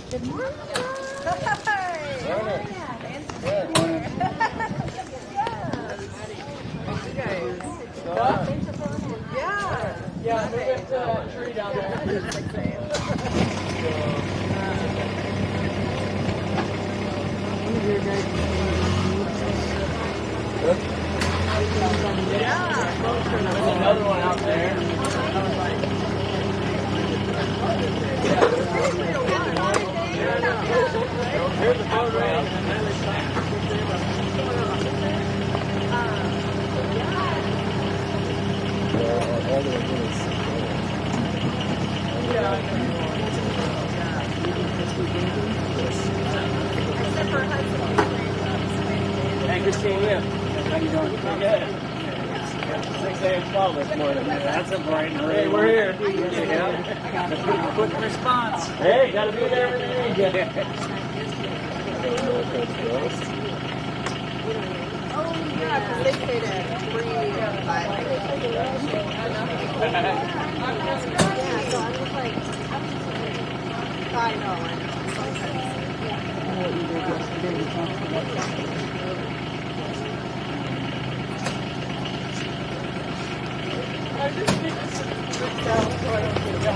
Good morning. Hi. Morning. Good morning. Yeah. Yeah, we went to a tree down there at 6 a.m. There's another one out there. Here's the boat ramp. Hey, Christine, yeah. How you doing? Pretty good. 6 a.m. 12 this morning. That's a bright and early. Hey, we're here. Quick response. Hey, gotta be there when they need you. Oh, yeah, because they paid a free Yeah, so I'm just like, I know. I just think this is down so I don't get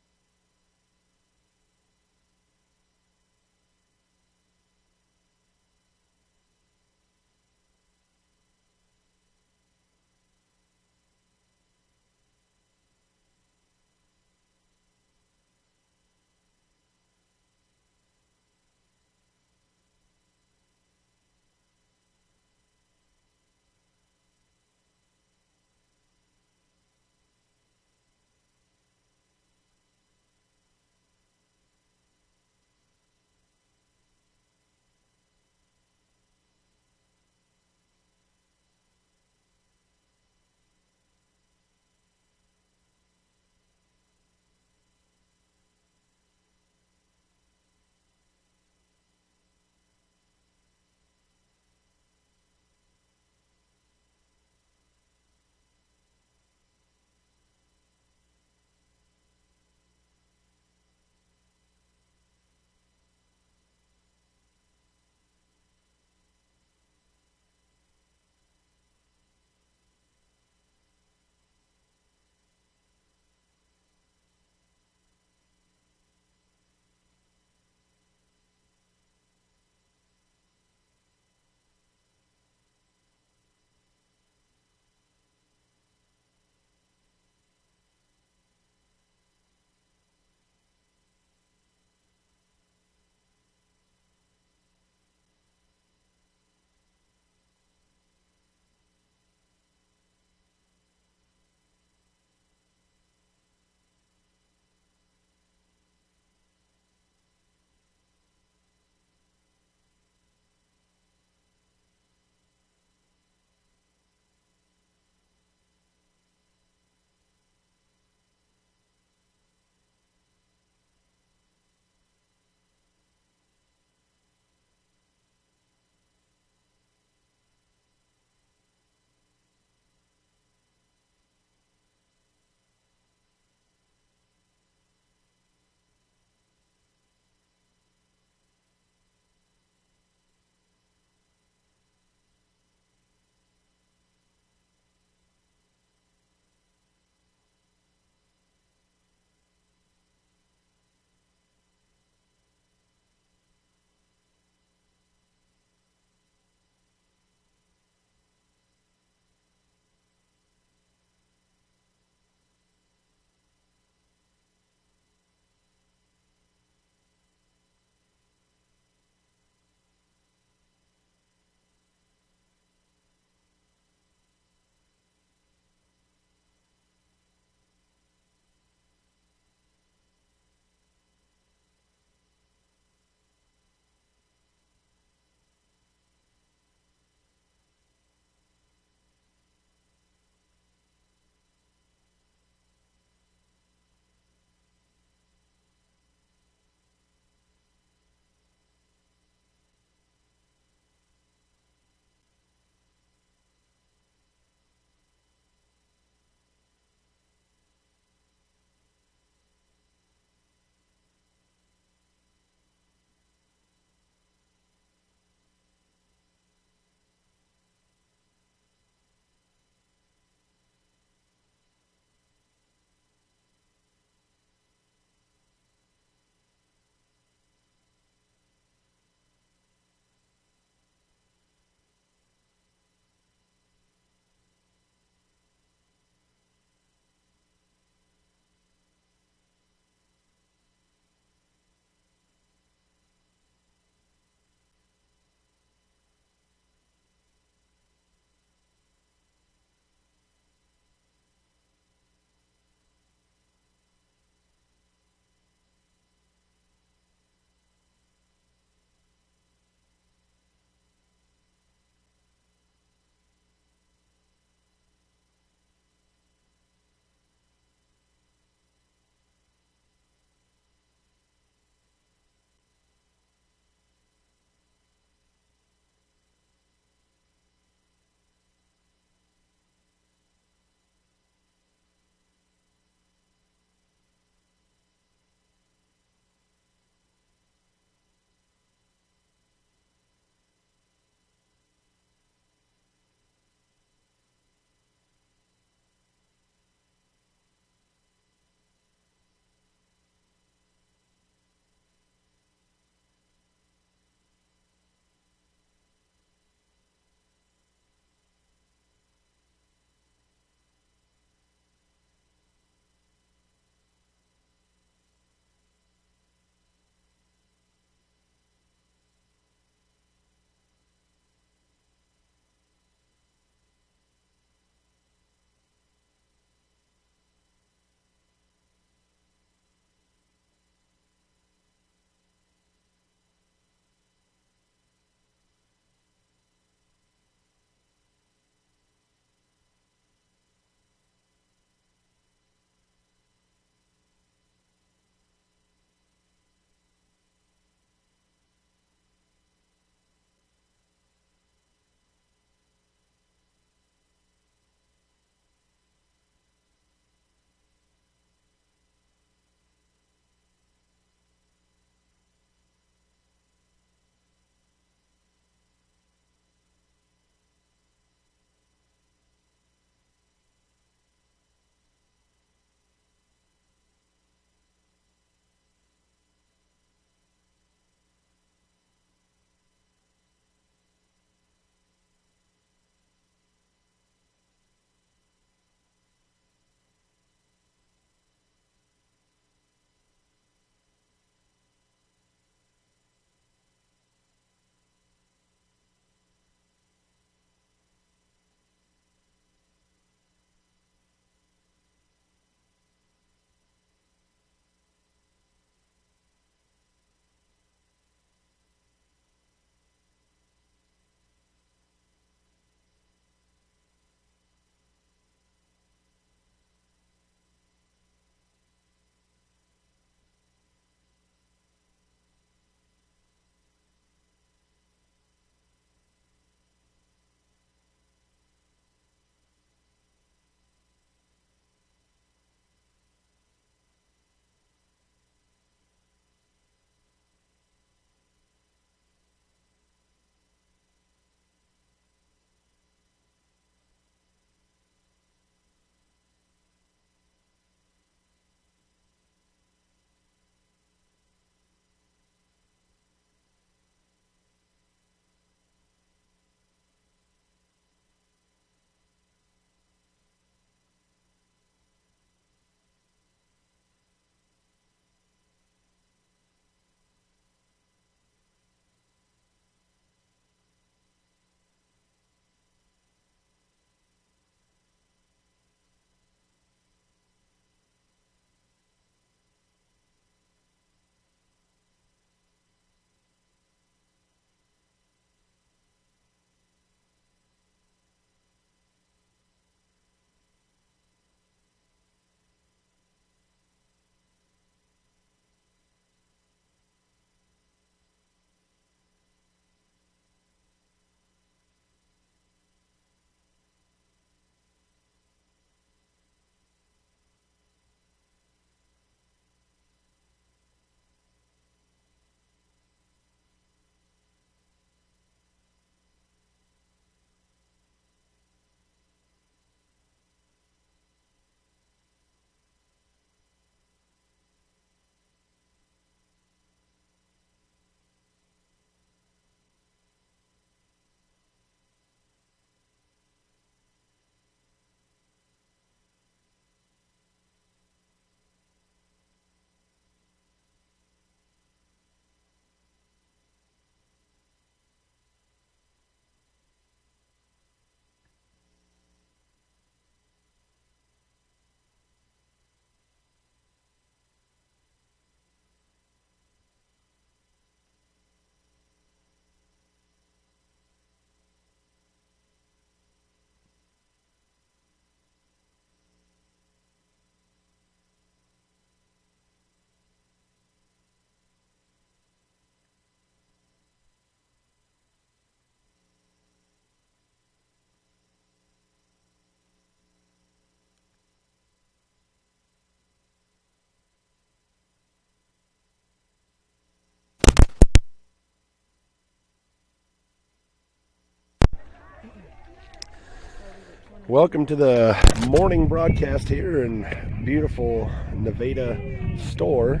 Welcome to the morning broadcast here in beautiful Nevada Store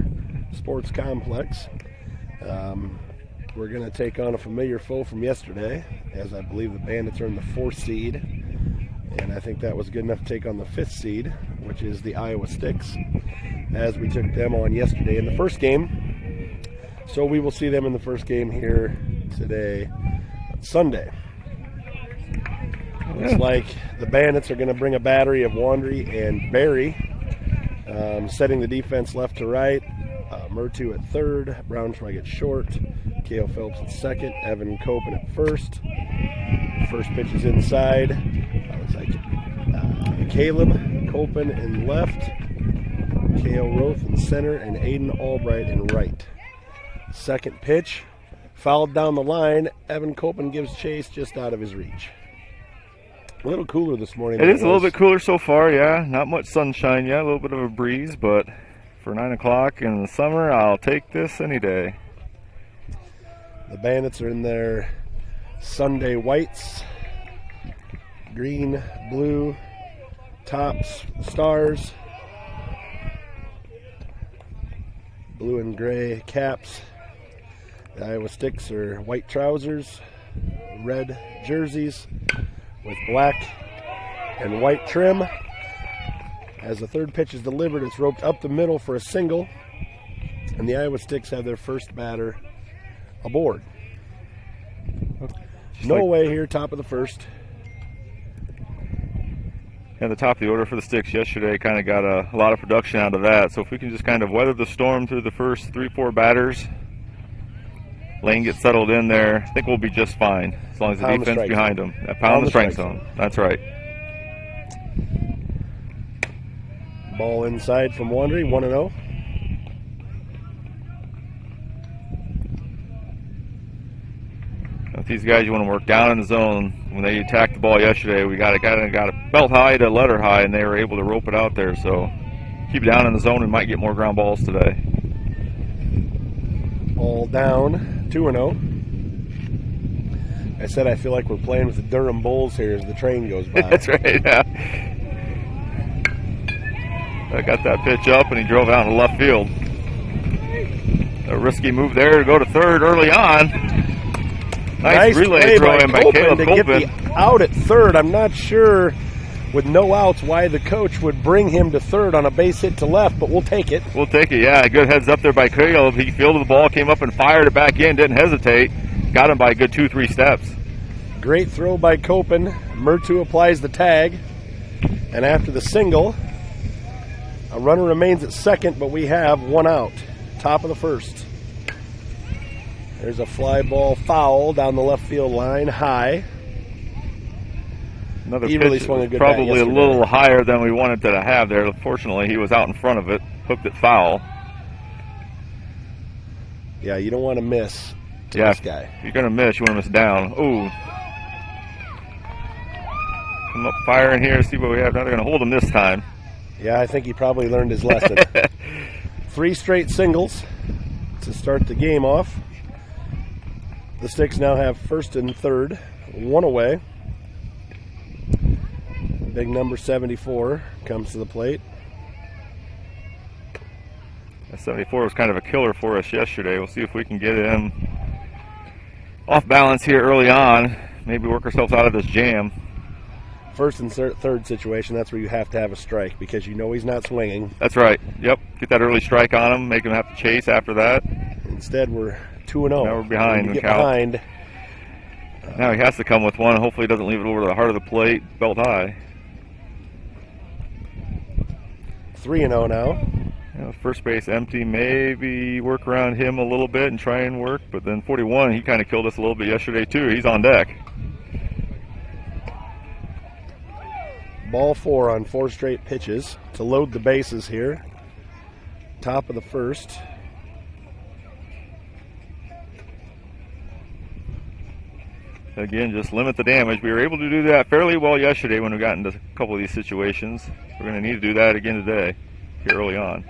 Sports Complex. We're going to take on a familiar foe from yesterday, as I believe the Bandits are in the 4th seed, and I think that was good enough to take on the 5th seed, which is the Iowa Sticks, as we took them on yesterday in the first game. So we will see them in the first game here today, Sunday. Looks like the Bandits are going to bring a battery of Wandry and Barry, setting the defense left to right. Murtu at third, Braunschweig at short, K.O. Phelps at second, Evan Copen at first. First pitch is inside. Looks like Caleb Copen in left, K.O. Roth in center, and Aiden Albright in right. Second pitch, fouled down the line. Evan Copen gives chase just out of his reach. A little cooler this morning. It is a little bit cooler so far, yeah. Not much sunshine yet, a little bit of a breeze, but for 9 o'clock in the summer, I'll take this any day. The Bandits are in their Sunday whites, green, blue, tops, stars, blue and gray caps. The Iowa Sticks are white trousers, red jerseys with black and white trim. As the third pitch is delivered, it's roped up the middle for a single, and the Iowa Sticks have their first batter aboard. No way here, top of the first. And the top of the order for the Sticks yesterday kind of got a lot of production out of that. So if we can just kind of weather the storm through the first 3-4 batters, Lane gets settled in there, I think we'll be just fine as long as the defense behind them. Pound the strike zone. That's right. Ball inside from Wandry, 1-0. With these guys, you want to work down in the zone. When they attacked the ball yesterday, we got a belt high to letter high, and they were able to rope it out there. So keep it down in the zone and might get more ground balls today. Ball down, 2-0. I said I feel like we're playing with the Durham Bulls here as the train goes by. That's right, yeah. I got that pitch up, and he drove out in left field. A risky move there to go to third early on. Nice relay throw in by Caleb Copen. To get the out at third. I'm not sure with no outs why the coach would bring him to third on a base hit to left, but we'll take it. We'll take it, yeah. Good heads up there by Caleb. He fielded the ball, came up and fired it back in, didn't hesitate. Got him by a good 2-3 steps. Great throw by Copen. Murtu applies the tag. And after the single, a runner remains at second, but we have one out. Top of the first. There's a fly ball foul down the left field line, high. Another pitch really swung a good probably a little higher than we wanted to have there. Fortunately, he was out in front of it, hooked it foul. Yeah, you don't want to miss this guy. If you're going to miss, you want to miss down. Ooh. Come up firing here, see what we have. Now they're going to hold him this time. Yeah, I think he probably learned his lesson. 3 straight singles to start the game off. The Sticks now have first and third, one away. Big number 74 comes to the plate. 74 was kind of a killer for us yesterday. We'll see if we can get him off balance here early on. Maybe work ourselves out of this jam. First and third situation, that's where you have to have a strike because you know he's not swinging. That's right. Yep. Get that early strike on him, make him have to chase after that. Instead, we're 2-0. Now we're behind. Get behind. Now he has to come with one. Hopefully he doesn't leave it over to the heart of the plate, belt high. 3-0 now. First base empty. Maybe work around him a little bit and try and work. But then 41, he kind of killed us a little bit yesterday too. He's on deck. Ball 4 on 4 straight pitches to load the bases here. Top of the first. Again, just limit the damage. We were able to do that fairly well yesterday when we got into a couple of these situations. We're going to need to do that again today, here early on.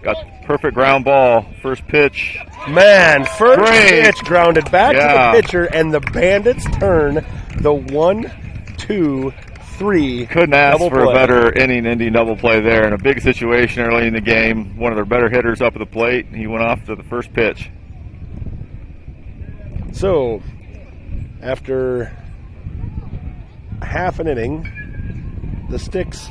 Got perfect ground ball, first pitch. Man, first pitch grounded back to the pitcher, and the Bandits turn the 1-2 3. Couldn't ask double for play. a better inning double play there in a big situation early in the game. One of their better hitters up at the plate. He went off to the first pitch. So, after half an inning, the Sticks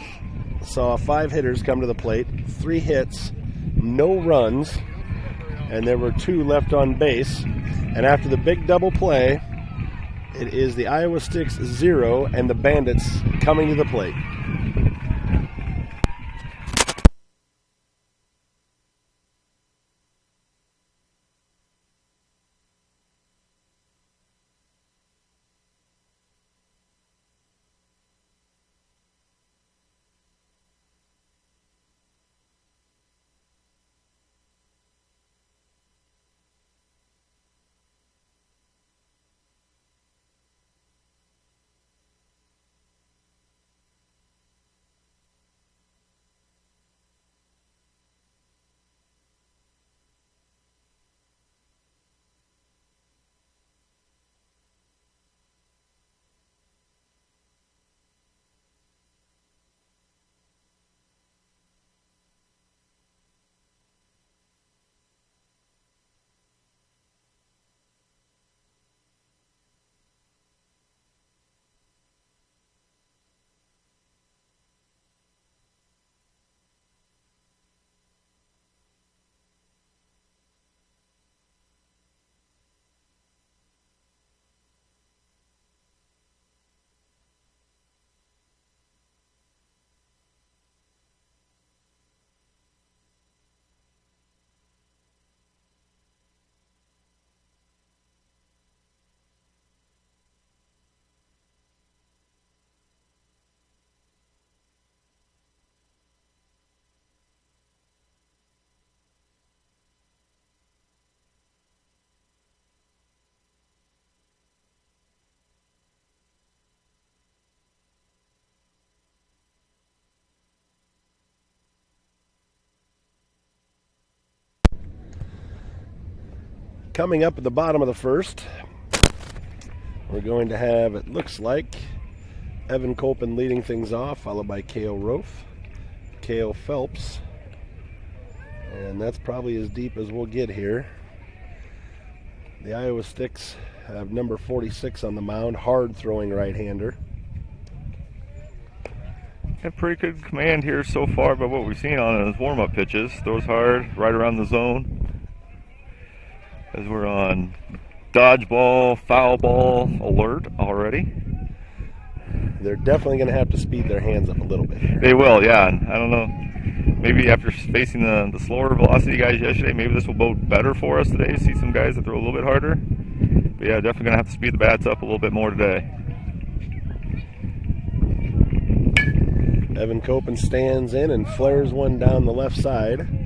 saw 5 hitters come to the plate, 3 hits, no runs, and there were 2 left on base. And after the big double play, it is the Iowa Sticks 0 and the Bandits coming to the plate. Coming up at the bottom of the first, we're going to have, it looks like, Evan Colpin leading things off, followed by K.O. Roth, K.O. Phelps, and that's probably as deep as we'll get here. The Iowa Sticks have number 46 on the mound, hard throwing right-hander. Had pretty good command here so far by what we've seen on his warm-up pitches. Throws hard, right around the zone. As we're on dodgeball, foul ball alert already. They're definitely going to have to speed their hands up a little bit here. They will, yeah. And I don't know, maybe after facing the slower velocity guys yesterday, maybe this will bode better for us today. See some guys that throw a little bit harder. But yeah, definitely going to have to speed the bats up a little bit more today. Evan Colpin stands in and flares one down the left side.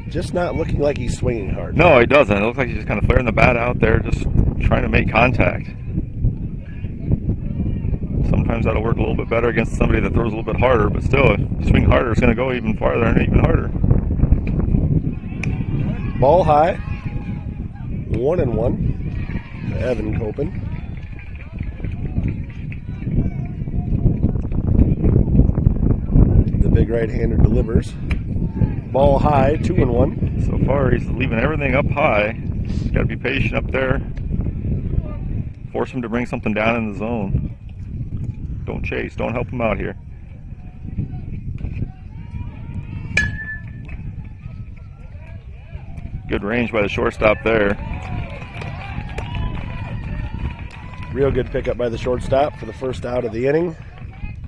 Just not looking like he's swinging hard. No, he doesn't. It looks like he's just kind of flaring the bat out there, just trying to make contact. Sometimes that'll work a little bit better against somebody that throws a little bit harder, but still, if you swing harder, it's going to go even farther and even harder. Ball high. 1-1 to Evan Colpin. The big right-hander delivers. Ball high, 2-1. So far, he's leaving everything up high. Got to be patient up there. Force him to bring something down in the zone. Don't chase. Don't help him out here. Good range by the shortstop there. Real good pickup by the shortstop for the first out of the inning.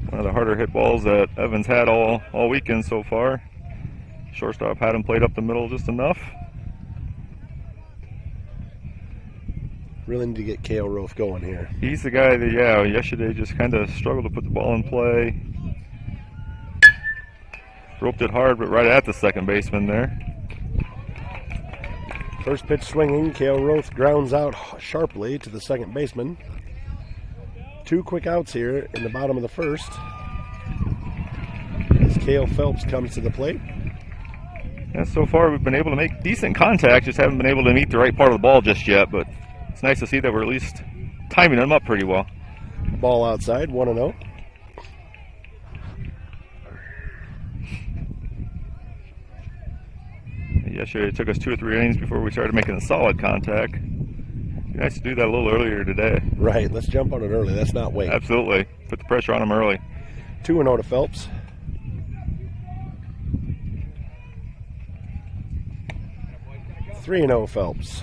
One of the harder hit balls that Evans had all weekend so far. Shortstop had him played up the middle just enough. Really need to get K.O. Roth going here. He's the guy that, yeah, yesterday just kind of struggled to put the ball in play. Roped it hard, but right at the second baseman there. First pitch swinging, K.O. Roth grounds out sharply to the second baseman. 2 quick outs here in the bottom of the first. As K.O. Phelps comes to the plate. And so far we've been able to make decent contact, just haven't been able to meet the right part of the ball just yet, but it's nice to see that we're at least timing them up pretty well. Ball outside, 1-0. Yesterday it took us 2 or 3 innings before we started making a solid contact. It'd be nice to do that a little earlier today. Right, let's jump on it early. Let's not wait. Absolutely. Put the pressure on them early. 2-0 to Phelps. (3-0) Phelps.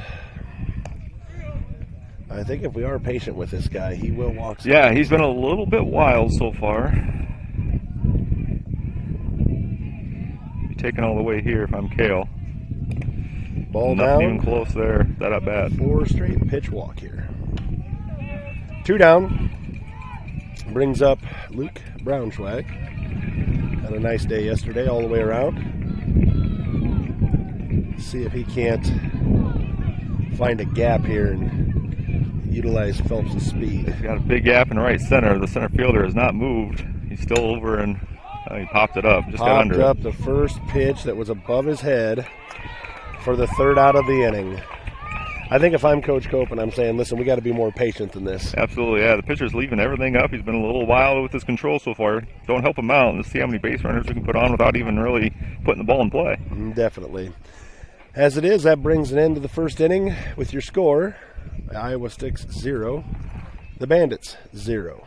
I think if we are patient with this guy, he will walk. Yeah, he's been a little bit wild so far. Be taking all the way here if I'm Kale. Ball Nothing down. even close there. That at bat. 4 straight pitch walk here. 2 down. Brings up Luke Braunschweig. Had a nice day yesterday all the way around. See if he can't find a gap here and utilize Phelps' speed. He's got a big gap in right center. The center fielder has not moved. He's still over and he popped it up. Just got under Popped up it. the first pitch that was above his head for the 3rd out of the inning. I think if I'm Coach Copen, I'm saying, listen, we got to be more patient than this. Absolutely, yeah. The pitcher's leaving everything up. He's been a little wild with his control so far. Don't help him out. Let's see how many base runners we can put on without even really putting the ball in play. Definitely. As it is, that brings an end to the first inning with your score. Iowa Sticks 0, the Bandits 0.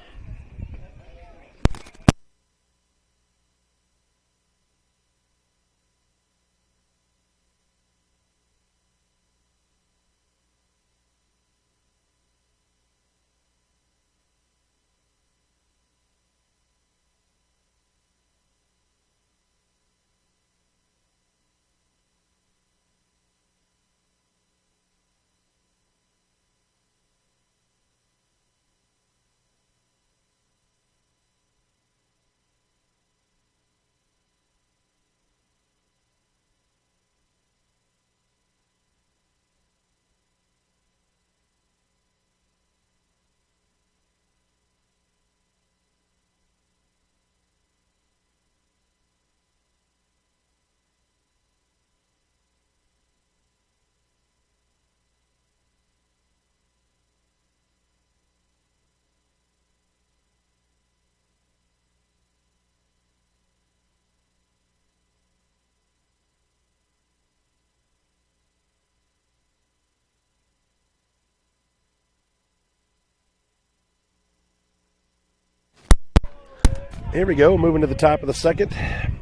Here we go, moving to the top of the second.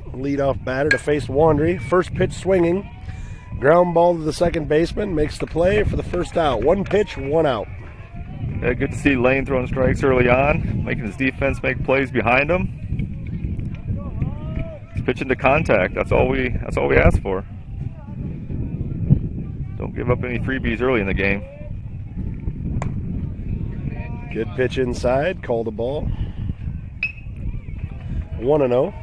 Leadoff batter to face Wandry. First pitch swinging. Ground ball to the second baseman. Makes the play for the first out. 1 pitch, 1 out. Yeah, good to see Lane throwing strikes early on, making his defense make plays behind him. He's pitching to contact. That's all we ask for. Don't give up any freebies early in the game. Good pitch inside. Call the ball. 1-0.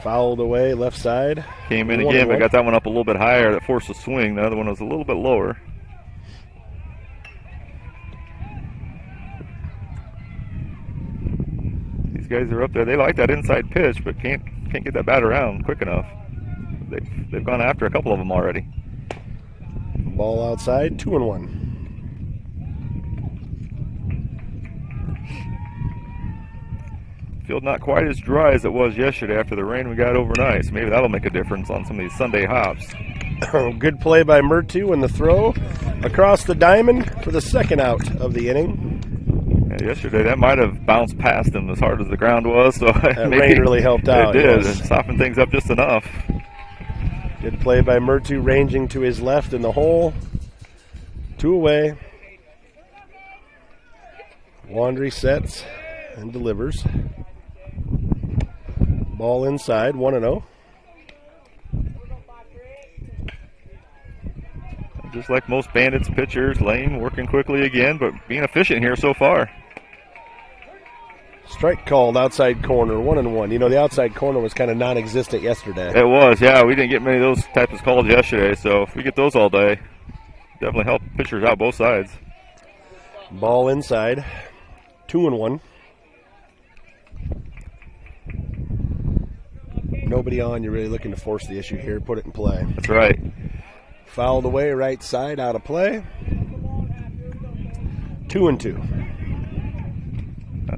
Fouled away left side. Came in again, but got that one up a little bit higher. That forced a swing. The other one was a little bit lower. These guys are up there. They like that inside pitch, but can't get that bat around quick enough. They've gone after a couple of them already. Ball outside, 2-1. Field not quite as dry as it was yesterday after the rain we got overnight, so maybe that'll make a difference on some of these Sunday hops. Good play by Murtu in the throw across the diamond for the second out of the inning. Yeah, yesterday that might have bounced past him as hard as the ground was, so That maybe rain really helped out. It did. Yes. It softened things up just enough. Good play by Murtu, ranging to his left in the hole. 2 away. Wandry sets and delivers. Ball inside, 1-0. Just like most Bandits pitchers, Lane working quickly again, but being efficient here so far. Strike called outside corner, 1-1. You know, the outside corner was kind of non-existent yesterday. It was, yeah. We didn't get many of those types of calls yesterday, so if we get those all day, definitely help pitchers out both sides. Ball inside, 2-1. Nobody on, you're really looking to force the issue here, put it in play. That's right. Fouled away, right side, out of play. 2-2.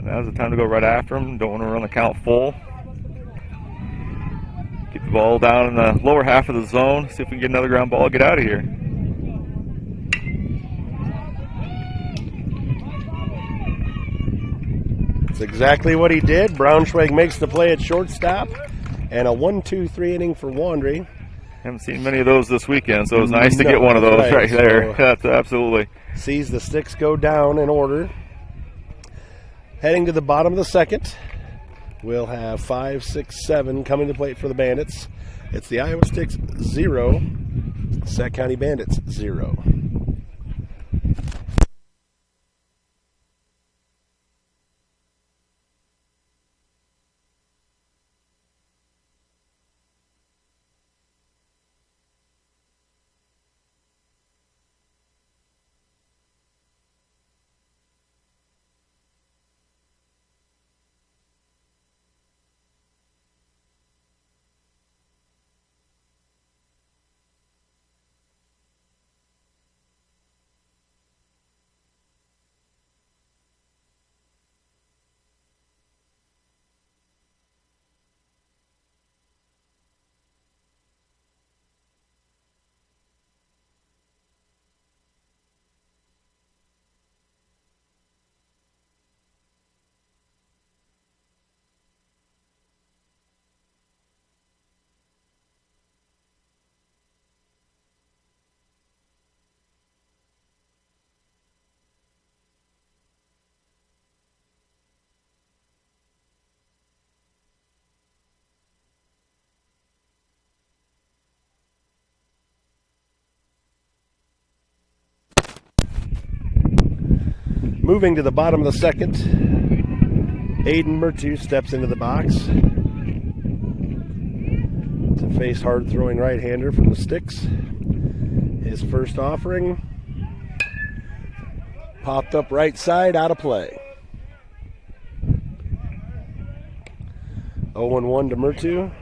Now's the time to go right after him. Don't want to run the count full. Keep the ball down in the lower half of the zone. See if we can get another ground ball. Get out of here. That's exactly what he did. Braunschweig makes the play at shortstop, and a 1-2-3 inning for Wandry. Haven't seen many of those this weekend, so it's nice to get one of those right there. So, that's absolutely. Sees the sticks go down in order. Heading to the bottom of the second, we'll have 5, 6, 7 coming to plate for the Bandits. It's the Iowa Sticks 0, Sac County Bandits 0. Moving to the bottom of the second, Aiden Mertu steps into the box to face hard-throwing right-hander from the Sticks. His first offering, popped up right side, out of play. 0-1 to Mertu.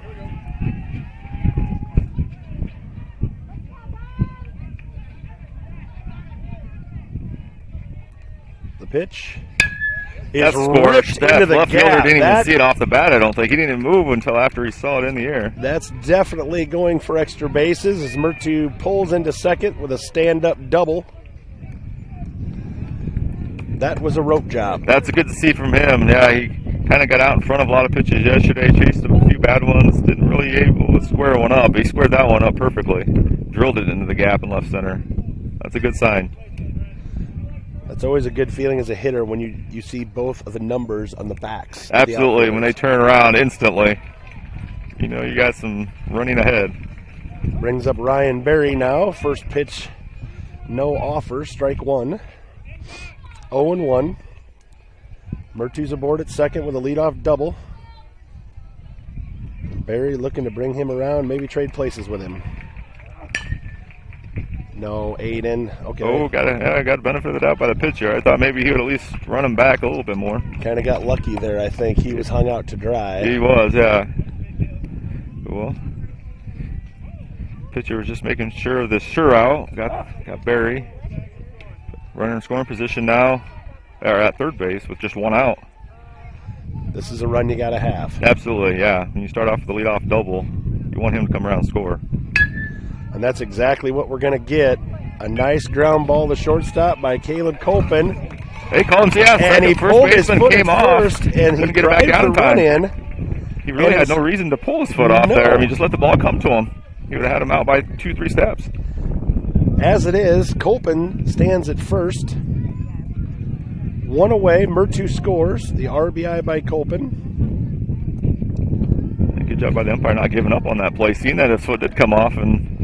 The pitch is scorched. That left fielder didn't even see it off the bat, I don't think. He didn't even move until after he saw it in the air. That's definitely going for extra bases as Mertu pulls into second with a stand-up double. That was a rope job. That's good to see from him. Yeah, he kind of got out in front of a lot of pitches yesterday, chased a few bad ones, didn't really able to square one up. He squared that one up perfectly. Drilled it into the gap in left center. That's a good sign. That's always a good feeling as a hitter when you see both of the numbers on the backs. Absolutely, when they turn around instantly. You know, you got some running ahead. Brings up Ryan Berry now. First pitch, no offer, strike one. 0-1. Mertu's aboard at second with a leadoff double. Berry looking to bring him around, maybe trade places with him. No, Aiden. Okay. Oh, got benefit of the doubt by the pitcher. I thought maybe he would at least run him back a little bit more. Kind of got lucky there, I think. He was hung out to dry. He was, yeah. Well, pitcher was just making sure of this sure out. Got Barry. Runner in scoring position now, or at third base with just one out. This is a run you got to have. Absolutely, yeah. When you start off with a leadoff double, you want him to come around and score. And that's exactly what we're going to get. A nice ground ball to shortstop by Caleb Colpin. Hey, Collins, yeah. And he pulled his foot came first, off. And he get it back down in time. He really had no reason to pull his foot off there. I mean, just let the ball come to him. He would have had him out by 2-3 steps. As it is, Colpin stands at first. One away, Mertu scores. The RBI by Colpin. Good job by the umpire not giving up on that play. Seeing that his foot did come off and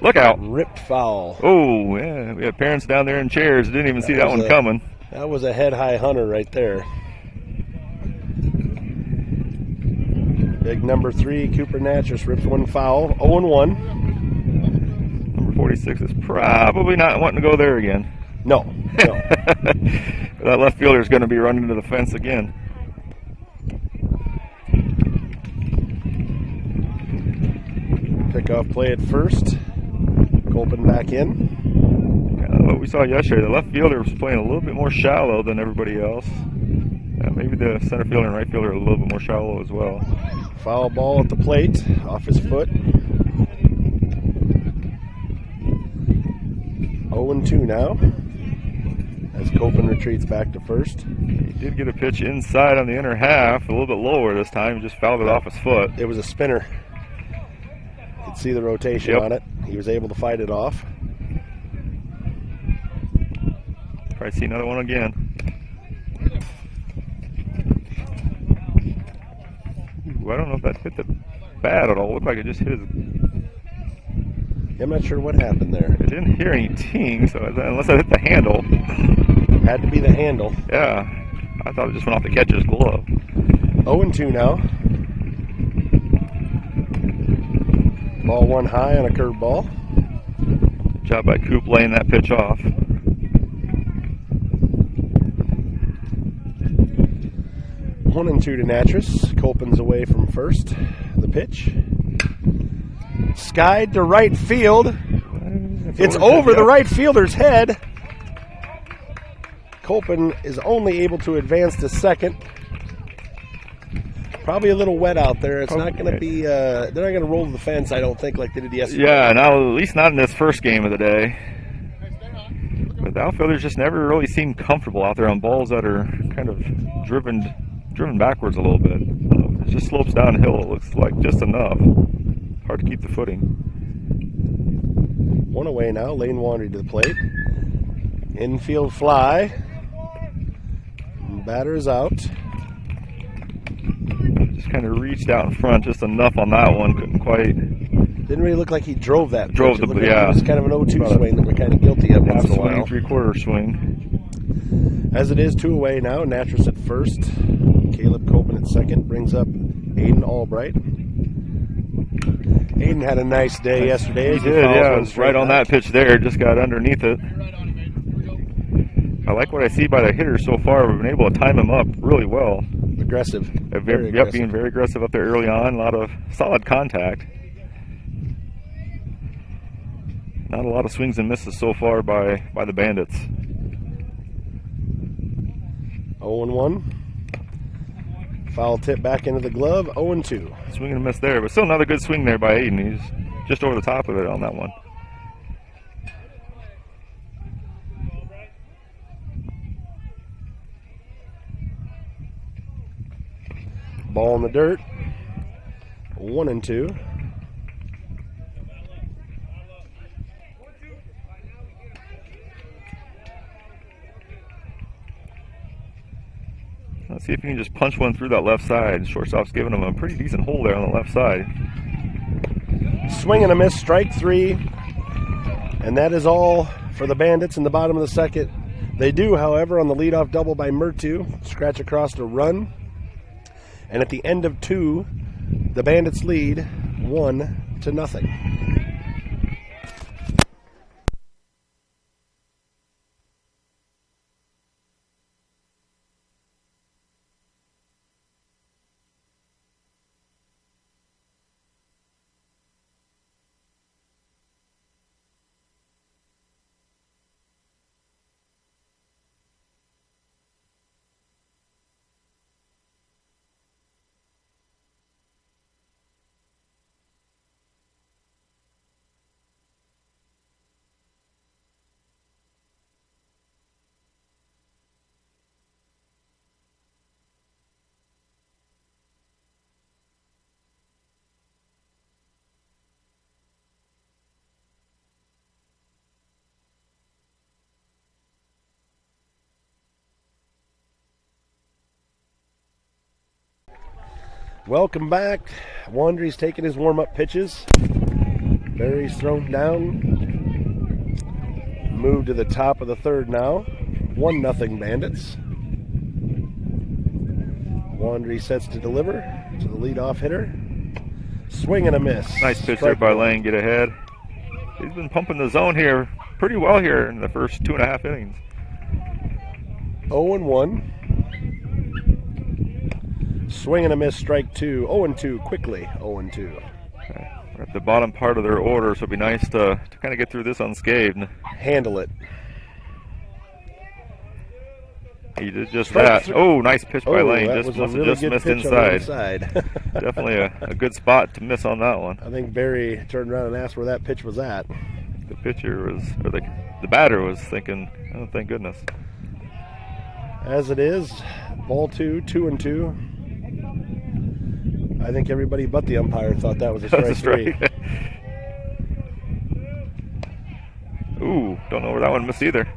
look out. Ripped foul. Oh, yeah. We had parents down there in chairs. Didn't even see that one coming. That was a head-high hunter right there. Big number 3, Cooper Natchez rips one foul. 0-1. Number 46 is probably not wanting to go there again. No. That left fielder is going to be running to the fence again. Pickoff play at first. Colpin back in. What we saw yesterday, the left fielder was playing a little bit more shallow than everybody else. Maybe the center fielder and right fielder are a little bit more shallow as well. Foul ball at the plate, off his foot. 0-2 now, as Copen retreats back to first. He did get a pitch inside on the inner half, a little bit lower this time. He just fouled it off his foot. It was a spinner. You could see the rotation on it. He was able to fight it off. Probably see another one again. Ooh, I don't know if that hit the bat at all. It looked like it just hit his... I'm not sure what happened there. I didn't hear any ting, so unless I hit the handle. Had to be the handle. Yeah, I thought it just went off the catcher's glove. 0-2 now. Ball one high on a curveball. Good job by Coop laying that pitch off. 1-2 to Natras. Copen's away from first. The pitch. Skied to right field. It's over the right fielder's head. Copen is only able to advance to second. Probably a little wet out there. It's not going to be, they're not going to roll to the fence, I don't think, like they did yesterday. Yeah, now at least not in this first game of the day. But the outfielders just never really seem comfortable out there on balls that are kind of driven backwards a little bit. It just slopes downhill, it looks like, just enough. Hard to keep the footing. One away now, Lane Wandry to the plate. Infield fly. Batter is out. Just kind of reached out in front just enough on that one. Couldn't quite. Didn't really look like he drove that pitch. Drove the, like yeah. It was kind of an 0-2 swing that we're kind of guilty of once in a while. Swing, 3/4 swing. As it is, 2 away now. Natras at first. Caleb Copen at second. Brings up Aiden Albright. Aiden had a nice day yesterday. He did, yeah. It was right on that pitch there. Just got underneath it. I like what I see by the hitter so far. We've been able to time him up really well. Aggressive. Very aggressive. Being very aggressive up there early on. A lot of solid contact. Not a lot of swings and misses so far by the Bandits. 0-1. Foul tip back into the glove. 0-2. Swing and a miss there, but still another good swing there by Aiden. He's just over the top of it on that one. Ball in the dirt. 1-2. Let's see if he can just punch one through that left side. Shortstop's giving him a pretty decent hole there on the left side. Swing and a miss, strike 3. And that is all for the Bandits in the bottom of the second. They do, however, on the leadoff double by Murtu, scratch across to run. And at the end of 2, the Bandits lead 1-0. Welcome back. Wandry's taking his warm-up pitches. Barry's thrown down. Move to the top of the third now. 1-0 Bandits. Wandry sets to deliver to the leadoff hitter. Swing and a miss. Nice pitch there by Lane. Get ahead. He's been pumping the zone here pretty well here in the first 2.5 innings. 0-1. Swing and a miss, strike 2. 0-2 quickly. 0-2. Okay. We're at the bottom part of their order, so it'd be nice to kind of get through this unscathed. Handle it. He did just Strike that. three. Oh, nice pitch by Lane. That Just was a must have really just good missed pitch on the inside. inside. Definitely a good spot to miss on that one. I think Barry turned around and asked where that pitch was at. The pitcher was, or the batter was thinking, oh, thank goodness. As it is, ball 2, 2-2. I think everybody but the umpire thought that was a strike, That's a strike. 3. Ooh, don't know where that one missed either.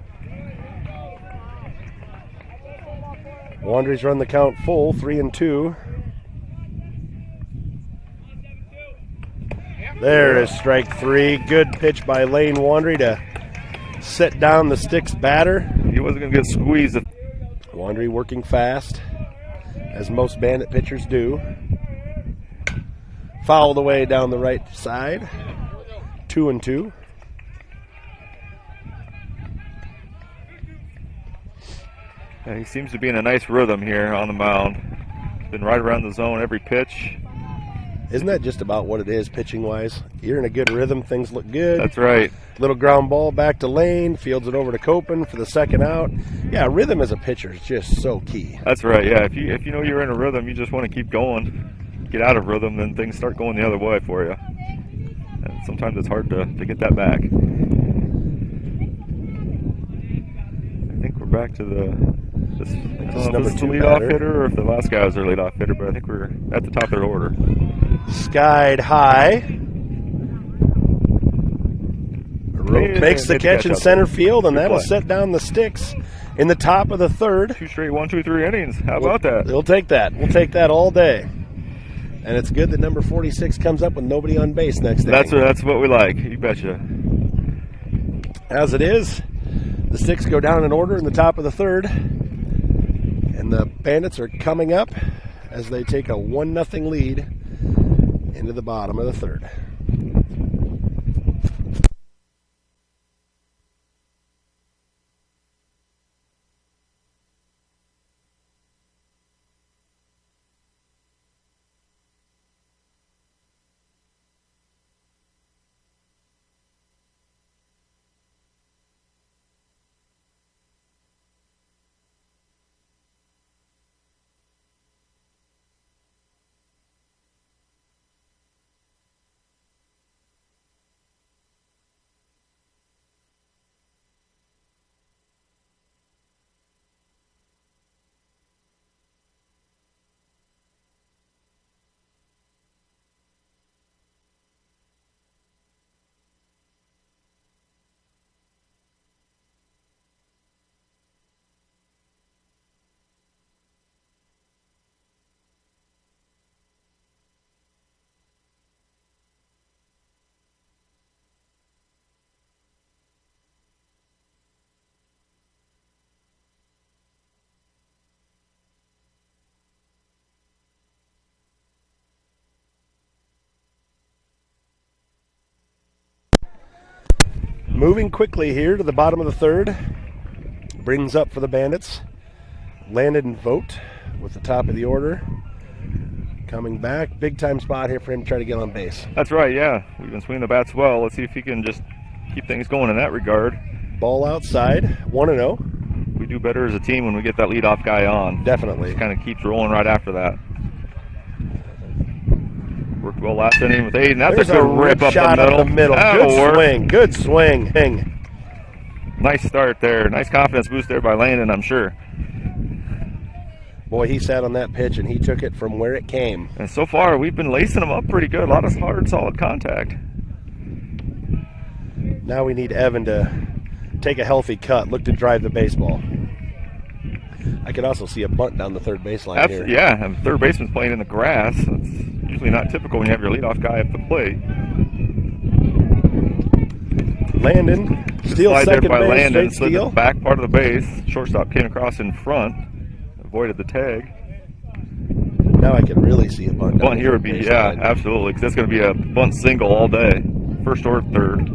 Wandry's run the count full, 3-2. There is strike 3. Good pitch by Lane Wandry to set down the Sticks batter. He wasn't going to get squeezed. Wandry working fast, as most Bandit pitchers do. Fouled away down the right side, 2-2. Yeah, he seems to be in a nice rhythm here on the mound. Been right around the zone every pitch. Isn't that just about what it is, pitching-wise? You're in a good rhythm, things look good. That's right. Little ground ball back to Lane, fields it over to Copen for the second out. Yeah, rhythm as a pitcher is just so key. That's right, yeah. If you know you're in a rhythm, you just want to keep going. Get out of rhythm, then things start going the other way for you. And sometimes it's hard to get that back. I think we're back to this I don't know if number this is the 2 leadoff batter. hitter or if the last guy was their leadoff hitter, but I think we're at the top of their order. Skied high. Yeah, Makes the made catch in out center there. field, and Good that'll play. set down the Sticks in the top of the third. 2 straight 1, 2, 3 innings. How about that? We'll take that. We'll take that all day. And it's good that number 46 comes up with nobody on base next inning. That's what we like. You betcha. As it is, the Sticks go down in order in the top of the third, and the Bandits are coming up as they take a 1-0 lead into the bottom of the third. Moving quickly here to the bottom of the third. Brings up for the Bandits. Landon Vogt with the top of the order. Coming back. Big time spot here for him to try to get on base. That's right, yeah. We've been swinging the bats well. Let's see if he can just keep things going in that regard. Ball outside. 1-0. We do better as a team when we get that leadoff guy on. Definitely. Just kind of keeps rolling right after that. Worked well last inning with Aiden. That's There's a good rip up shot the middle. up the middle. That'll Good work. swing. Good swing. Nice start there. Nice confidence boost there by Landon, I'm sure. Boy, he sat on that pitch and he took it from where it came. And so far, we've been lacing him up pretty good. A lot of hard, solid contact. Now we need Evan to take a healthy cut, look to drive the baseball. I could also see a bunt down the third baseline here. Yeah, and third baseman's playing in the grass. That's usually not typical when you have your leadoff guy at the plate. Landon, steals Slide there second by base, Landon, straight slid to steal. the back part of the base. Shortstop came across in front, avoided the tag. Now I can really see a bunt. down Bunt the here would third be, baseline. yeah, absolutely, because that's going to be a bunt single all day, first or third.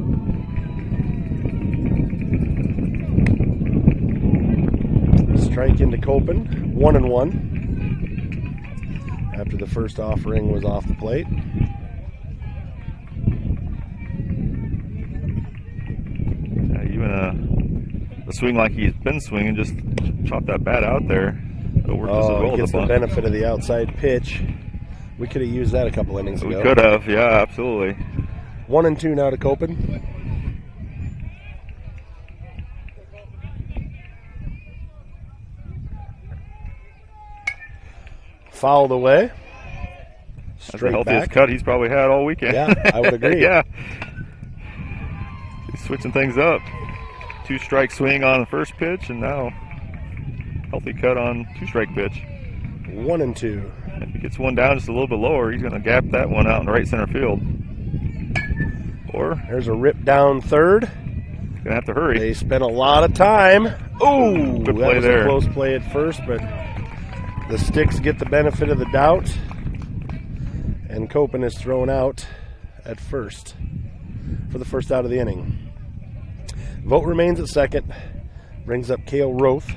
Strike into Copen, 1-1. After the first offering was off the plate. You and a swing like he's been swinging, just chop that bat out there. It'll work just as well he as gets a the bunt. benefit of the outside pitch. We could have used that a couple innings ago. We could have, yeah, absolutely. 1-2 now to Copen. Fouled away. That's the Straight healthiest back. cut he's probably had all weekend. Yeah, I would agree. Yeah. He's switching things up. 2-strike swing on the first pitch, and now healthy cut on 2-strike pitch. 1-2. If he gets one down just a little bit lower, he's going to gap that one out in right center field. Or There's a rip down third. he's going to have to hurry. They spent a lot of time. Oh, Good that play was there. a close play at first, but the Sticks get the benefit of the doubt. And Copen is thrown out at first for the first out of the inning. Vogt remains at second. Brings up Cale Roth.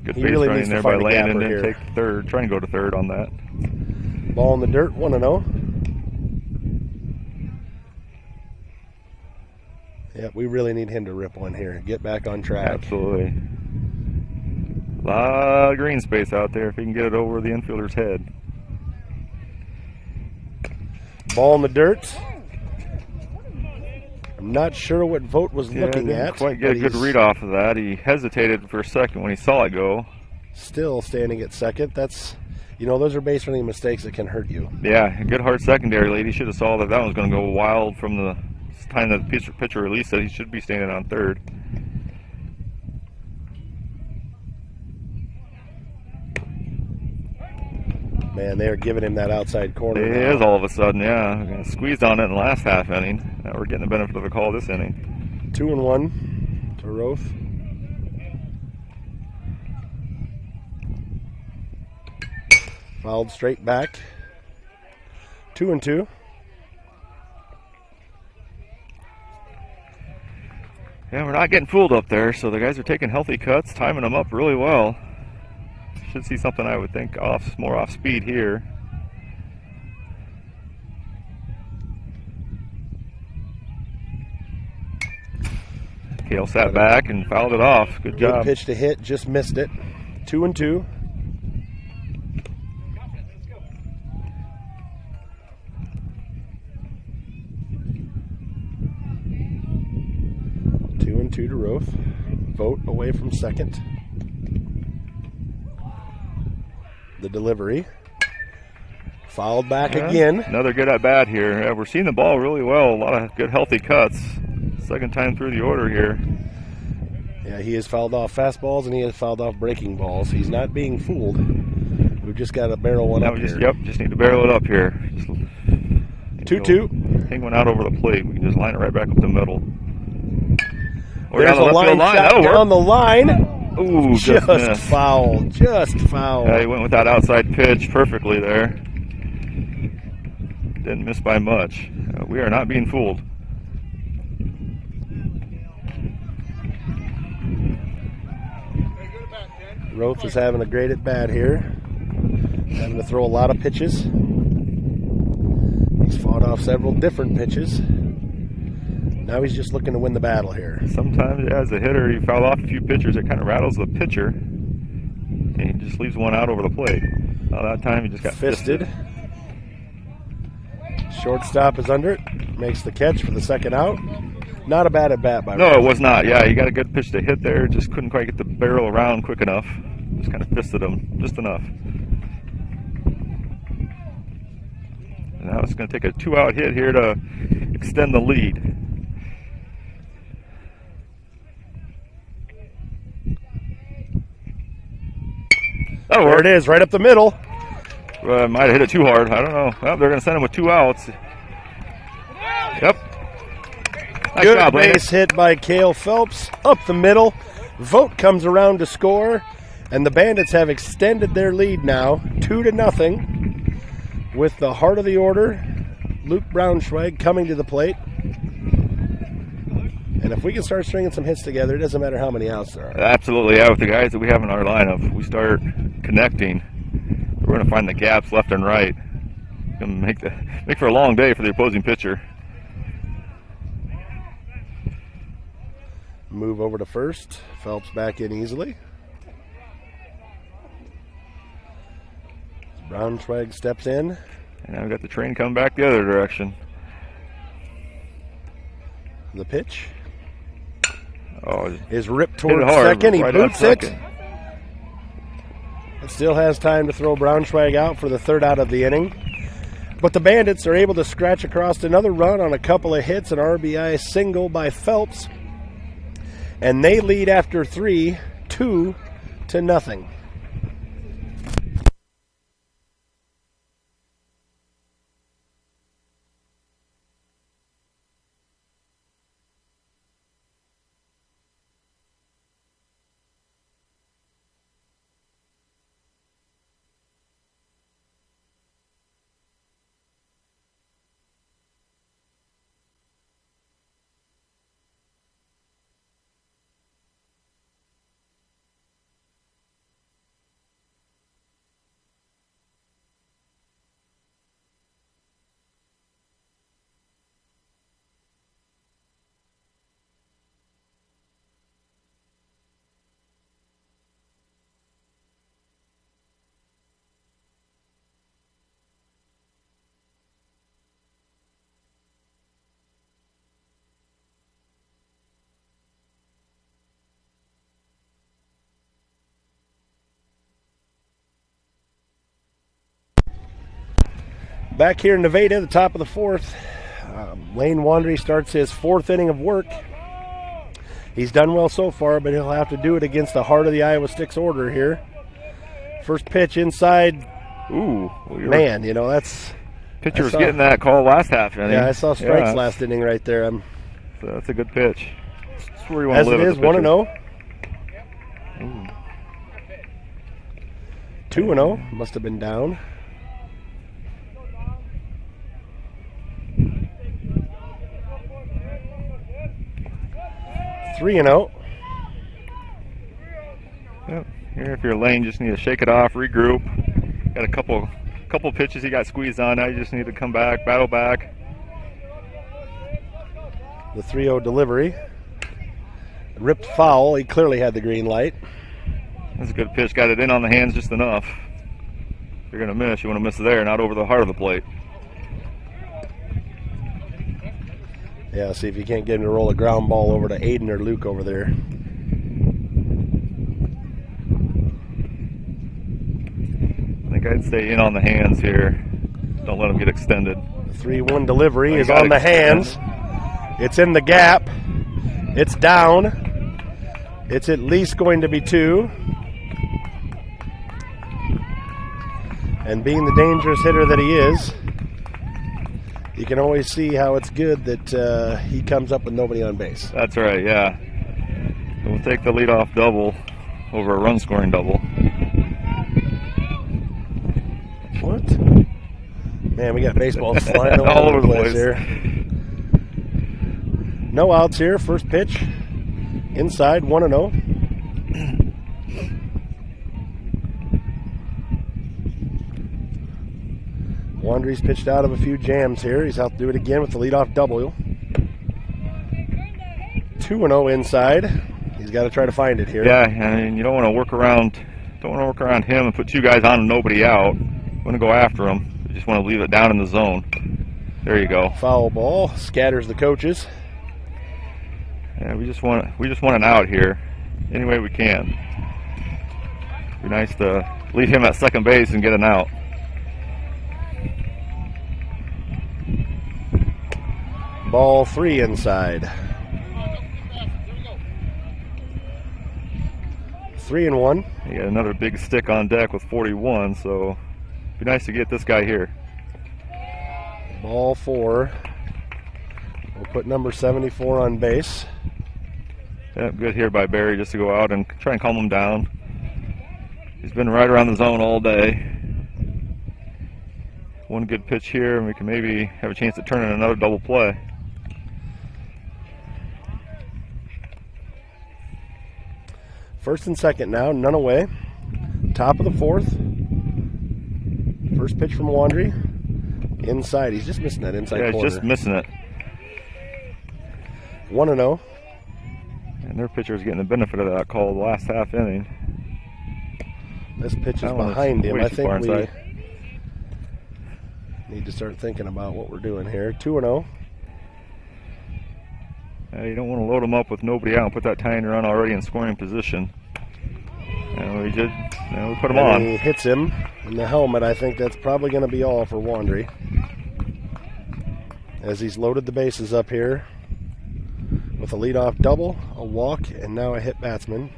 Good He base really running needs to there by find a Landon. gapper Didn't here. take third. Trying to go to third on that. Ball in the dirt, 1-0. Yeah, we really need him to rip one here. Get back on track. Absolutely. A lot of green space out there if he can get it over the infielder's head. Ball in the dirt. I'm not sure what Vogt was looking didn't at. quite get a but good he's read off of that. He hesitated for a second when he saw it go. Still standing at second. That's, those are base running mistakes that can hurt you. Yeah, a good hard secondary lead. He should have saw that that was going to go wild from the time that the pitcher released it. He should be standing on third. Man, they're giving him that outside corner. It now. is all of a sudden, yeah. Squeezed on it in the last half inning. Now we're getting the benefit of the call this inning. 2-1 to Roth. Fouled straight back. 2-2. Yeah, we're not getting fooled up there, so the guys are taking healthy cuts, timing them up really well. Should see something, I would think, more off speed here. Cale sat back and fouled it off. Good Good job. pitch to hit, just missed it. 2-2. Two to Roth. Vogt away from second. The delivery. Fouled back Yeah, again. Another good at bat here. Yeah, we're seeing the ball really well. A lot of good healthy cuts. Second time through the order here. Yeah, he has fouled off fastballs and he has fouled off breaking balls. He's not being fooled. We've just got to barrel one up Just here. need to barrel it up here. 2-2. Hang one out over the plate. We can just line it right back up the middle. Or There's down the a left line field line. shot That'll down work. the line. Ooh, just missed. Foul. Just foul. Yeah, he went with that outside pitch perfectly there. Didn't miss by much. We are not being fooled. Roth is having a great at bat here. Having to throw a lot of pitches. He's fought off several different pitches. Now he's just looking to win the battle here. Sometimes, yeah, as a hitter, you foul off a few pitchers. It kind of rattles the pitcher. And he just leaves one out over the plate. Now that time he just got fisted. Shortstop is under it. Makes the catch for the second out. Not a bad at bat by No, Roth. it was not. Yeah, he got a good pitch to hit there. Just couldn't quite get the barrel around quick enough. Just kind of fisted him just enough. And now it's going to take a 2-out hit here to extend the lead. That'll There work. it is, right up the middle. Might have hit it too hard. I don't know. Well, they're going to send him with 2 outs. Yep. Nice Good job, Landon. base hit by Cale Phelps up the middle. Vogt comes around to score, and the Bandits have extended their lead now 2-0 with the heart of the order, Luke Braunschweig, coming to the plate. And if we can start stringing some hits together, it doesn't matter how many outs there are. Absolutely, yeah. With the guys that we have in our lineup, we start connecting. We're going to find the gaps left and right. It's going to make for a long day for the opposing pitcher. Move over to first. Phelps back in easily. Braunschweig steps in. And now we've got the train coming back the other direction. The pitch Oh, is ripped hit it towards hard, second. He right at boots it. second. It still has time to throw Braunschweig out for the third out of the inning. But the Bandits are able to scratch across another run on a couple of hits, an RBI single by Phelps. And they lead after 3, 2-0. Back here in Nevada, the top of the fourth, Lane Wandry starts his fourth inning of work. He's done well so far, but he'll have to do it against the heart of the Iowa Sticks order here. First pitch inside. Ooh, well, man, you know, that's... Pitcher was getting that call last half inning. Yeah, I saw strikes last inning right there. So that's a good pitch. That's where you want As to live it is, 1-0. 2-0, must have been down. Three and out. Yep. Here, if you're Lane, just need to shake it off, regroup. Got a couple pitches he got squeezed on. Now you just need to come back, battle back. The 3-0 delivery. Ripped foul. He clearly had the green light. That's a good pitch. Got it in on the hands just enough. If you're going to miss, you want to miss there, not over the heart of the plate. Yeah, see if you can't get him to roll a ground ball over to Aiden or Luke over there. I think I'd stay in on the hands here. Don't let them get extended. The 3-1 delivery is on the hands. It's in the gap. It's down. It's at least going to be 2. And being the dangerous hitter that he is, you can always see how it's good that he comes up with nobody on base. That's right, yeah. We'll take the leadoff double over a run-scoring double. What? Man, we got baseballs flying all over the place here. No outs here. First pitch. Inside, 1-0. Wandry's pitched out of a few jams here. He's out to do it again with the leadoff double. 2-0 inside. He's got to try to find it here. Yeah, I mean, you don't want to work around. Don't want to work around him and put 2 guys on and nobody out. You want to go after him. You just want to leave it down in the zone. There you go. Foul ball scatters the coaches. Yeah, we just want an out here, any way we can. Be nice to leave him at second base and get an out. Ball 3 inside. 3-1. You got another big stick on deck with 41, so be nice to get this guy here. Ball 4. We'll put number 74 on base. Yeah, good here by Barry just to go out and try and calm him down. He's been right around the zone all day. One good pitch here, and we can maybe have a chance at turning another double play. First and second now, none away. Top of the fourth. First pitch from Wandry. Inside. He's just missing that inside corner. Yeah, he's just missing it. 1-0. And their pitcher is getting the benefit of that call the last half inning. This pitch is That one was behind him. way I too think far we inside. need to start thinking about what we're doing here. 2-0. You don't want to load them up with nobody out and put that tying run already in scoring position. And we put him on. He hits him in the helmet. I think that's probably going to be all for Wandry. As he's loaded the bases up here with a leadoff double, a walk, and now a hit batsman.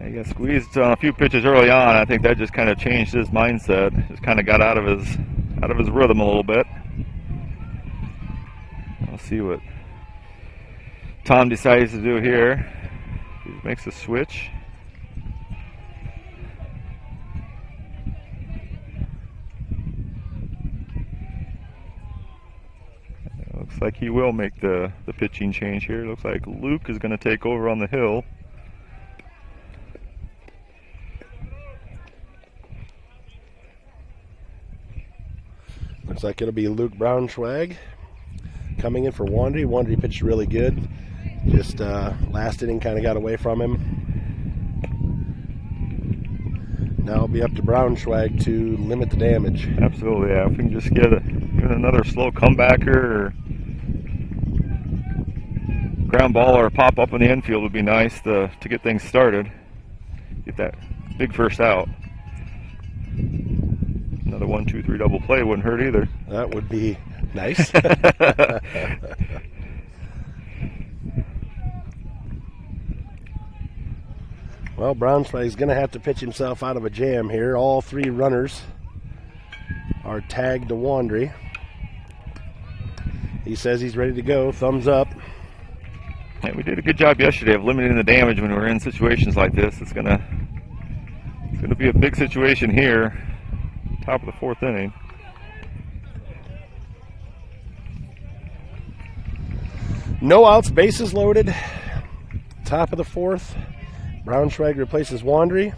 He got squeezed on a few pitches early on. I think that just kind of changed his mindset. Just kind of got out of his rhythm a little bit. We'll see what Tom decides to do here. He makes a switch. It looks like he will make the pitching change here. Looks like Luke is going to take over on the hill. Looks like it'll be Luke Braunschweig coming in for Wandry. Wandry pitched really good. Just last inning kind of got away from him. Now it'll be up to Braunschweig to limit the damage. Absolutely, yeah. If we can just get another slow comebacker or ground ball or pop up in the infield would be nice to get things started. Get that big first out. Another 1-2-3 double play wouldn't hurt either. That would be nice. Well, Braunschweig's going to have to pitch himself out of a jam here. All three runners are tagged to Wandry. He says he's ready to go. Thumbs up. Yeah, we did a good job yesterday of limiting the damage when we're in situations like this. It's gonna be a big situation here. Top of the fourth inning. No outs, bases loaded. Top of the fourth. Braunschweig replaces Wandry.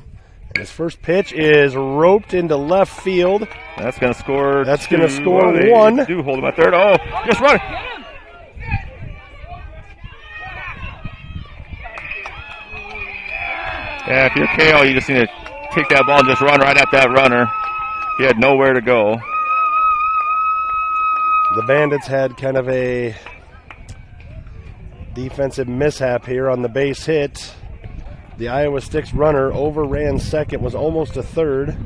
And his first pitch is roped into left field. That's going to score. That's going to score they one. Do hold him at third. Oh, just run. Yeah, if you're KO, you just need to take that ball and just run right at that runner. He had nowhere to go. The Bandits had kind of a defensive mishap here on the base hit. The Iowa Sticks runner overran second, was almost a third.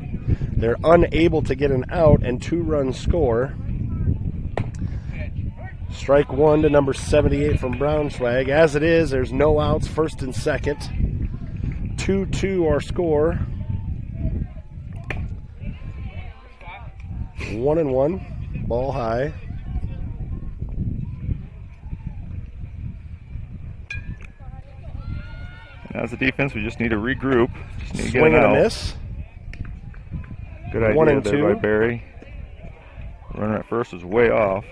They're unable to get an out and 2-run score. Strike one to number 78 from Braunschweig. As it is, there's no outs, first and second. 2-2 our score. 1-1, ball high. As a defense, we just need to regroup. Just need to get Swing an and out. a miss. Good idea 1 and there 2. by Barry. Runner at first is way off.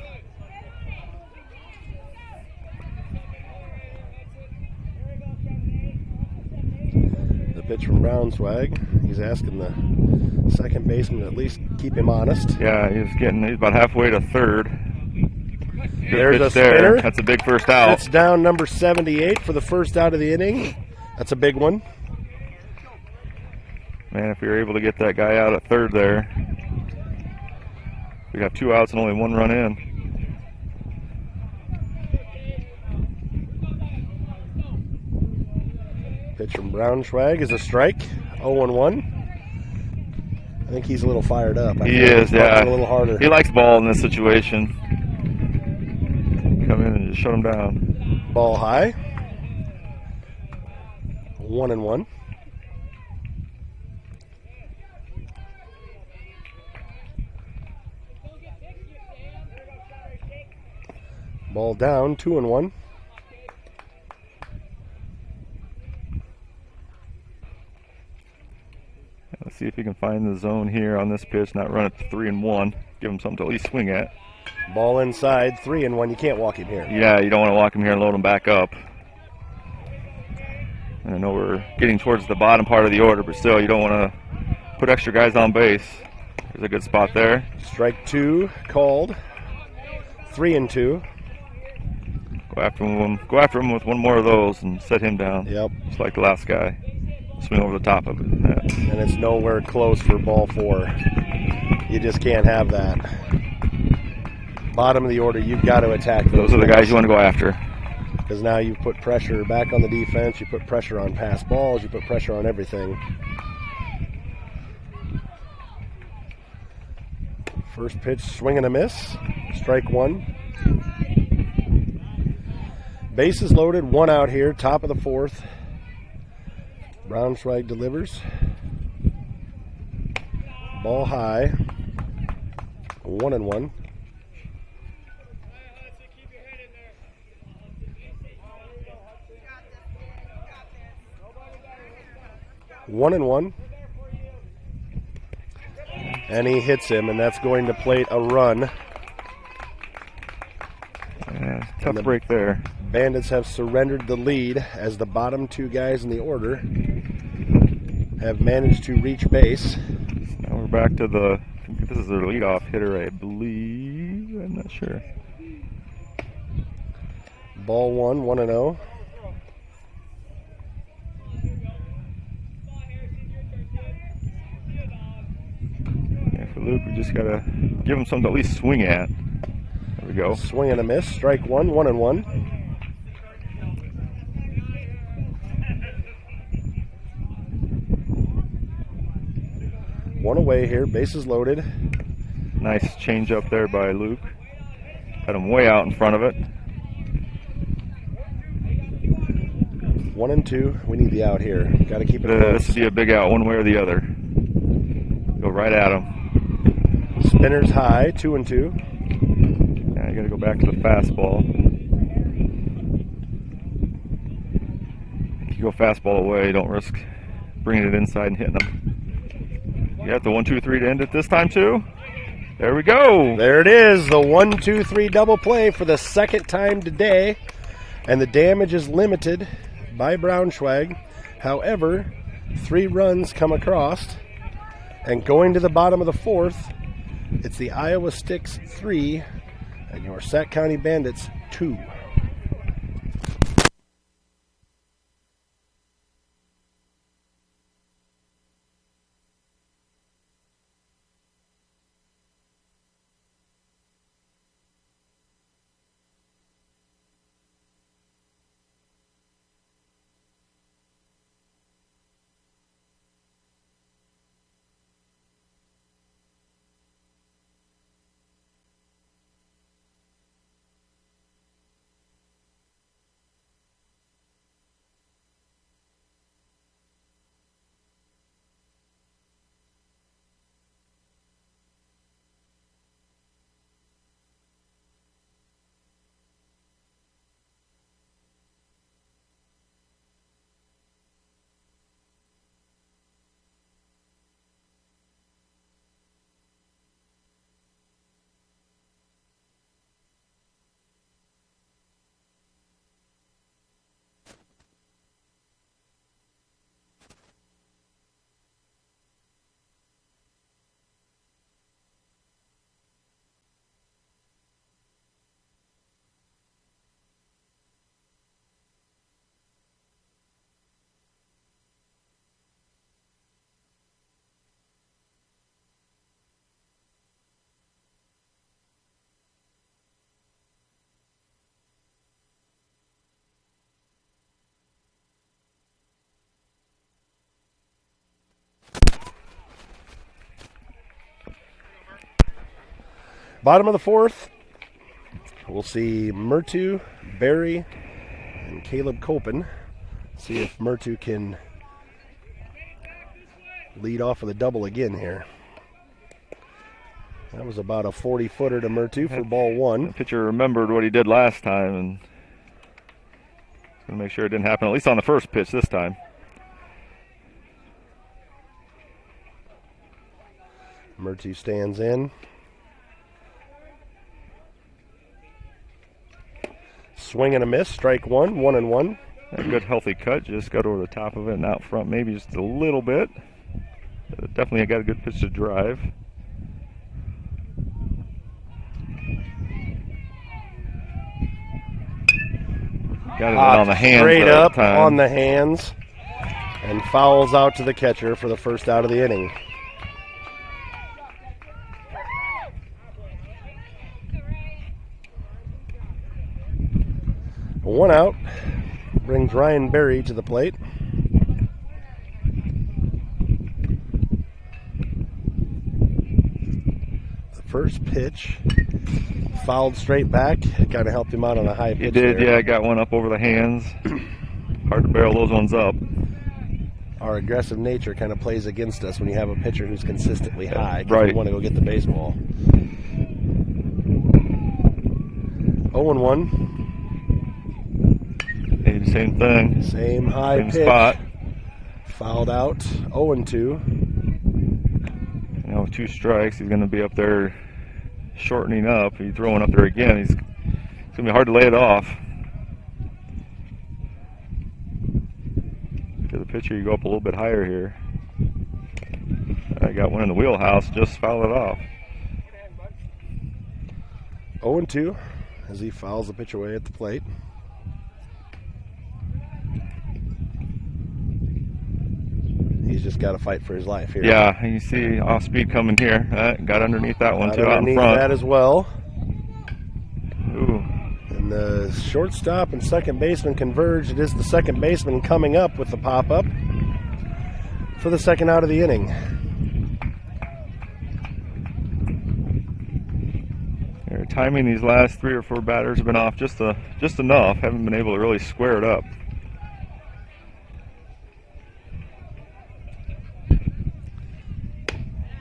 The pitch from Braunschweig. He's asking the second baseman to at least keep him honest. Yeah, he's about halfway to third. Good There's pitch a spinner. there. That's a big first out. That's down number 78 for the first out of the inning. That's a big one. Man, if we were able to get that guy out at third there, we'd have 2 outs and only 1 run in. Pitch from Braunschweig is a strike. 0-1. I think he's a little fired up. He is, yeah. A little harder. He likes ball in this situation. Come in and just shut him down. Ball high. 1-1. Ball down, 2-1. Let's see if he can find the zone here on this pitch, not run it to 3-1. Give him something to at least swing at. Ball inside, 3-1. You can't walk him here. Yeah, you don't want to walk him here and load him back up. And I know we're getting towards the bottom part of the order, but still, you don't want to put extra guys on base. There's a good spot there. Strike 2 called. 3-2. Go after him. Go after him with one more of those and set him down. Yep. Just like the last guy. Swing over the top of it. Yeah. And it's nowhere close for ball 4. You just can't have that. Bottom of the order, you've got to attack Those are the guys you want to go after. Because now you've put pressure back on the defense, you put pressure on pass balls, you put pressure on everything. First pitch, swing and a miss. Strike 1. Bases loaded, 1 out here, top of the 4th. Braunschweig delivers. Ball high. 1-1. One and one. And he hits him, and that's going to plate a run. Yeah, tough break there. Bandits have surrendered the lead as the bottom 2 guys in the order have managed to reach base. Now we're back to the, I think this is their leadoff hitter, I believe. I'm not sure. Ball 1, 1-0. Yeah, for Luke, we just got to give him something to at least swing at. There we go. Swing and a miss. Strike 1, 1-1. One away here, bases loaded. Nice change up there by Luke. Had him way out in front of it. 1-2. We need the out here. Got to keep it close. This would be a big out one way or the other. Go right at him. Spinners high, 2-2. Yeah, you got to go back to the fastball. If you go fastball away, don't risk bringing it inside and hitting him. You have the 1-2-3 to end it this time too. There we go. There it is, the 1-2-3 double play for the second time today, and the damage is limited by Braunschweig. However, 3 runs come across, and going to the bottom of the 4th, it's the Iowa Sticks 3 and your Sac County Bandits 2. Bottom of the 4th, we'll see Murtu, Barry, and Caleb Copen. See if Murtu can lead off with a double again here. That was about a 40-footer to Murtu for ball 1. The pitcher remembered what he did last time and going to make sure it didn't happen, at least on the first pitch this time. Murtu stands in. Swing and a miss, strike 1, 1-1. A good healthy cut, just got over the top of it and out front maybe just a little bit. Definitely got a good pitch to drive. Got it on the hands. Straight that up time. on the hands. And fouls out to the catcher for the first out of the inning. One out brings Ryan Berry to the plate. The first pitch fouled straight back. It kind of helped him out on a high pitch. He did, there. yeah. Got one up over the hands. Hard to barrel those ones up. Our aggressive nature kind of plays against us when you have a pitcher who's consistently high. 'Cause Right. we want to go get the baseball. 0-1. Same thing. Same high Same pitch. spot. Fouled out. 0-2. You know, 2 strikes. He's going to be up there shortening up. He's throwing up there again. It's going to be hard to lay it off. To the pitcher, you go up a little bit higher here. I got one in the wheelhouse. Just foul it off. 0-2 as he fouls the pitch away at the plate. He's just got to fight for his life here. Yeah, and you see off speed coming here. Got underneath that one Got too, out in underneath front. that as well. Ooh. And the shortstop and second baseman converge. It is the second baseman coming up with the pop-up for the second out of the inning. Their timing these last 3 or 4 batters have been off just enough. Haven't been able to really square it up.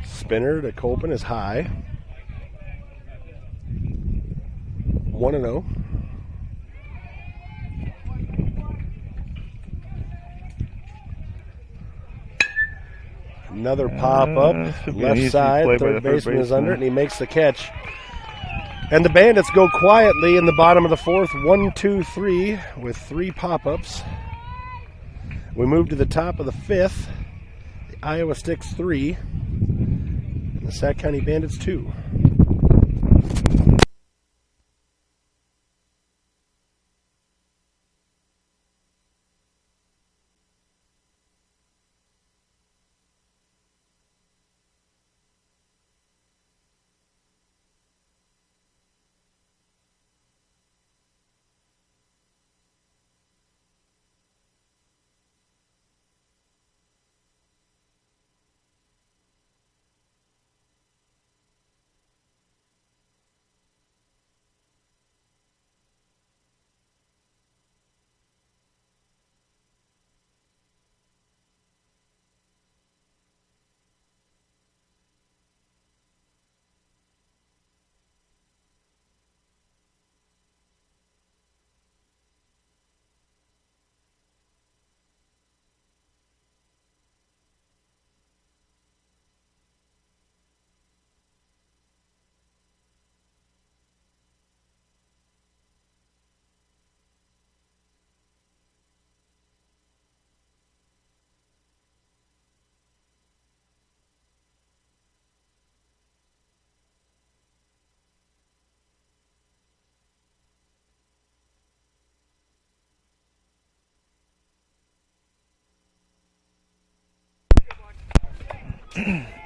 Spinner to Copen is high. 1-0. Another pop up, should be an left easy side, play by the third third baseman is under it, and baseman. he makes the catch. And the Bandits go quietly in the bottom of the 4th, 1-2-3, with 3 pop-ups. We move to the top of the 5th, the Iowa Sticks 3, and the Sac County Bandits 2.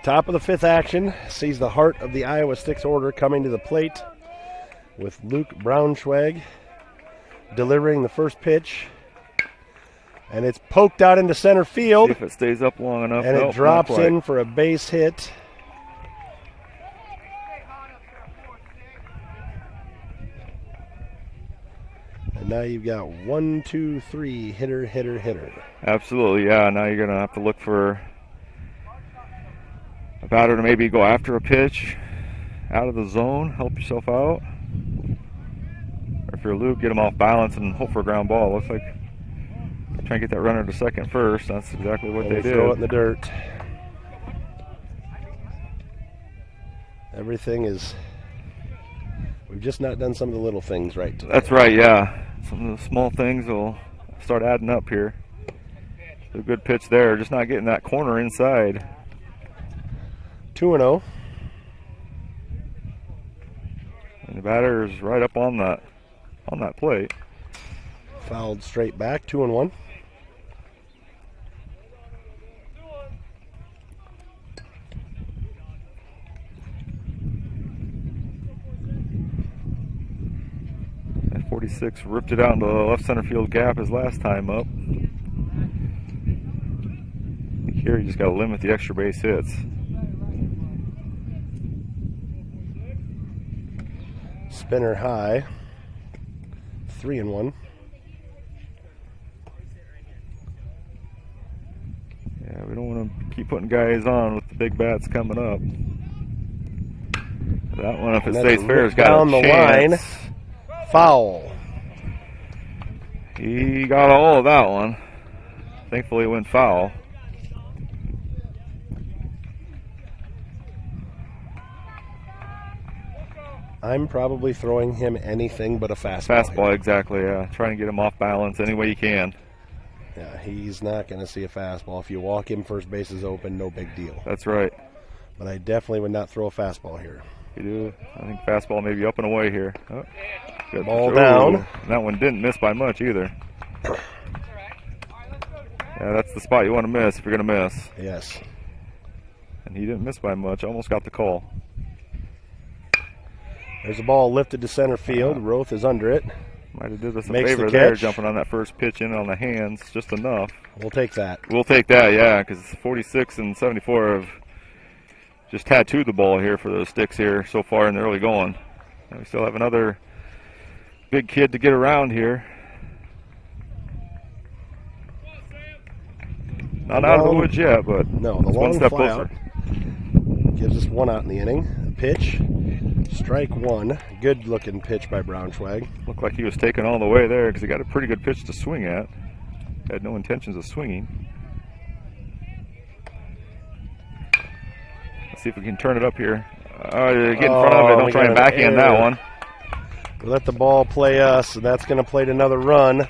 Top of the 5th action sees the heart of the Iowa Sticks order coming to the plate with Luke Braunschweig delivering the first pitch. And it's poked out into center field. See if it stays up long enough. And Nope, it not drops quite. in for a base hit. And now you've got 1, 2, 3, hitter, hitter, hitter. Absolutely, yeah. Now you're going to have to look for a batter to maybe go after a pitch out of the zone, help yourself out. Or if you're Luke, get him off balance and hope for a ground ball. Looks like try and get that runner to second first. That's exactly what And they did. throw it in the dirt. Everything is... We've just not done some of the little things right today. That's right, yeah. Some of the small things will start adding up here. A good pitch there, just not getting that corner inside. 2-0. And the batter is right up on that plate. Fouled straight back, 2-1. That 46 ripped it out into the left center field gap his last time up. Here you just got to limit the extra base hits. Spinner high, 3-1. Yeah, we don't want to keep putting guys on with the big bats coming up. That one, if it stays fair, has got down a the chance. line. Foul. He got all of that one. Thankfully, it went foul. I'm probably throwing him anything but a fastball. Fastball, here. exactly, yeah. Trying to get him off balance any way you can. Yeah, he's not going to see a fastball. If you walk him, first base is open, no big deal. That's right. But I definitely would not throw a fastball here. You do. I think fastball may be up and away here. Oh, good. Ball down. That one didn't miss by much either. Yeah, that's the spot you want to miss if you're going to miss. Yes. And he didn't miss by much. Almost got the call. There's a ball lifted to center field. Roth is under it. Might have did us a Makes favor the there, catch. jumping on that first pitch in on the hands, just enough. We'll take that. We'll take that, yeah, because 46 and 74 have just tattooed the ball here for the Sticks here so far in the early going. And we still have another big kid to get around here. Not out of the woods yet, but No, the it's one long step fly closer. out gives us one out in the inning. Pitch, strike one. Good looking pitch by Braunschweig. Looked like he was taken all the way there because he got a pretty good pitch to swing at. Had no intentions of swinging. Let's see if we can turn it up here. Get in front of it. Don't try and backhand that one. We let the ball play us, and that's going to play another run.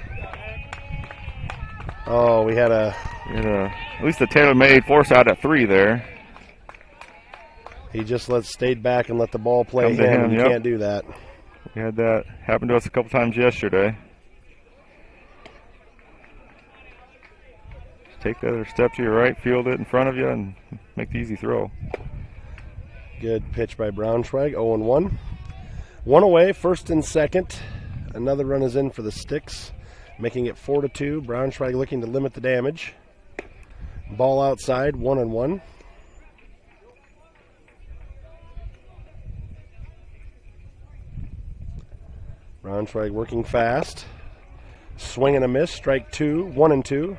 Oh, we had a... At least the tailor-made force out at 3 there. He just stayed back and let the ball play Come to him, You yep. can't do that. We had that happen to us a couple times yesterday. Just take the other step to your right, field it in front of you, and make the easy throw. Good pitch by Braunschweig, 0-1. One away, first and second. Another run is in for the Sticks, making it 4-2. Braunschweig looking to limit the damage. Ball outside, 1-1. Braunschweig working fast. Swing and a miss, strike 2, 1-2.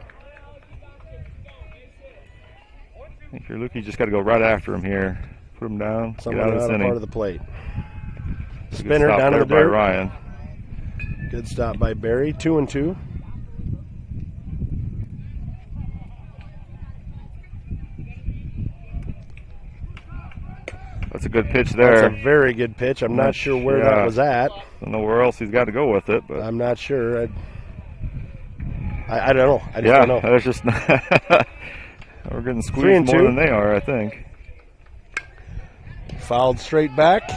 I think your Lukey just got to go right after him here. Put him down, Something get out of out this of inning. part of the plate. Good Spinner stop down in there the by dirt. Ryan. Good stop by Barry, 2-2. That's a good pitch there. That's a very good pitch. I'm not sure where that was at. Don't know where else he's got to go with it, but I'm not sure. I don't know. I just don't know. There's just we're getting squeezed more 3-2. than they are, I think. Fouled straight back.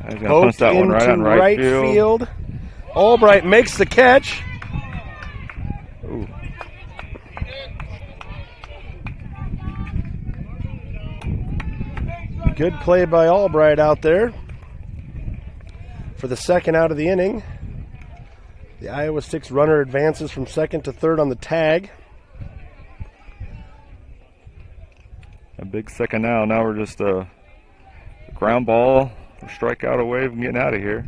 He's going to punch that one right on right field. Albright makes the catch. Ooh. Good play by Albright out there for the second out of the inning. The Iowa Sticks runner advances from second to third on the tag. A big second now. Now we're just a ground ball. Or strikeout away from getting out of here.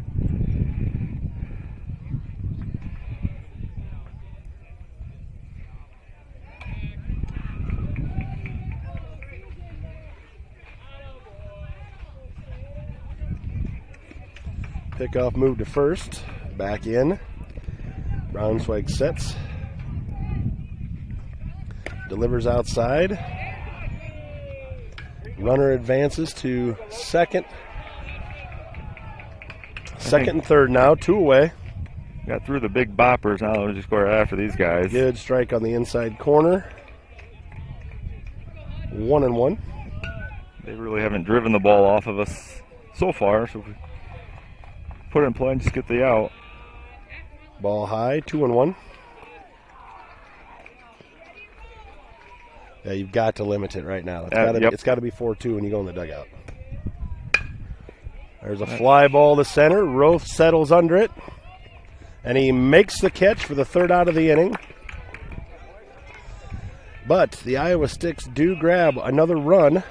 Pickoff move to first. Back in. Braunschweig sets. Delivers outside. Runner advances to second. Second and third now, 2 away. Got through the big boppers. Now we'll just go right after these guys. Good strike on the inside corner. 1-1. They really haven't driven the ball off of us so far, so if we put it in play and just get the out. Ball high, 2-1. Yeah, you've got to limit it right now. It's got to be 4-2 when you go in the dugout. There's a fly ball to center. Roth settles under it, and he makes the catch for the third out of the inning. But the Iowa Sticks do grab another run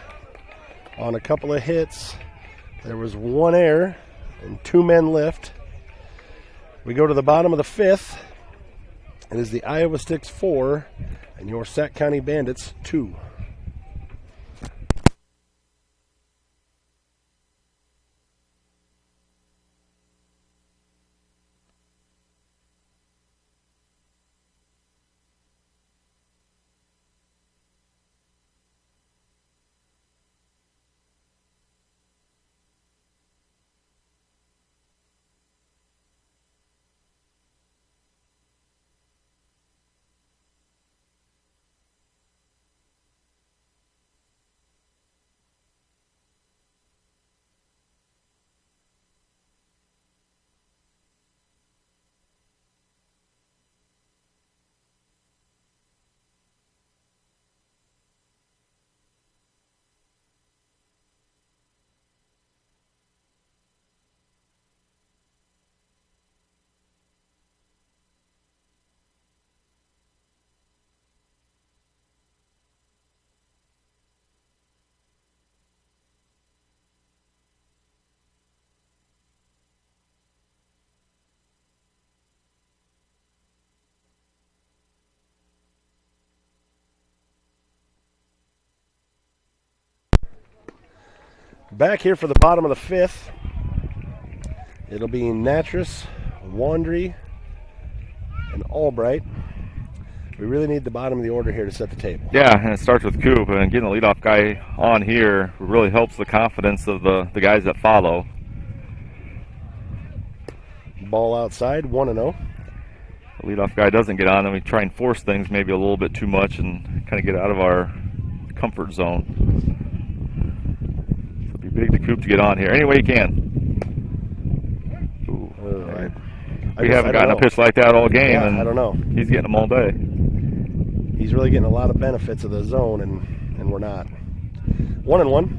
on a couple of hits. There was one error and 2 men lift. We go to the bottom of the 5th. It is the Iowa Sticks 4 and your Sac County Bandits 2. Back here for the bottom of the 5th. It'll be Natras, Wandry, and Albright. We really need the bottom of the order here to set the table. Yeah, and it starts with Coop, and getting the leadoff guy on here really helps the confidence of the guys that follow. Ball outside, 1-0. The leadoff guy doesn't get on, and we try and force things maybe a little bit too much and kind of get out of our comfort zone. Big to Coop to get on here any way you can. We haven't gotten a pitch like that all game, yeah, and I don't know. He's getting them all day. He's really getting a lot of benefits of the zone, and we're not. 1-1.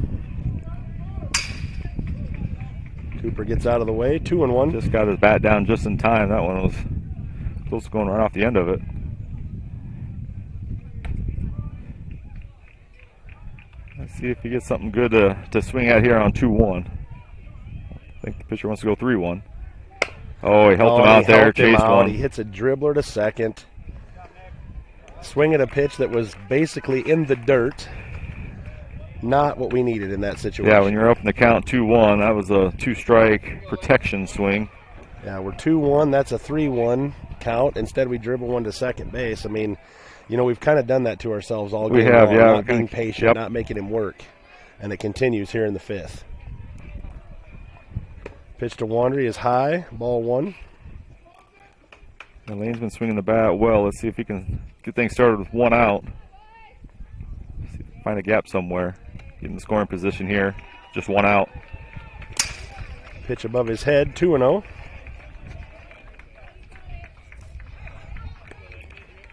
Cooper gets out of the way. 2-1. Just got his bat down just in time. That one was close to going right off the end of it. Let's see if he gets something good to swing at here on 2-1. I think the pitcher wants to go 3-1. Oh, he helped him out there, chased one. He hits a dribbler to second. Swinging a pitch that was basically in the dirt. Not what we needed in that situation. Yeah, when you're up in the count 2-1, that was a 2-strike protection swing. Yeah, we're 2-1. That's a 3-1 count. Instead, we dribble one to second base. I mean, you know, we've kind of done that to ourselves all game. We have, yeah. Not being patient, not making him work. And it continues here in the 5th. Pitch to Wandry is high, ball 1. And Lane's been swinging the bat well. Let's see if he can get things started with 1 out. See if we can find a gap somewhere. Get in the scoring position here. Just 1 out. Pitch above his head, 2-0.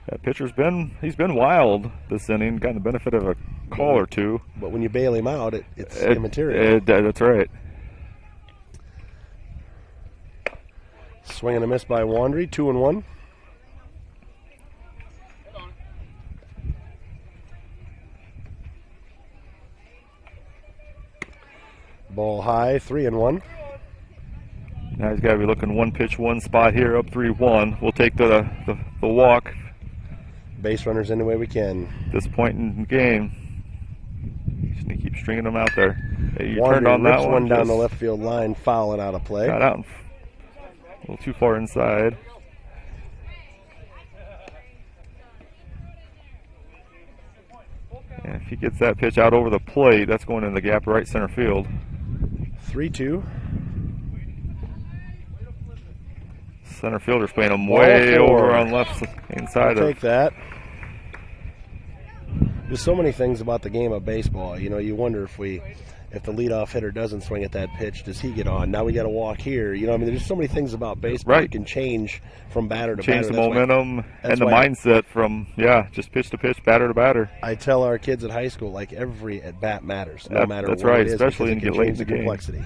That pitcher's he's been wild this inning, gotten the benefit of a call or two. But when you bail him out, it's immaterial. That's right. Swing and a miss by Wandry, 2-1. Ball high, 3-1. Now he's got to be looking 1 pitch, 1 spot here, up 3-1. We'll take the walk. Base runners any way we can. This point in the game, just need to keep stringing them out there. Hey, you Wandry turned on that one down the left field line, fouling out of play. Got out a little too far inside. And if he gets that pitch out over the plate, that's going in the gap right center field. 3-2. Center fielder's playing him Ball way 4. over on left inside I'll of. take that. There's so many things about the game of baseball. You know, you wonder if the leadoff hitter doesn't swing at that pitch, does he get on? Now we got to walk here. You know, I mean, there's so many things about baseball that can change from batter to batter. Change the momentum and the mindset from, just pitch to pitch, batter to batter. I tell our kids at high school, like, every at bat matters, no matter that's what right, it is, especially because when it you can get late change in the the game. complexity.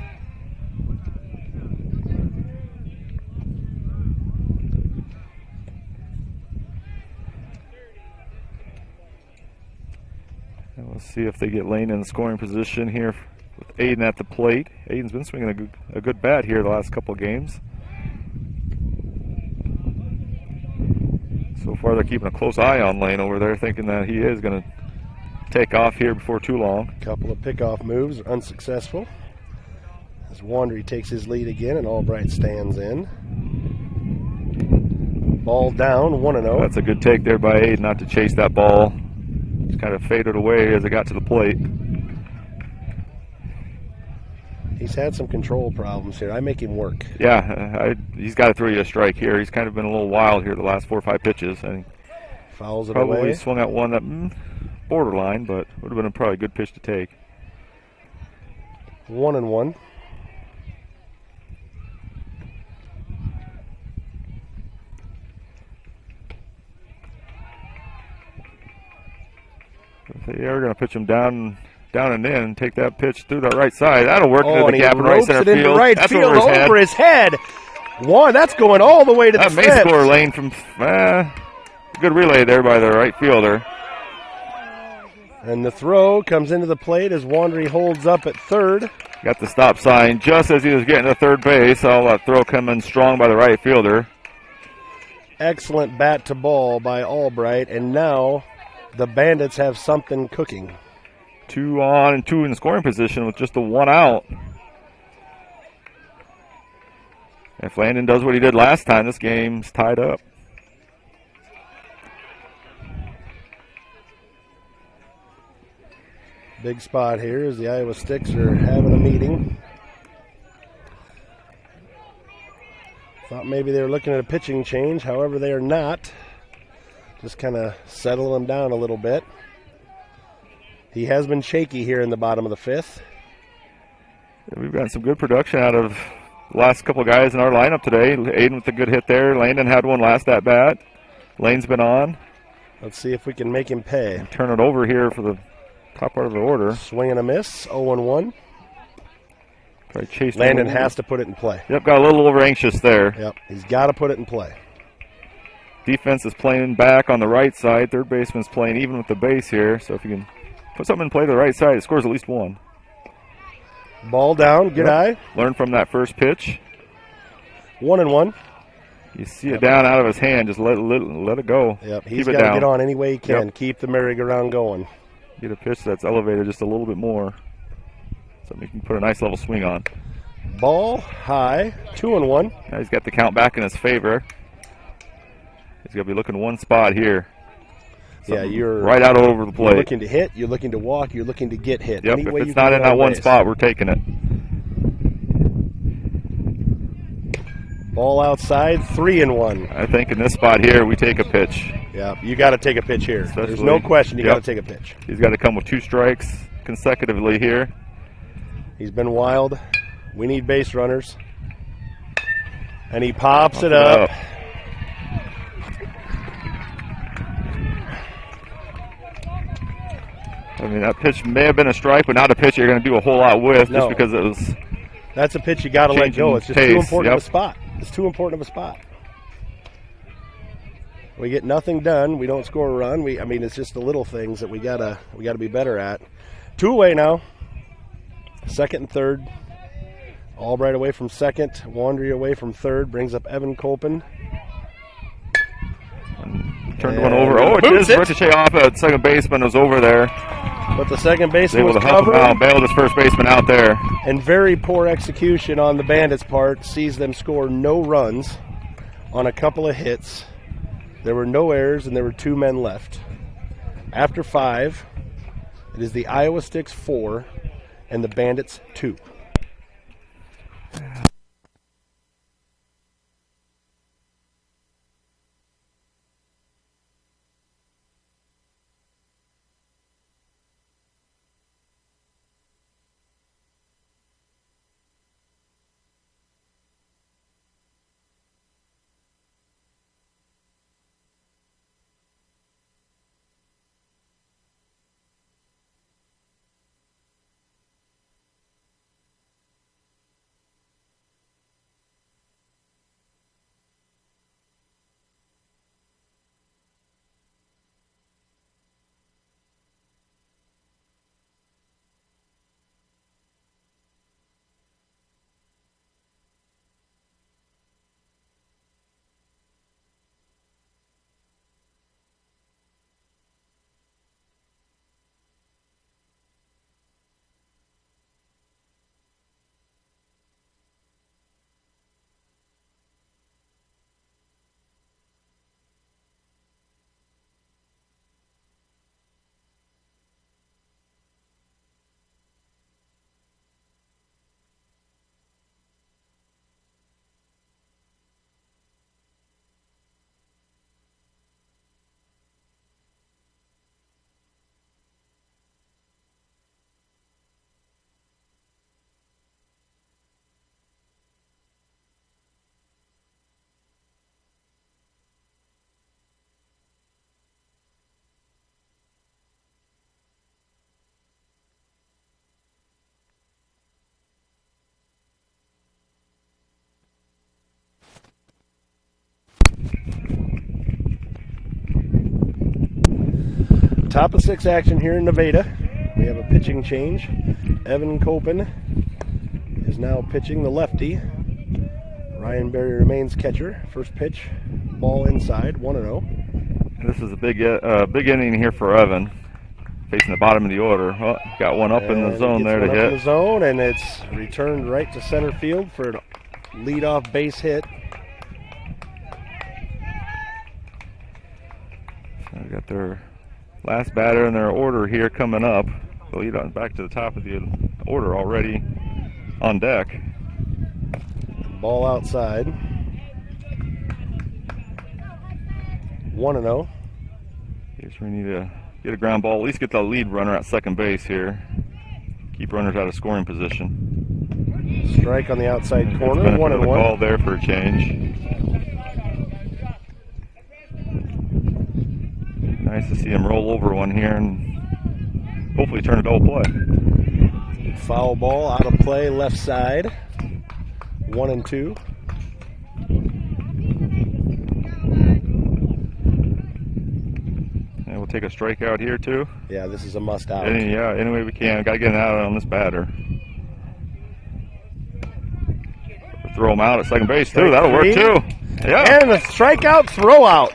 Let's see if they get Lane in scoring position here with Aiden at the plate. Aiden's been swinging a good bat here the last couple of games. So far they're keeping a close eye on Lane over there, thinking that he is going to take off here before too long. Couple of pickoff moves are unsuccessful. As Wandry takes his lead again and Albright stands in. Ball down, 1-0. That's a good take there by Aiden not to chase that ball. Just kind of faded away as it got to the plate. He's had some control problems here. I make him work. Yeah, he's got to throw you a strike here. He's kind of been a little wild here the last 4 or 5 pitches. And fouls it probably away. Swung out one that borderline, but would have been probably a good pitch to take. 1-1. They are going to pitch him down and in and take that pitch through the right side. That'll work into and the he gap in right ropes center it into field. right That's field over his head. One, that's going all the way to That the may fence. score Lane from good relay there by the right fielder. And the throw comes into the plate as Wandry holds up at third. Got the stop sign just as he was getting to third base. Saw that throw come in strong by the right fielder. Excellent bat to ball by Albright, and now the Bandits have something cooking. 2 on and 2 in scoring position with just the 1 out. If Landon does what he did last time, this game's tied up. Big spot here as the Iowa Sticks are having a meeting. Thought maybe they were looking at a pitching change. However, they are not. Just kind of settling them down a little bit. He has been shaky here in the bottom of the 5th. We've gotten some good production out of the last couple of guys in our lineup today. Aiden with a good hit there. Landon had one last at bat. Lane's been on. Let's see if we can make him pay. Turn it over here for the top part of the order. Swing and a miss, 0-1. Try to chase Landon has to put it in play. Yep, got a little over anxious there. Yep, he's got to put it in play. Defense is playing back on the right side. Third baseman's playing even with the base here. So if you can put something in play to the right side, it scores at least 1. Ball down, good eye. Learn from that first pitch. 1-1. You see it down out of his hand, just let it go. Yep, he's Keep it got to down. get on any way he can. Yep. Keep the merry-go-round going. Get a pitch that's elevated just a little bit more. Something you can put a nice level swing on. Ball high, 2-1. Now he's got the count back in his favor. He's going to be looking one spot here. Yeah, you're right out over the plate. You're looking to hit, you're looking to walk, you're looking to get hit. Yep, Any if way it's you can not get in that on one base. spot, we're taking it. Ball outside, 3-1. I think in this spot here, we take a pitch. Yeah, you got to take a pitch here. There's Especially- no question you Yep. got to take a pitch. He's got to come with 2 strikes consecutively here. He's been wild. We need base runners. And he pops Pops it up. I mean, that pitch may have been a strike, but not a pitch you're going to do a whole lot with No. just because it was. That's a pitch you got to let Changing go. It's just pace, too important yep. of a spot. It's too important of a spot. We get nothing done. We don't score a run. I mean, it's just the little things that we gotta be better at. 2 away now. Second and third. Albright away from second. Wandry away from third. Brings up Evan Colpin. Turned And one over. Oh, it boots is. Ricochet off at second baseman was over there. But the second Was baseman able was to help him covered. out. Bailed his first baseman out there. And very poor execution on the Bandits' part sees them score no runs on a couple of hits. There were no errors, and there were 2 men left. After 5, it is the Iowa Sticks 4 and the Bandits 2. Top of six action here in Nevada. We have a pitching change. Evan Copen is now pitching, the lefty. Ryan Berry remains catcher. First pitch, ball inside, 1-0. This is a big inning here for Evan, facing the bottom of the order. Oh, got one up in the zone there to hit. In the zone, and it's returned right to center field for an leadoff base hit. So we got their last batter in their order here coming up. The lead on back to the top of the order already on deck. Ball outside. 1-0. Guess we need to get a ground ball, at least get the lead runner at second base here. Keep runners out of scoring position. Strike on the outside corner, Benefit 1-1. of the call there for a change. Nice to see him roll over one here and hopefully turn a double play. Foul ball out of play, left side. 1-2. And we'll take a strikeout here too. Yeah, this is a must out. Yeah, any way we can. Got to get an out on this batter. Throw him out at second base too. That'll work too. Yeah. And a strikeout throw out.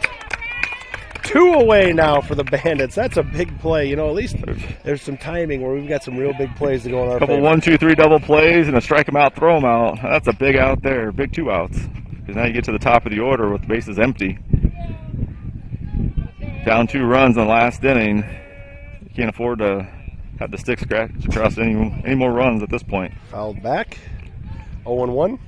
2 away now for the Bandits. That's a big play. You know, at least there's some timing where we've got some real big plays to go in our Couple favor. 1, 2, 3 double plays and a strike him out, throw him out. That's a big out there. Big 2 outs. Because now you get to the top of the order with the bases empty. Down 2 runs in the last inning. You can't afford to have the stick scratch across any more runs at this point. Fouled back. 0-1.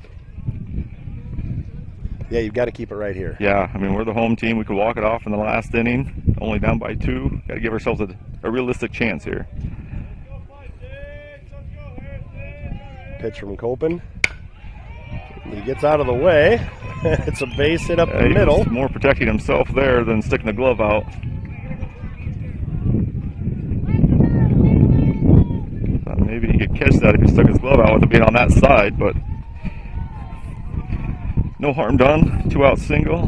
Yeah, you've got to keep it right here. Yeah, I mean, we're the home team. We could walk it off in the last inning. Only down by 2. Got to give ourselves a realistic chance here. Pitch from Copen. He gets out of the way. It's a base hit up the middle. He was more protecting himself there than sticking the glove out. Thought maybe he could catch that if he stuck his glove out with it being on that side, but no harm done. 2 out single.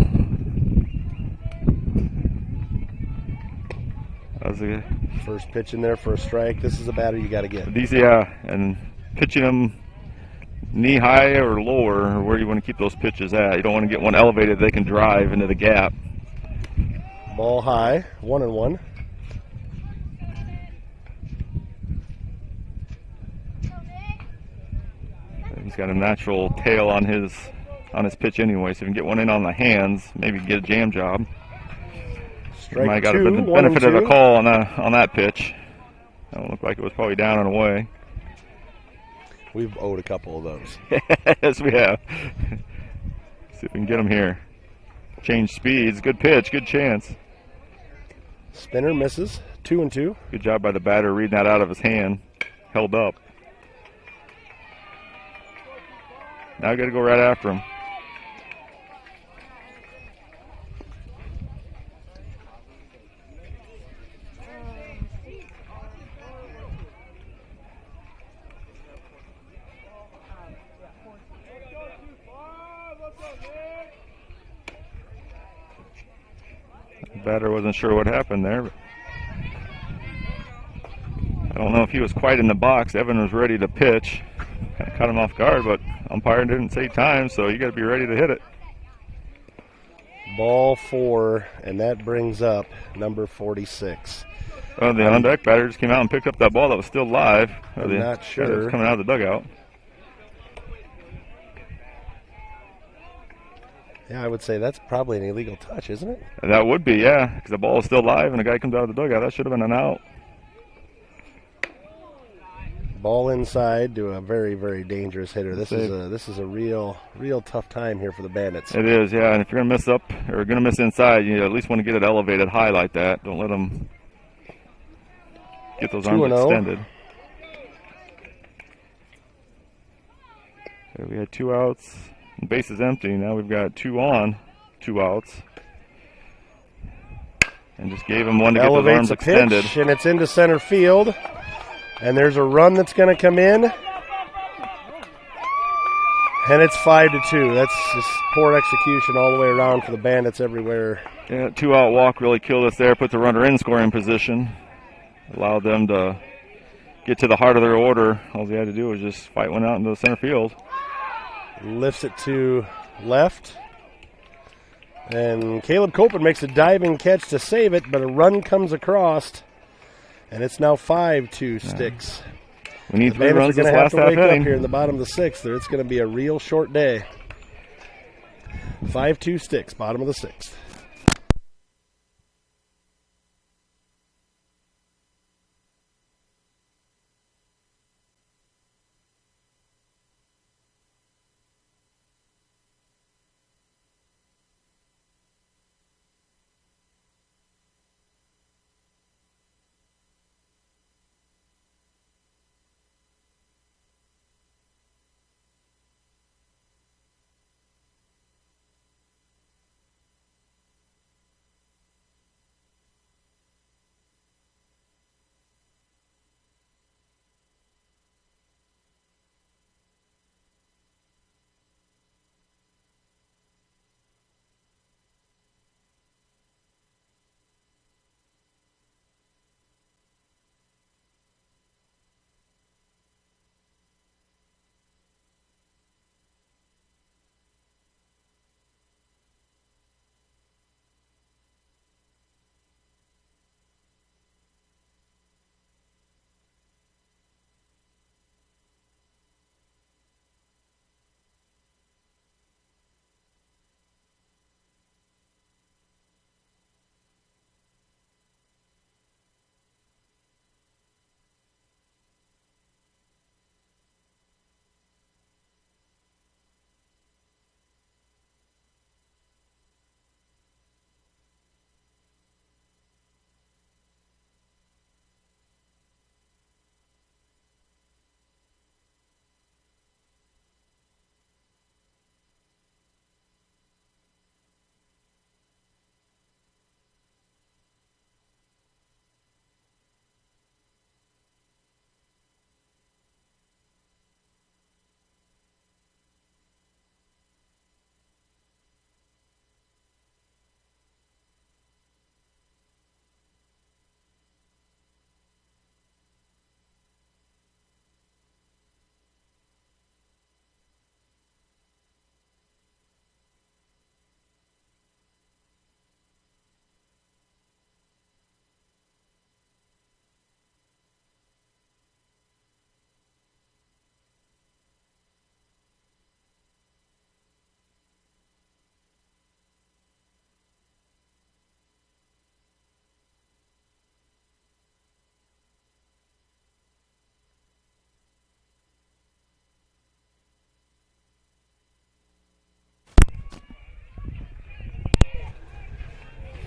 That was a First pitch in there for a strike. This is a batter you got to get. these, yeah, and pitching them knee high or lower, or where you want to keep those pitches at. You don't want to get one elevated they can drive into the gap. Ball high, 1-1. He's got a natural tail on his pitch anyway, so if you can get one in on the hands, maybe get a jam job. Strike Might got 2, a benefit of 1-2. a call on that pitch. That one looked like it was probably down and away. We've owed a couple of those. Yes, we have. See if we can get him here. Change speeds. Good pitch. Good chance. Spinner misses. 2-2. Good job by the batter reading that out of his hand. Held up. Now got to go right after him. The batter wasn't sure what happened there. But I don't know if he was quite in the box. Evan was ready to pitch. Kind of caught him off guard, but umpire didn't say time, so you got to be ready to hit it. Ball 4, and that brings up number 46. Well, the on-deck batter just came out and picked up that ball that was still live. I'm not sure. It was coming out of the dugout. Yeah, I would say that's probably an illegal touch, isn't it? That would be, yeah, because the ball is still live and the guy comes out of the dugout. That should have been an out. Ball inside to a very, very dangerous hitter. This is a real tough time here for the Bandits. It is, yeah. And if you're gonna miss up or gonna miss inside, you at least want to get it elevated high like that. Don't let them get those arms 2-0. extended. Okay, we had 2 outs. The base is empty. Now we've got 2 on, 2 outs. And just gave him one to get those arms Elevates a extended. pitch, and it's into center field. And there's a run that's going to come in. And it's 5-2. That's just poor execution all the way around for the Bandits everywhere. Yeah, 2-out walk really killed us there. Put the runner in scoring position. Allowed them to get to the heart of their order. All they had to do was just fight one out into the center field. Lifts it to left. And Caleb Copeland makes a diving catch to save it, but a run comes across. And it's now 5-2 Sticks. We need the 3 runs Bandits are this going to have last to half wake up inning. here in the bottom of the 6th. It's going to be a real short day. 5-2 Sticks, bottom of the 6th.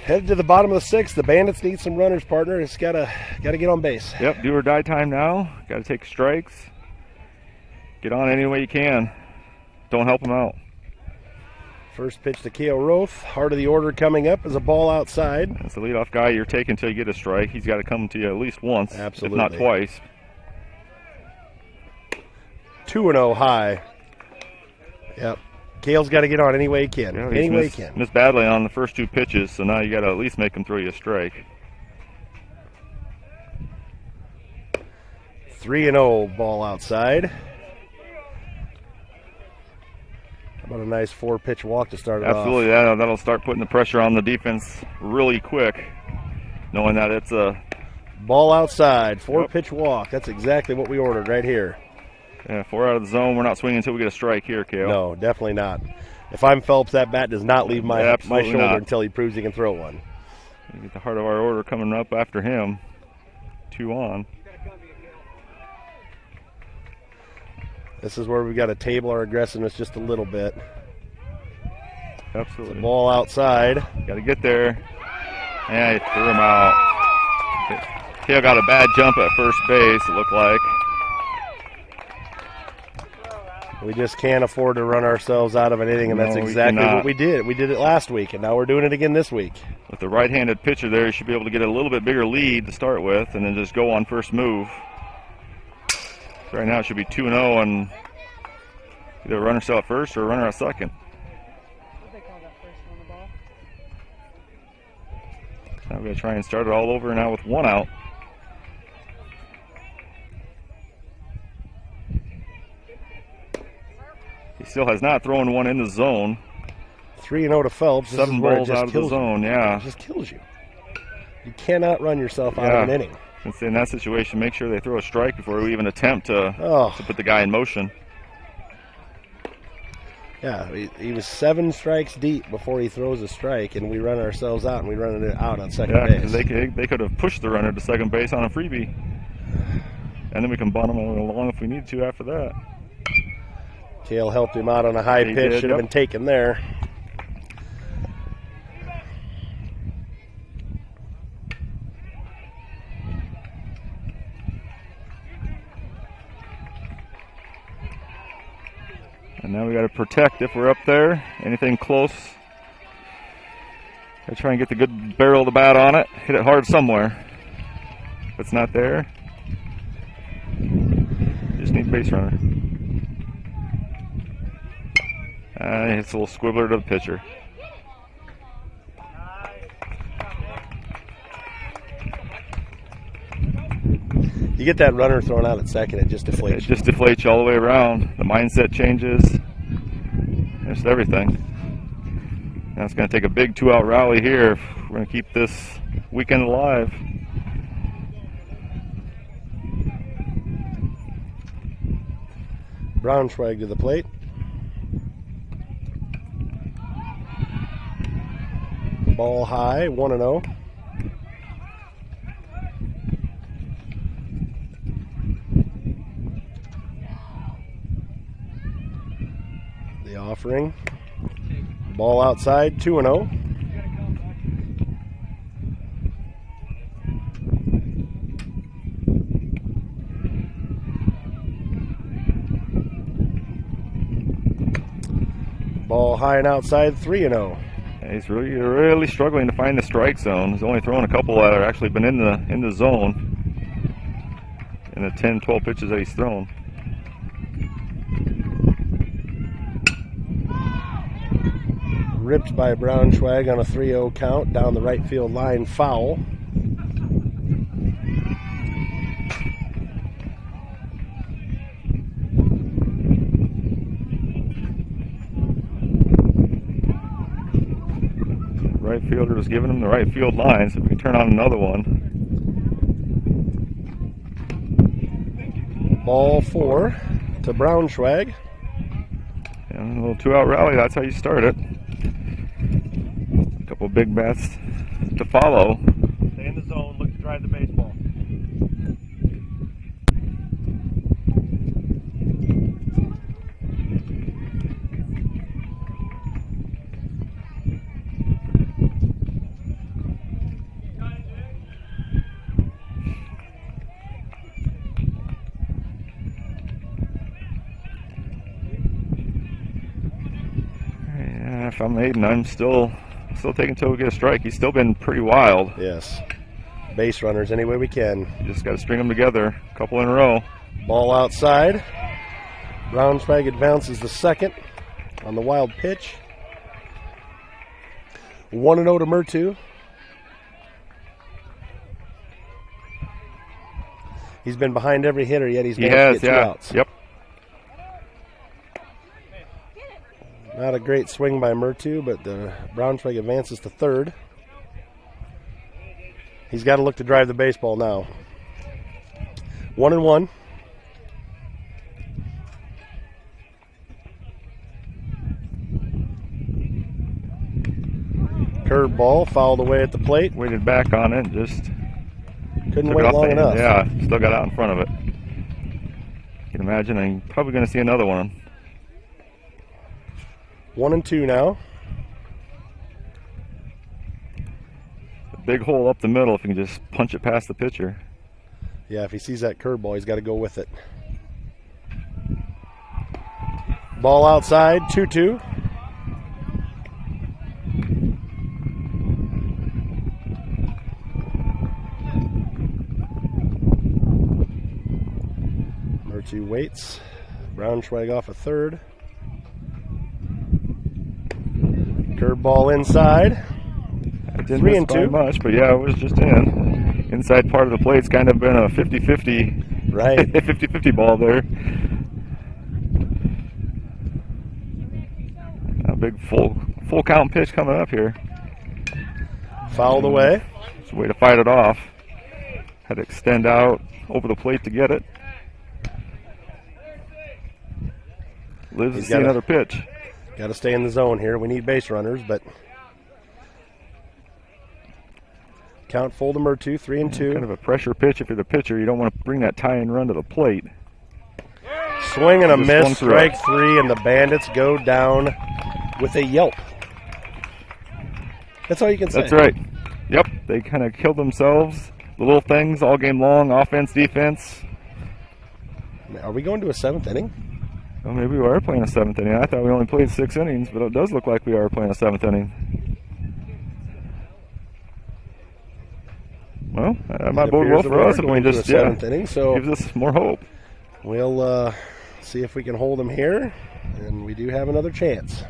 Headed to the bottom of the 6th. The Bandits need some runners, partner. It's gotta get on base. Yep, do or die time now. Got to take strikes. Get on any way you can. Don't help them out. First pitch to Kale Roth. Heart of the order coming up is a ball outside. That's the leadoff guy you're taking until you get a strike. He's got to come to you at least once, Absolutely. if not twice. 2-0 high. Yep. Kale's got to get on any way he can. Yeah, any way he can. Missed badly on the first 2 pitches, so now you got to at least make him throw you a strike. 3-0 ball outside. How about a nice 4-pitch walk to start it off? Absolutely, that'll start putting the pressure on the defense really quick, knowing that it's a ball outside, 4-pitch walk. That's exactly what we ordered right here. Yeah, if we're out of the zone, we're not swinging until we get a strike here, Kale. No, definitely not. If I'm Phelps, that bat does not leave my shoulder not. until he proves he can throw one. We get the heart of our order coming up after him. 2 on. This is where we've got to table our aggressiveness just a little bit. Absolutely. Ball outside. Got to get there. And he threw him out. Kale got a bad jump at first base, it looked like. We just can't afford to run ourselves out of an inning, and that's exactly what we did. We did it last week, and now we're doing it again this week. With the right-handed pitcher there, you should be able to get a little bit bigger lead to start with, and then just go on first move. Right now it should be 2-0, and Either a runner still at first or a runner at second. What they call that first on the ball? Now we're going to try and start it all over now with 1 out. He still has not thrown one in the zone. 3-0 to Phelps. This 7 is where it balls just out of the kills you. zone, yeah. It just kills you. You cannot run yourself out of an inning. In that situation, make sure they throw a strike before we even attempt to put the guy in motion. Yeah, he was 7 strikes deep before he throws a strike, and we run ourselves out, and we run it out on second base. They could have pushed the runner to second base on a freebie. And then we can bunt him along if we need to after that. Kale helped him out on a high pitch. Should have been taken there. And now we got to protect if we're up there. Anything close. Gotta try and get the good barrel of the bat on it. Hit it hard somewhere. If it's not there, just need base runner. It's a little squibbler to the pitcher. You get that runner thrown out at second, it just deflates. It just deflates you all the way around. The mindset changes. Just everything. Now it's going to take a big 2-out rally here if we're going to keep this weekend alive. Braunschweig to the plate. Ball high, 1-0. The offering. Ball outside, 2-0. Ball high and outside, 3-0. He's really struggling to find the strike zone. He's only thrown a couple that have actually been in the zone in the 10-12 pitches that he's thrown. Ripped by Braunschweig on a 3-0 count down the right field line, foul. Right fielder was giving him the right field line, so if we can turn on another one. Ball 4 to Braunschweig. And a little 2-out rally, that's how you start it. A couple of big bats to follow. Stay in the zone, look to drive the baseball. If I'm Aiden, I'm still taking until we get a strike. He's still been pretty wild. Yes. Base runners any way we can. You just got to string them together, a couple in a row. Ball outside. Braunschweig advances the second on the wild pitch. 1-0 to Murtu. He's been behind every hitter, yet he's managed to get 2 outs. Yep. Not a great swing by Murtu, but Braunschweig advances to third. He's got to look to drive the baseball now. 1-1. Curve ball, fouled away at the plate. Waited back on it, just couldn't wait long enough. Yeah, still got out in front of it. You can imagine, I'm probably going to see another one. 1-2 now. A big hole up the middle if he can just punch it past the pitcher. Yeah, if he sees that curveball, he's got to go with it. Ball outside, 2-2. Murtu waits. Braunschweig off a third. Curveball inside. It didn't 3 miss and by 2. much, but yeah, it was just in. Inside part of the plate's kind of been a 50-50. Right. 50-50 ball there. A big full count pitch coming up here. Fouled away. It's a way to fight it off. Had to extend out over the plate to get it. Lives to see another pitch. Got to stay in the zone here. We need base runners, but count full to Murtu, 3 and 2. Kind of a pressure pitch if you're the pitcher. You don't want to bring that tie-in run to the plate. Swing and a Just miss, swung through strike it. 3, and the Bandits go down with a yelp. That's all you can say. That's right. Yep, they kind of killed themselves. The little things all game long, offense, defense. Are we going to a 7th inning? Well, maybe we are playing a 7th inning. I thought we only played 6 innings, but it does look like we are playing a 7th inning. Well, that might bode well for us if we going to just a 7th inning, so gives us more hope. we'll see if we can hold them here, and we do have another chance.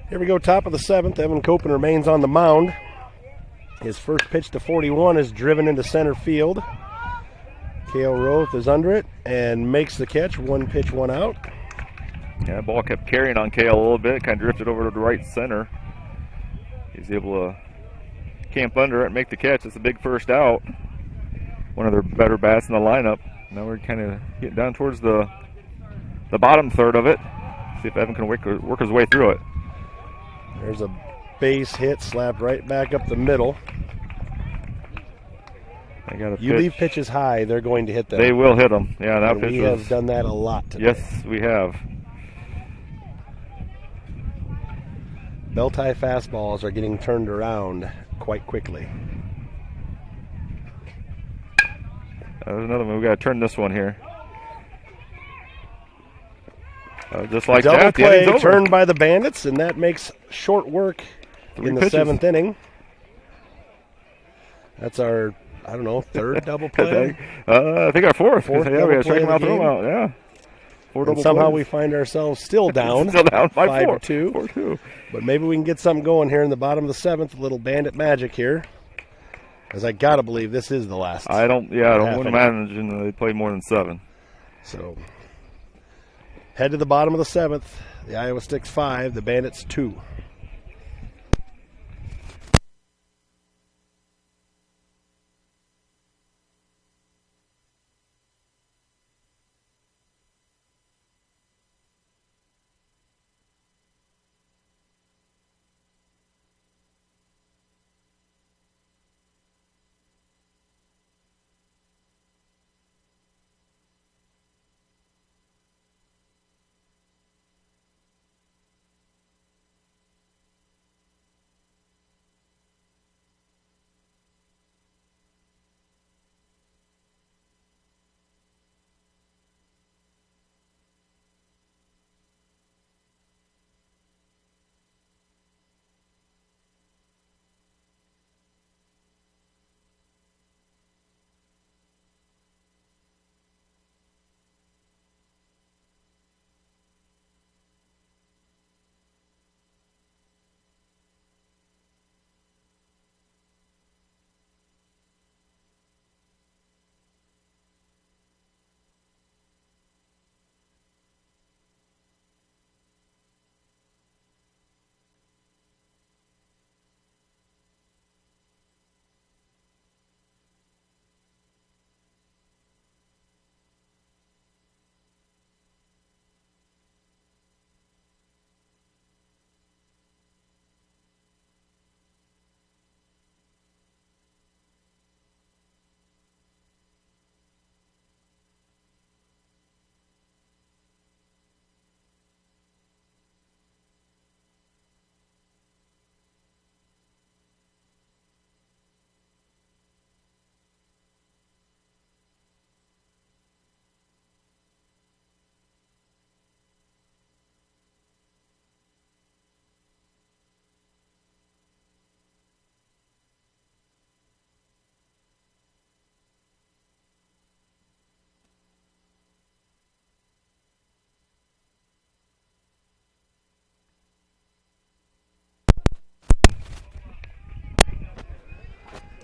Here we go, top of the 7th. Evan Copen remains on the mound. His first pitch to 41 is driven into center field. Kale Roth is under it and makes the catch. 1 pitch, 1 out. Yeah, the ball kept carrying on Kale a little bit, kind of drifted over to the right center. He's able to camp under it and make the catch. It's a big first out. One of their better bats in the lineup. Now we're kind of getting down towards the bottom third of it. See if Evan can work his way through it. There's a base hit slapped right back up the middle. I got a You pitch. leave pitches high, they're going to hit them. They will hit them. Yeah, that And pitch we was, have done that a lot today. Yes, we have. Bell tie fastballs are getting turned around quite quickly. There's another one. We got to turn this one here. Just like Double that, the inning's play over. turned by the Bandits, and that makes short work 3 in the pitches. 7th inning. That's our, I don't know, 3rd double play. I think our 4th. Fourth Yeah, we double got to play strike of him out, the throw him game. out. Yeah. 4 And double somehow plays. we find ourselves still down. Still down by 4. 5-2. 4-2. But maybe we can get something going here in the bottom of the 7th. A little Bandit magic here. As I got to believe this is the last. I wouldn't inning. imagine they played more than 7. So, head to the bottom of the 7th. The Iowa Sticks 5, the Bandits 2.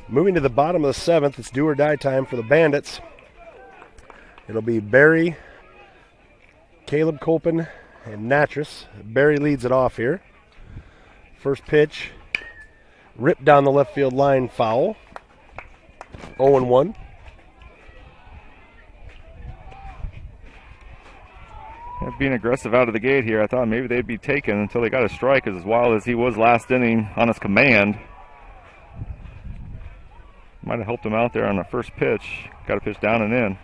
Moving to the bottom of the 7th, it's do or die time for the Bandits. It'll be Barry, Caleb Colpin, and Natras. Barry leads it off here. First pitch, ripped down the left field line, foul. 0-1. Being aggressive out of the gate here, I thought maybe they'd be taken until they got a strike, as wild as he was last inning on his command. Might have helped him out there on the first pitch. Got a pitch down and in.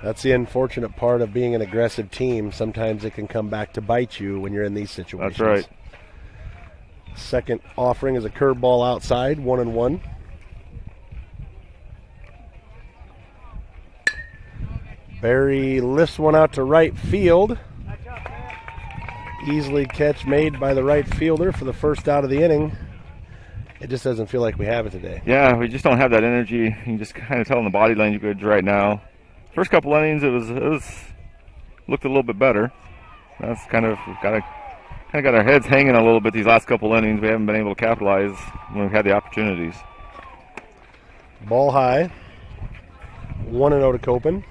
That's the unfortunate part of being an aggressive team. Sometimes it can come back to bite you when you're in these situations. That's right. Second offering is a curveball outside, 1-1. Barry lifts one out to right field. Easily catch made by the right fielder for the first out of the inning. It just doesn't feel like we have it today. Yeah, we just don't have that energy. You can just kind of tell in the body language right now. First couple innings, it was looked a little bit better. That's kind of got our heads hanging a little bit these last couple innings. We haven't been able to capitalize when we've had the opportunities. Ball high. 1-0 to Copen.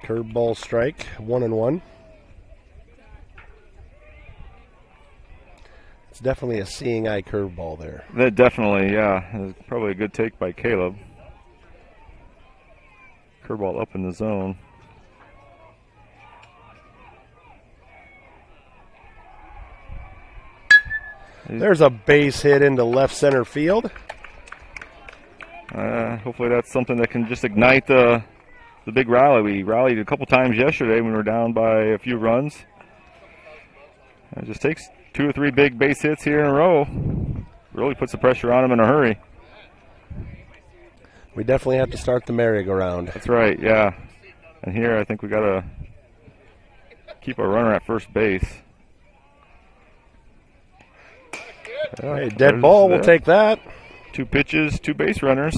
Curveball strike, 1-1. It's definitely a seeing eye curveball there. That definitely, yeah. It's probably a good take by Caleb. Curveball up in the zone. There's a base hit into left center field. Hopefully that's something that can just ignite the big rally. We rallied a couple times yesterday when we were down by a few runs. It just takes 2 or 3 big base hits here in a row. Really puts the pressure on them in a hurry. We definitely have to start the merry-go-round. That's right, yeah. And here I think we got to keep our runner at first base. Hey, dead ball, we'll take that. 2 pitches, 2 base runners.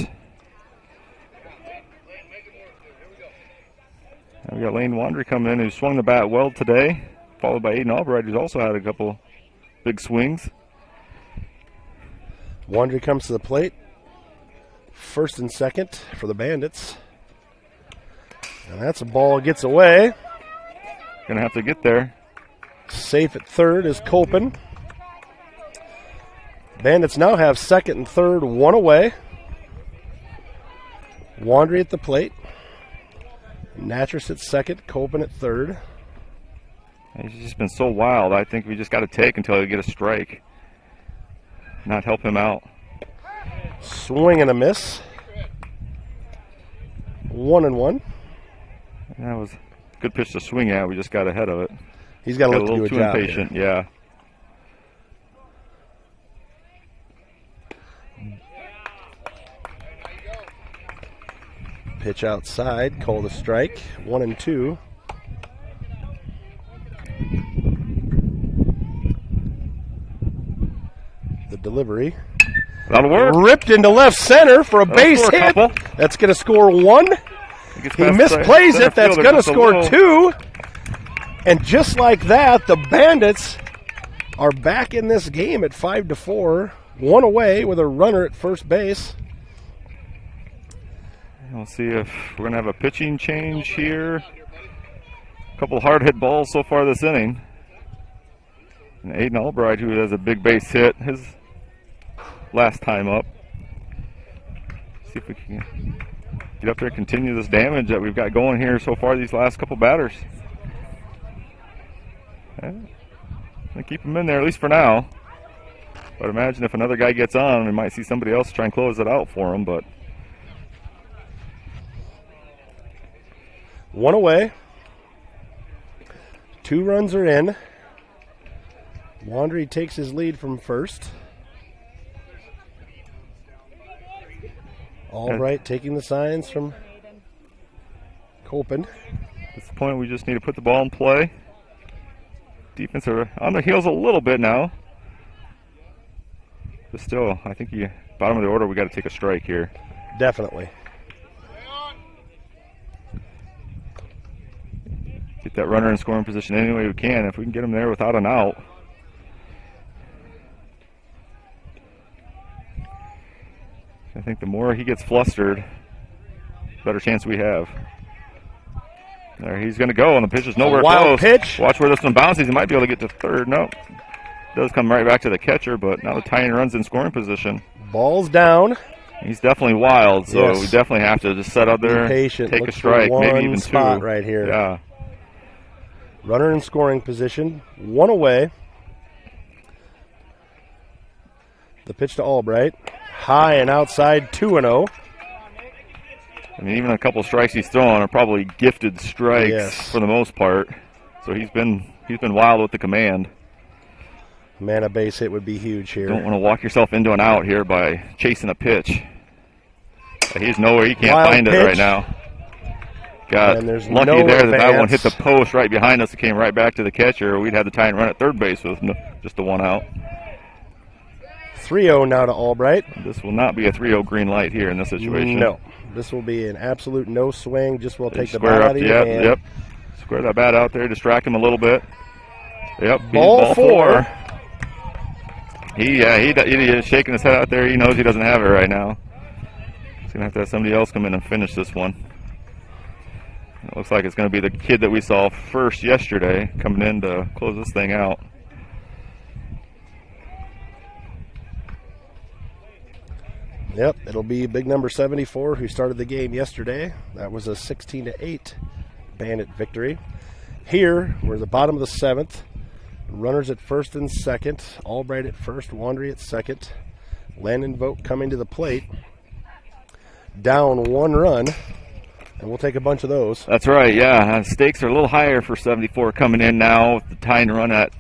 And we got Lane Wandry coming in, who swung the bat well today, followed by Aiden Albright, who's also had a couple big swings. Wandry comes to the plate. First and second for the Bandits. And that's a ball that gets away. Gonna have to get there. Safe at third is Colpin. Bandits now have second and third, 1 away. Wandry at the plate. Natras at second, Colpin at third. He's just been so wild. I think we just got to take until we get a strike. Not help him out. Swing and a miss. 1-1. That was a good pitch to swing at. We just got ahead of it. He's got to A look to little do a too job impatient, here. yeah. Pitch outside, called a strike. 1-2. The delivery. That'll work. Ripped into left center for a That'll base score a hit. couple. That's going to score 1. He misplays it. That's going to score 2. And just like that, the Bandits are back in this game at 5-4. 1 away with a runner at first base. We'll see if we're going to have a pitching change here. A couple hard hit balls so far this inning. And Aiden Albright, who has a big base hit his last time up. See if we can get up there and continue this damage that we've got going here so far these last couple batters. Gonna keep him in there at least for now. But imagine if another guy gets on, we might see somebody else try and close it out for him. But 1 away. 2 runs are in. Wandry takes his lead from first. Albright taking the signs from Colpin. At this point, we just need to put the ball in play. Defense are on their heels a little bit now. But still, I think bottom of the order, we got to take a strike here. Definitely. Get that runner in scoring position any way we can. If we can get him there without an out. I think the more he gets flustered, better chance we have. There, he's going to go, and the pitch is nowhere wild close. Pitch. Watch where this one bounces. He might be able to get to third. Nope. Does come right back to the catcher, but now the tying run's in scoring position. Ball's down. He's definitely wild, so Yes. we definitely have to just set out there, patient. take Look a strike, for maybe one even spot two. right here. Yeah. Runner in scoring position. One away. The pitch to Albright. High and outside, 2-0. I mean, even a couple strikes he's throwing are probably gifted strikes Yes. for the most part. So he's been wild with the command. Man, a base hit would be huge here. Don't want to walk yourself into an out here by chasing a pitch. He's nowhere. He can't Wild find it pitch. right now. Got And there's lucky no there that one hit advance. the post right behind us. It came right back to the catcher. We'd had the tie and run at third base with just the one out. 3-0 now to Albright. This will not be a 3-0 green light here in this situation. No. This will be an absolute no swing. Just will take the Square bat up, out of your hand. Yep. Square that bat out there, distract him a little bit. Yep. Ball four. He is shaking his head out there. He knows he doesn't have it right now. He's going to have somebody else come in and finish this one. It looks like it's going to be the kid that we saw first yesterday coming in to close this thing out. Yep, it'll be big number 74 who started the game yesterday. That was a 16-8 Bandit victory. Here, we're at the bottom of the seventh. Runners at first and second. Albright at first, Wandry at second. Landon Vogt coming to the plate. Down one run, and we'll take a bunch of those. That's right, yeah. Stakes are a little higher for 74 coming in now with the tying run at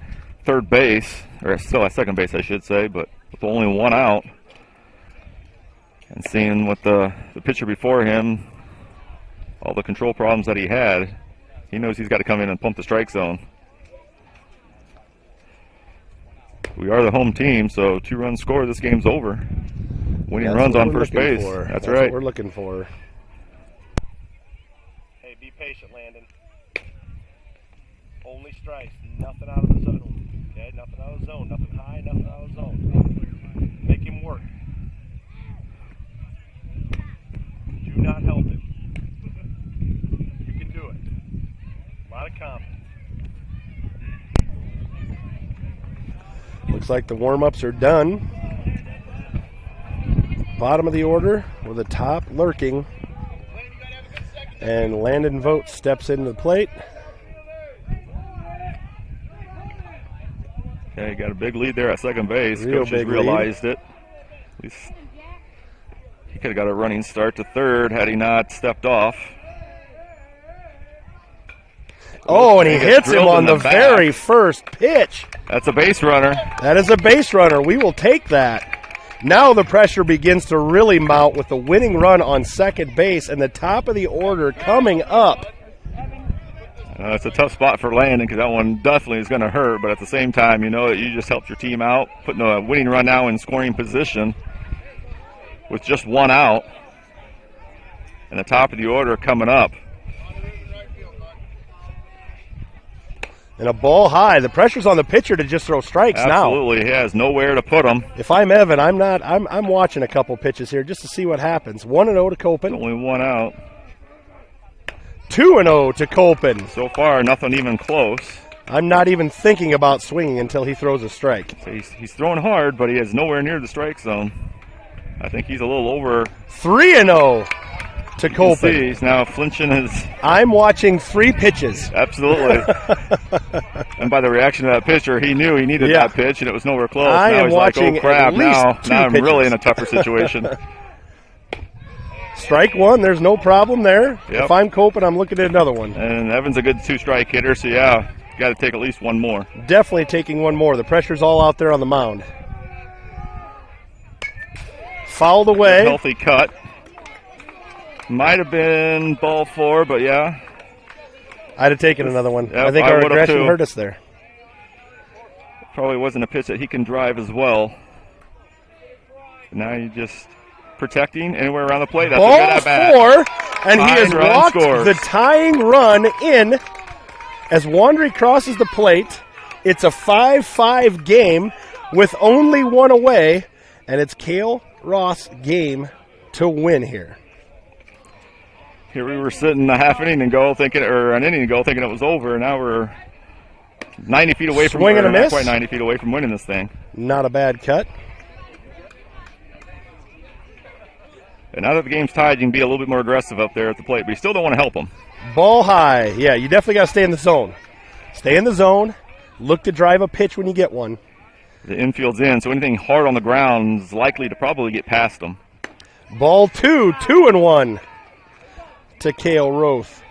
third base, or still at second base, I should say, but with only one out. And seeing what the pitcher before him, all the control problems that he had, he knows he's got to come in and pump the strike zone. We are the home team, so 2 runs scored, this game's over. Winning That's runs what on we're first looking base. for. That's What right. we're looking for. Hey, be patient, Landon. Only strikes, nothing out of the zone. Okay, nothing out of the zone, nothing high, nothing out of the zone. Make him work. Do not help him. You can do it. A lot of confidence. Looks like the warm-ups are done. Bottom of the order with the top lurking. And Landon Vogt steps into the plate. Okay, got a big lead there at second base. Real Coach has big realized it. At least he could have got a running start to third had he not stepped off. Oh, and he He gets hits him drilled on in the the back. very first pitch. That's a base runner. That is a base runner. We will take that. Now the pressure begins to really mount with the winning run on second base and the top of the order coming up. It's a tough spot for Landon because that one definitely is going to hurt, but at the same time, you know that you just helped your team out, putting a winning run now in scoring position with just one out, and the top of the order coming up. And a ball high. The pressure's on the pitcher to just throw strikes now. Absolutely, he has nowhere to put them. If I'm Evan, I'm watching a couple pitches here just to see what happens. 1-0 to Copen. Only one out. 2-0 to Copen. So far, nothing even close. I'm not even thinking about swinging until he throws a strike. So he's throwing hard, but he is nowhere near the strike zone. I think he's a little over. 3-0 to You can see Copen. he's now flinching his. I'm watching 3 pitches. Absolutely. And by the reaction of that pitcher, he knew he needed Yeah. that pitch, and it was nowhere close. I now am he's like, watching oh crap, at least now 2 I'm really pitches. in a tougher situation. Strike one, there's no problem there. Yep. If I'm Copen, I'm looking at another one. And Evan's a good 2-strike hitter, so yeah, got to take at least one more. Definitely taking one more. The pressure's all out there on the mound. Fouled away. Healthy cut. Might have been ball 4, but yeah. I'd have taken another one. Yep, I think I our would've aggression too. hurt us there. Probably wasn't a pitch that he can drive as well. Now you just protecting anywhere around the plate. That's Ball a good at bat. 4, and he has Tying run walked scores. the tying run in as Wandry crosses the plate. It's a 5-5 game with only one away, and it's Cale Ross' game to win here. Here we were sitting a half inning ago thinking, or an inning ago thinking it was over, and now we're 90 feet away from Swing and a not miss. quite 90 feet away from winning this thing. Not a bad cut. And now that the game's tied, you can be a little bit more aggressive up there at the plate, but you still don't want to help them. Ball high. Yeah, you definitely got to stay in the zone. Stay in the zone. Look to drive a pitch when you get one. The infield's in, so anything hard on the ground is likely to probably get past them. Ball 2-1 to Cale Roth.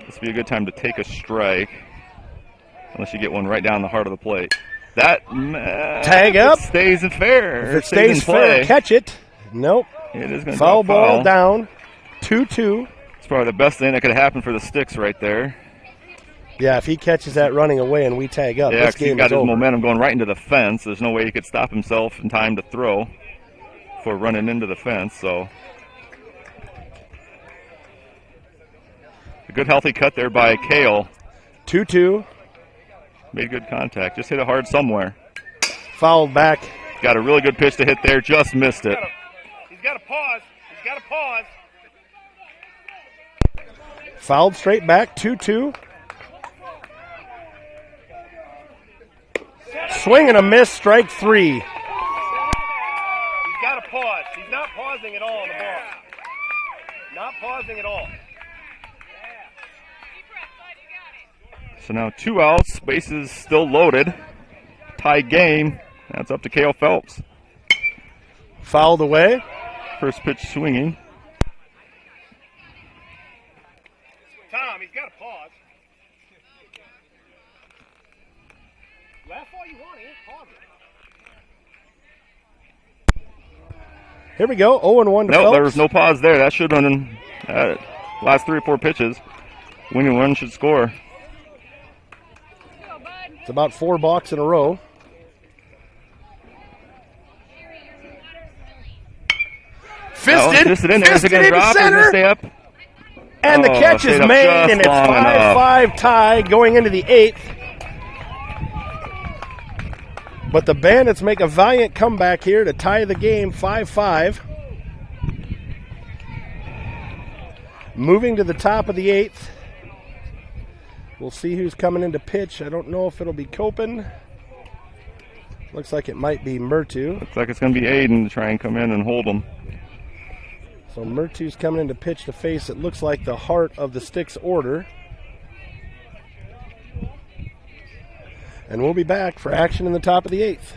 This would be a good time to take a strike, unless you get one right down the heart of the plate. That Tag up. It stays in fair. If it stays in fair, play. catch it. Nope. It is going to Foul ball foul. down. 2-2. It's probably the best thing that could happen for the Sticks right there. Yeah, if he catches that running away and we tag up, Yeah, this because he's game got is his over. momentum going right into the fence. There's no way he could stop himself in time to throw before running into the fence. So a good healthy cut there by Cale. 2-2. Made good contact. Just hit it hard somewhere. Fouled back. Got a really good pitch to hit there. Just missed it. He's got to pause. He's got to pause. Fouled straight back. 2-2. Swing and a miss. Strike 3. He's got to pause. He's not pausing at all on the ball. Not pausing at all. So now 2 outs. Bases still loaded. Tie game. That's up to Cale Phelps. Fouled away. First pitch swinging. Tom, he's got to pause. Laugh all you want. He ain't pausing. Here we go. 0-1 to No, Phelps. there was no pause there. That should have been last 3 or 4 pitches. Winning one should score. It's about 4 balks in a row. Fisted in there. Is it going to drop? Or is it center. going to stay up? And the catch is stayed up made, just and it's long 5-5 tie going into the 8th. But the Bandits make a valiant comeback here to tie the game 5-5. Moving to the top of the 8th. We'll see who's coming into pitch. I don't know if it'll be Copen. Looks like it might be Murtu. Looks like it's going to be Aiden to try and come in and hold them. So Murtu's coming into pitch to face, it looks like, the heart of the Sticks order. And we'll be back for action in the top of the 8th.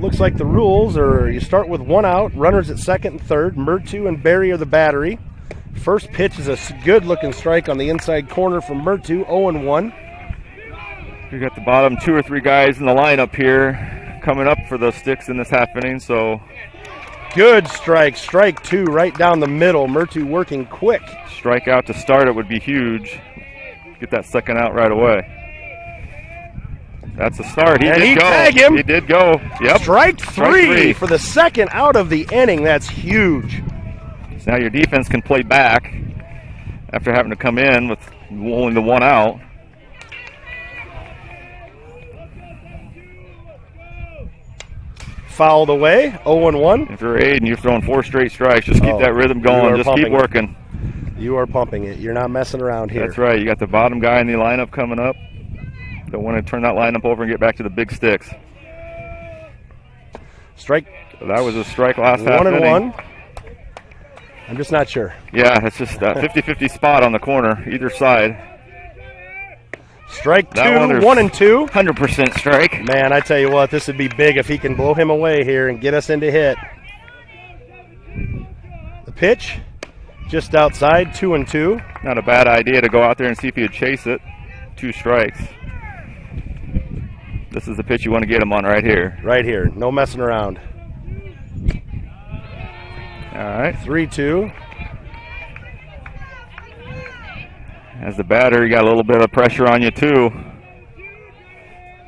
looks like the rules are you start with 1 out, runners at second and third. Murtu and Barry are the battery. First pitch is a good-looking strike on the inside corner from Murtu, 0-1. We got the bottom 2 or 3 guys in the lineup here coming up for the sticks in this half inning, so. Good strike, strike 2 right down the middle. Murtu working quick. Strike out to start it would be huge. Get that second out right away. That's a start. He did go. Tag him. He did go. Yep. Strike three for the second out of the inning. That's huge. So now your defense can play back after having to come in with only the 1 out. Fouled away, 0-1. If you're Aiden, you're throwing 4 straight strikes. Just keep that rhythm going. Just keep working. You are pumping it. You're not messing around here. That's right. You got the bottom guy in the lineup coming up. Don't want to turn that lineup over and get back to the big sticks. Strike. That was a strike last half inning. 1-1. I'm just not sure. Yeah, it's just a 50-50 spot on the corner, either side. Strike 2, 1-2. 100% strike. Man, I tell you what, this would be big if he can blow him away here and get us into hit. The pitch, just outside, 2-2. Not a bad idea to go out there and see if he'd chase it. 2 strikes. This is the pitch you want to get him on right here. Right here, no messing around. All right. 3-2. As the batter, you got a little bit of pressure on you too.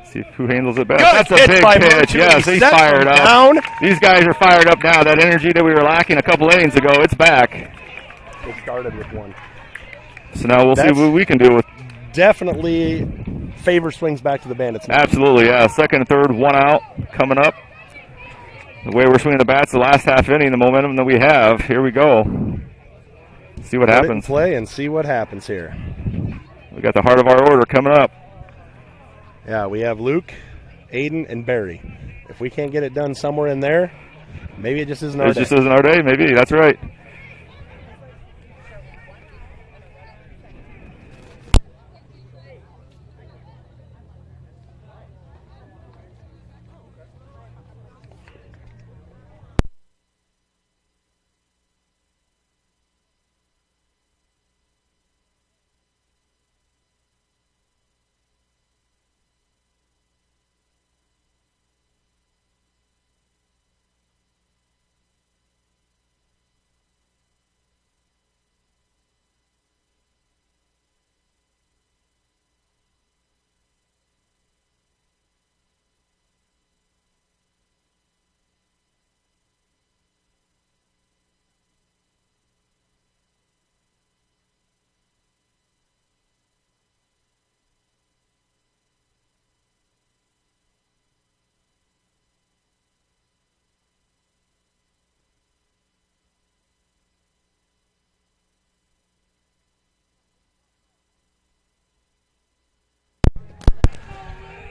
See who handles it best. Good. That's a big pitch. Yes, he's fired up. Down. These guys are fired up now. That energy that we were lacking a couple innings ago, it's back. It started with 1. So now we'll see what we can do with. Definitely favor swings back to the Bandits. Absolutely, yeah. Second and third, 1 out coming up. The way we're swinging the bats the last half inning, the momentum that we have. Here we go. See what happens. Play and see what happens here. We got the heart of our order coming up. Yeah, we have Luke, Aiden, and Barry. If we can't get it done somewhere in there, maybe it just isn't our day. It just isn't our day, maybe. That's right.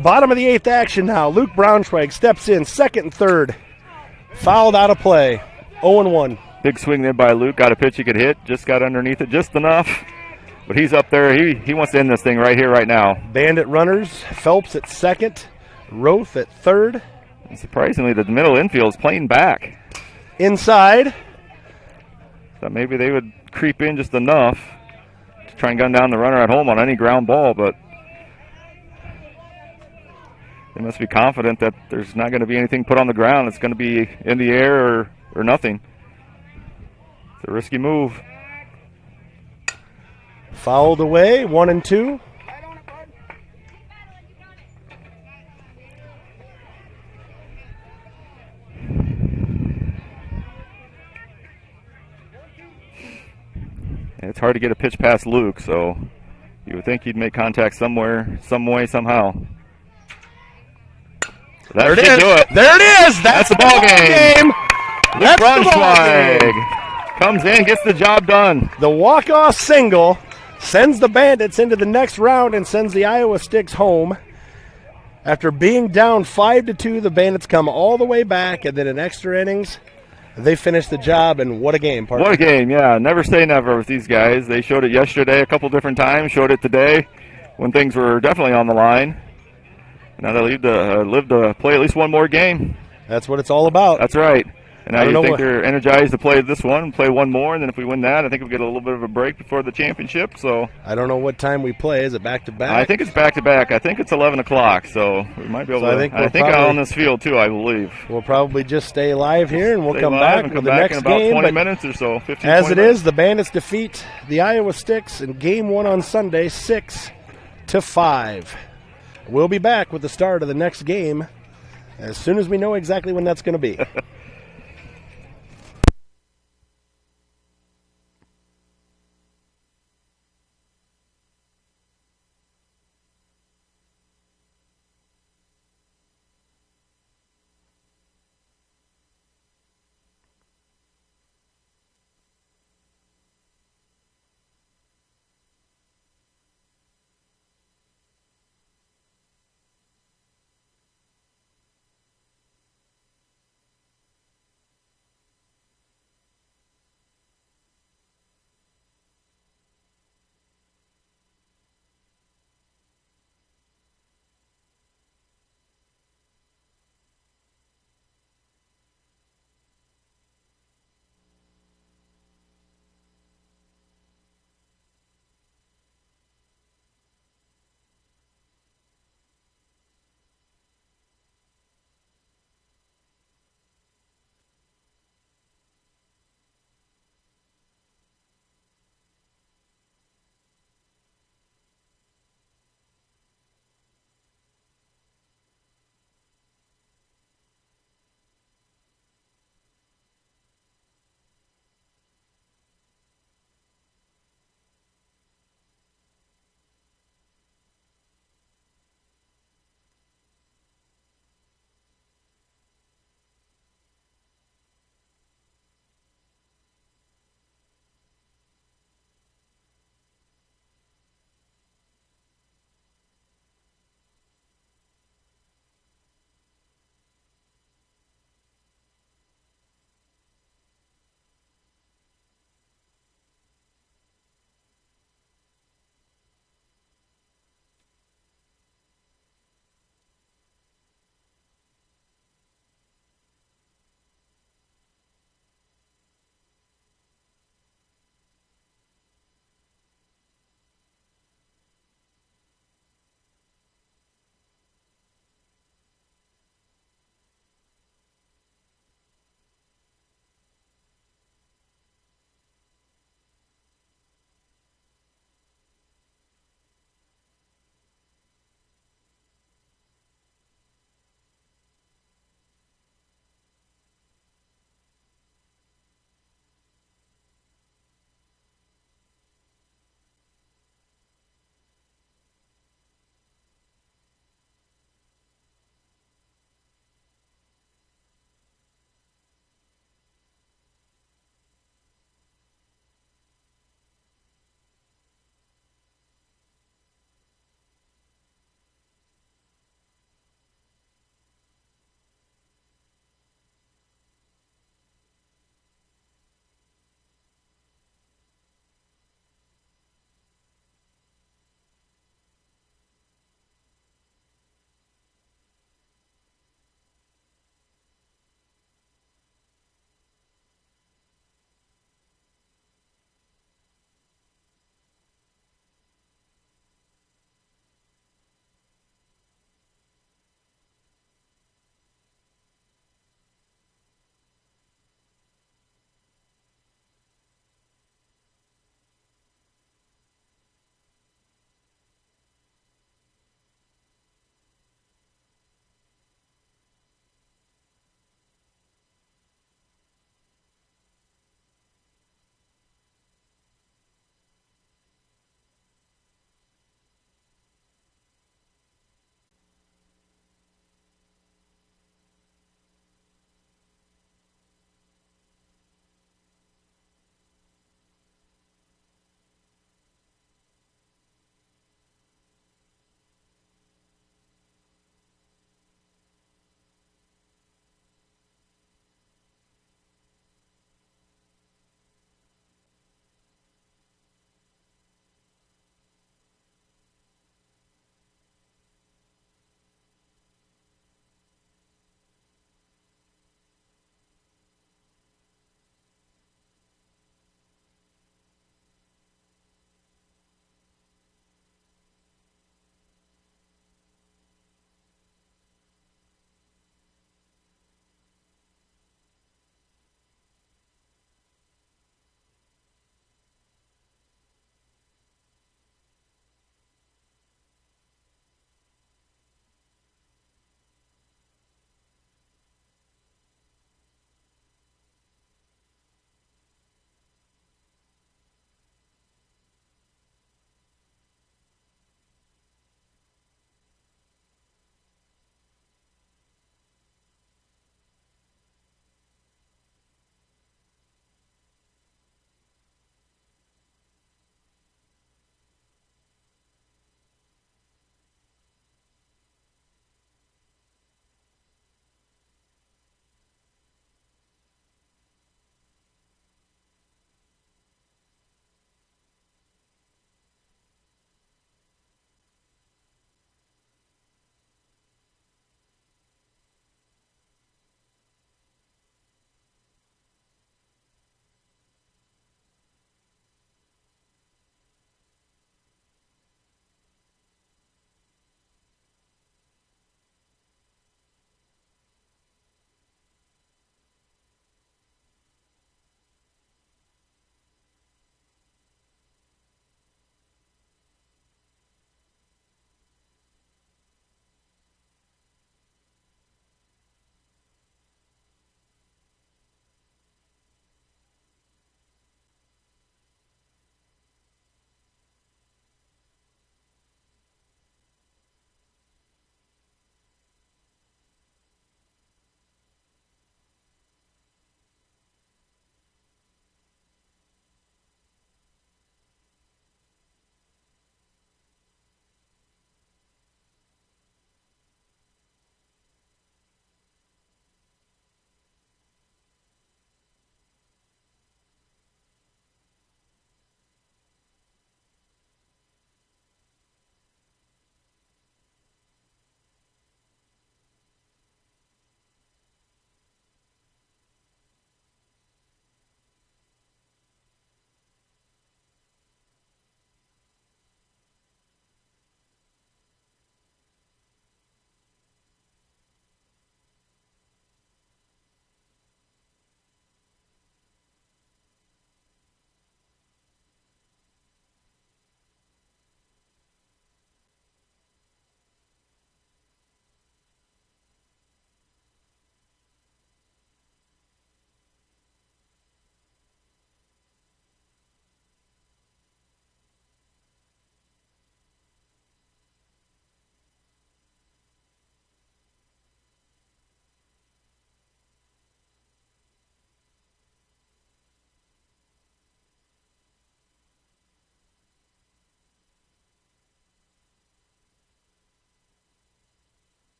Bottom of the 8th action now. Luke Braunschweig steps in, second and third. Fouled out of play. 0-1. Big swing there by Luke. Got a pitch he could hit. Just got underneath it just enough. But he's up there. He wants to end this thing right here, right now. Bandit runners. Phelps at second. Roth at third. And surprisingly, the middle infield is playing back. Inside. Thought maybe they would creep in just enough to try and gun down the runner at home on any ground ball, but they must be confident that there's not going to be anything put on the ground. It's going to be in the air or nothing. It's a risky move. Fouled away, 1-2. And it's hard to get a pitch past Luke, so you would think he'd make contact somewhere, some way, somehow. That should do it. There it is. That's the ball game. That's Braunschweig comes in, gets the job done. The walk-off single sends the Bandits into the next round and sends the Iowa Sticks home. After being down 5-2, the Bandits come all the way back, and then in extra innings, they finish the job, and what a game, partner. What a game, yeah. Never say never with these guys. They showed it yesterday a couple different times, showed it today when things were definitely on the line. Now they live to play at least one more game. That's what it's all about. That's right. And I now don't you know think what- they're energized to play this one, play one more, and then if we win that, I think we'll get a little bit of a break before the championship. So I don't know what time we play. Is it back to back? I think it's back to back. I think it's 11 o'clock, so we might be able So to. I think we're on probably- this field too. I believe. We'll probably just stay live here, and we'll Stay come live back and with come the back next in about game. 20 but minutes or so. 15. as 20 it minutes. is, the Bandits defeat the Iowa Sticks in Game 1 on Sunday, 6-5. We'll be back with the start of the next game as soon as we know exactly when that's going to be.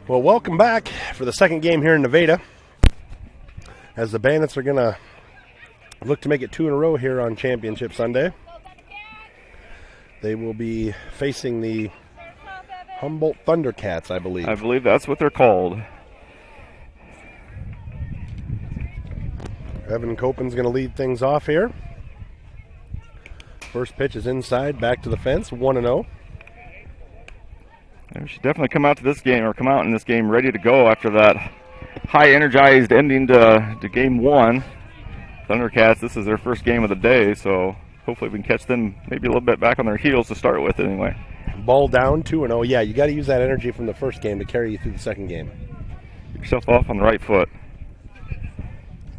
Well, welcome back for the second game here in Nevada, as the Bandits are going to look to make it 2 in a row here on Championship Sunday. They will be facing the Humboldt Thundercats, I believe. I believe that's what they're called. Evan Copen's going to lead things off here. First pitch is inside, back to the fence, 1-0. We should definitely come out to this game, or come out in this game ready to go after that high energized ending to game 1. Thundercats, this is their first game of the day, so hopefully we can catch them maybe a little bit back on their heels to start with anyway. Ball down, 2-0. Yeah, you got to use that energy from the first game to carry you through the second game. Get yourself off on the right foot.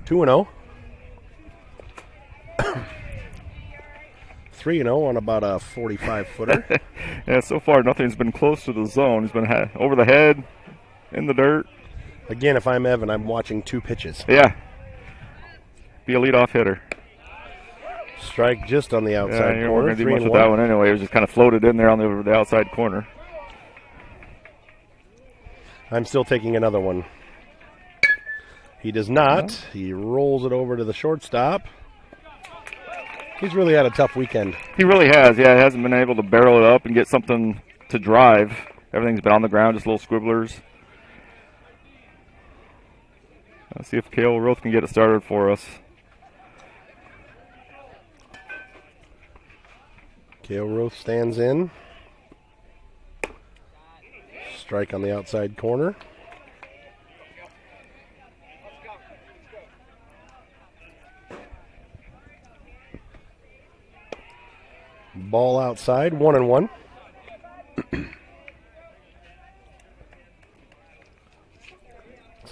2-0. 3-0 on about a 45-footer. Yeah, so far nothing's been close to the zone. He's been over the head, in the dirt. Again, if I'm Evan, I'm watching 2 pitches. Yeah. Be a leadoff hitter. Strike just on the outside yeah, corner. We're going to do much with that one anyway. It was just kind of floated in there on the outside corner. I'm still taking another one. He does not. No. He rolls it over to the shortstop. He's really had a tough weekend. He really has. Yeah, he hasn't been able to barrel it up and get something to drive. Everything's been on the ground, just little squibblers. Let's see if Cale Roth can get it started for us. Cale Roth stands in. Strike on the outside corner. Ball outside, 1-1. Looks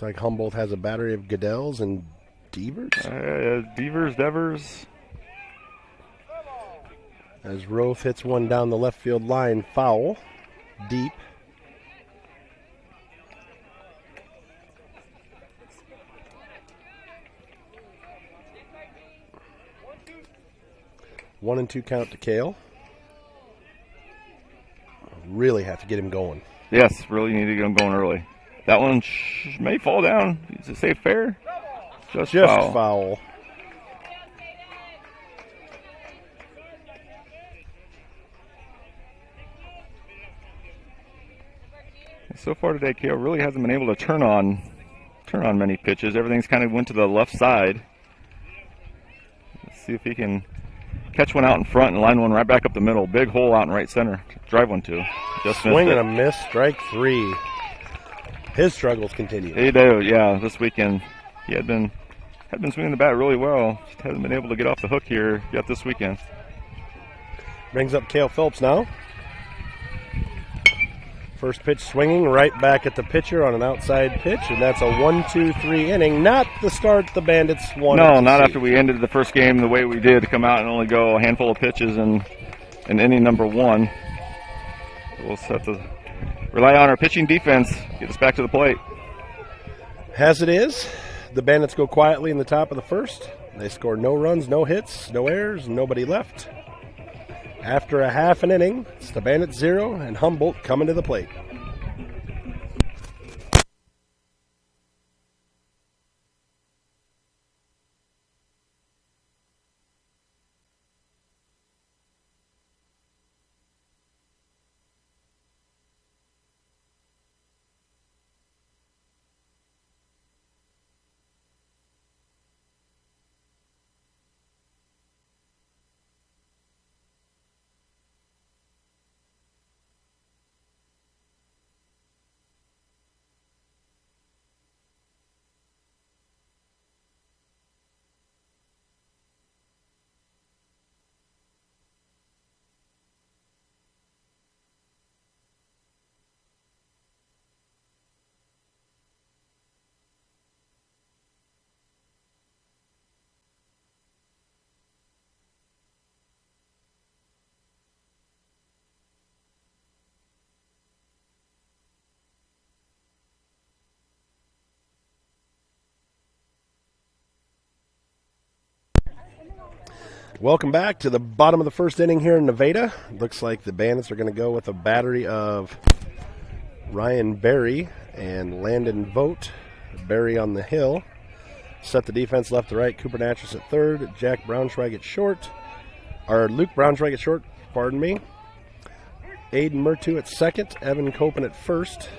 like Humboldt has a battery of Goodell's and Devers. Devers. As Roth hits one down the left field line, foul, deep. One and 2 count to Cale. Really have to get him going. Yes, really need to get him going early. That one may fall down. Is it safe fair? Just foul. So far today, Cale really hasn't been able to turn on many pitches. Everything's kind of went to the left side. Let's see if he can catch one out in front and line one right back up the middle. Big hole out in right center. Drive one to. Just swing and a miss. Strike 3. His struggles continue. He do, yeah. This weekend he had been swinging the bat really well. Just hasn't been able to get off the hook here yet this weekend. Brings up Cale Phelps now. First pitch swinging right back at the pitcher on an outside pitch, and that's a 1-2-3 inning. Not the start the Bandits wanted. No, not after we ended the first game the way we did, to come out and only go a handful of pitches in inning number 1. We'll have to rely on our pitching defense, get us back to the plate. As it is, the Bandits go quietly in the top of the first. They score no runs, no hits, no errors, nobody left. After a half an inning, it's the Bandits 0 and Humboldt coming to the plate. Welcome back to the bottom of the first inning here in Nevada. Looks like the Bandits are going to go with a battery of Ryan Berry and Landon Vogt. Berry on the hill. Set the defense left to right. Cooper Natras at third. Jack Braunschweig at short. Or Luke Braunschweig at short, pardon me. Aiden Mertu at second. Evan Copen at first.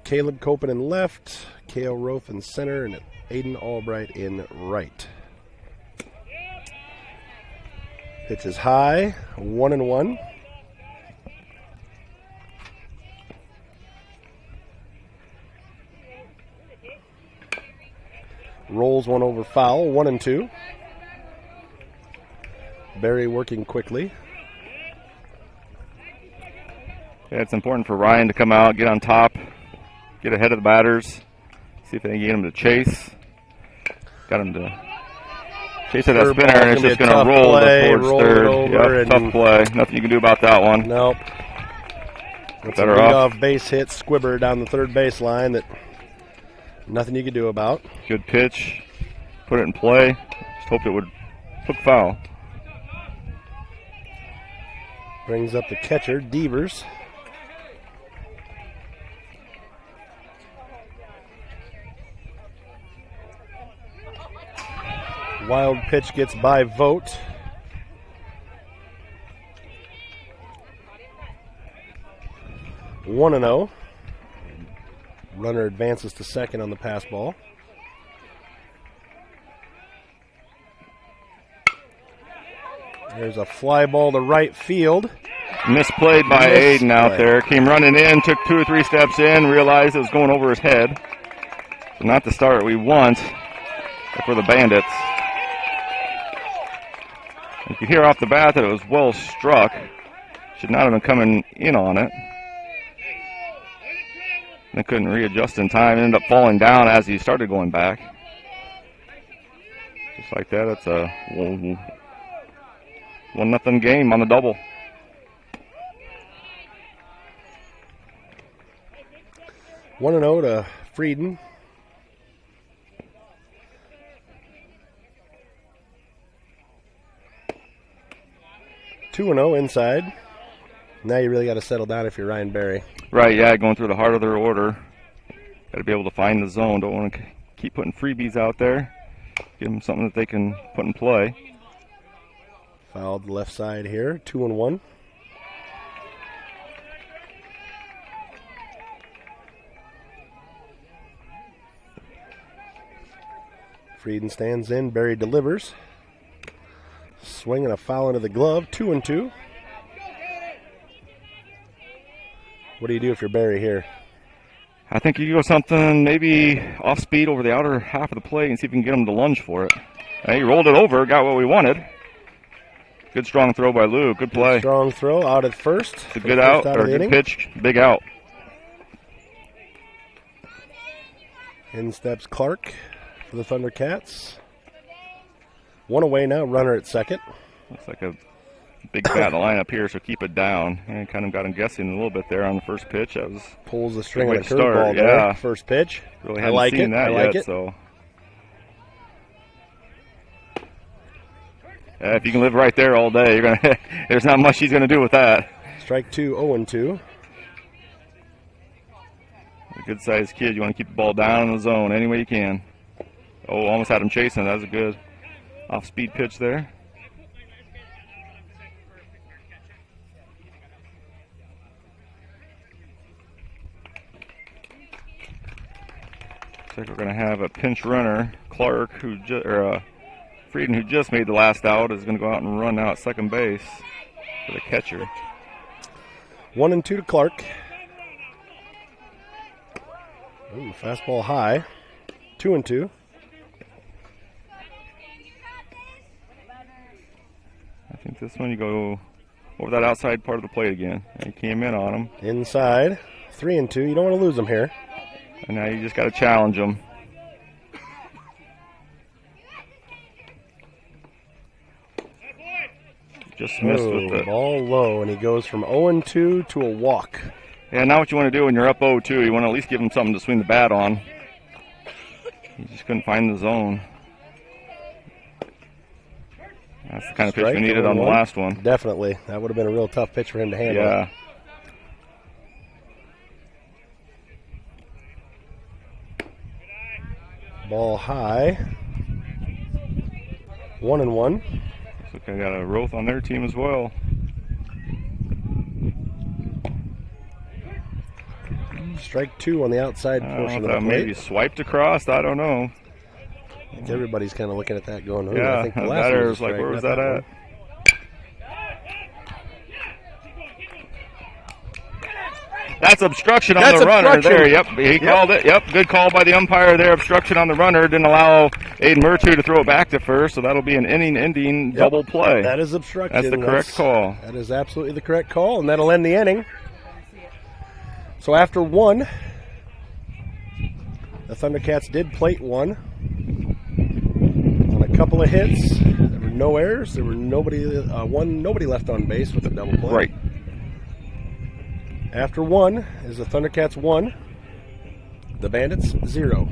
Caleb Copen in left. Kale Roth in center. And Aiden Albright in right. Pitch is high. 1-1. Rolls one over foul, 1-2. Barry working quickly. Yeah, it's important for Ryan to come out, get on top, get ahead of the batters, see if they can get him to chase. Got him to chase at that spinner, and it's just going to roll towards third. Yep, tough play. Nothing you can do about that one. Nope. It's a leadoff base hit, squibber down the third base line that nothing you could do about. Good pitch. Put it in play. Just hoped it would hook foul. Brings up the catcher, Devers. Wild pitch gets by Vogt. One and 0. Runner advances to second on the pass ball. There's a fly ball to right field. Misplayed by Aiden out there. Came running in, took 2 or 3 steps in, realized it was going over his head. So not the start we want for the Bandits. You could hear off the bat that it was well struck. Should not have been coming in on it. They couldn't readjust in time. Ended up falling down as he started going back. Just like that, it's a 1-0 game on the double. 1-0 to Frieden. Two 2-0 inside. Now you really got to settle down if you're Ryan Berry. Right, yeah, going through the heart of their order. Got to be able to find the zone. Don't want to keep putting freebies out there. Give them something that they can put in play. Fouled left side here, 2-1. Frieden stands in, Berry delivers. Swing and a foul into the glove, 2-2. What do you do if you're Berry here? I think you go something maybe off speed over the outer half of the plate and see if you can get him to lunge for it. He rolled it over, got what we wanted. Good strong throw by Lou. Good play. Good strong throw out at first. It's a good out, or good pitch, big out. In steps Clark for the Thundercats. One away now, runner at second. Looks like a big bat in the lineup here, so keep it down. And kind of got him guessing a little bit there on the first pitch. That was pulls the string on a start. curveball there. First pitch. Really haven't seen that yet. So. If you can live right there all day, you're gonna. There's not much he's gonna do with that. Strike 2, 0-2. A good-sized kid. You want to keep the ball down in the zone any way you can. Oh, almost had him chasing. That was a good off-speed pitch there. Looks like we're going to have a pinch runner. Clark, Frieden, who just made the last out, is going to go out and run out second base for the catcher. 1-2 to Clark. Ooh, fastball high. 2-2. I think this one you go over that outside part of the plate again. And he came in on him. Inside. 3-2. You don't want to lose him here. And now you just got to challenge him. Just missed with the ball low, and he goes from 0-2 to a walk. Yeah, now what you want to do when you're up 0-2, you want to at least give him something to swing the bat on. He just couldn't find the zone. That's the kind of pitch we needed on the last one. Definitely. That would have been a real tough pitch for him to handle. Yeah. Ball high. 1-1. So they got a Roth on their team as well. Strike 2 on the outside portion of the plate. Maybe swiped across. I don't know. I think everybody's kind of looking at that going, oh, Yeah, I think the that last one was was like, strike, where was not that at? one. That's obstruction on That's the runner obstruction. there. Yep, he called it. Yep, good call by the umpire there. Obstruction on the runner. Didn't allow Aiden Murtu to throw it back to first, so that'll be an inning-ending double play. That is obstruction. That's the correct call. That is absolutely the correct call, and that'll end the inning. So after 1, the Thundercats did plate 1 on a couple of hits. There were no errors. There were nobody left on base with a double play. Right. After 1 is the Thundercats 1, the Bandits 0.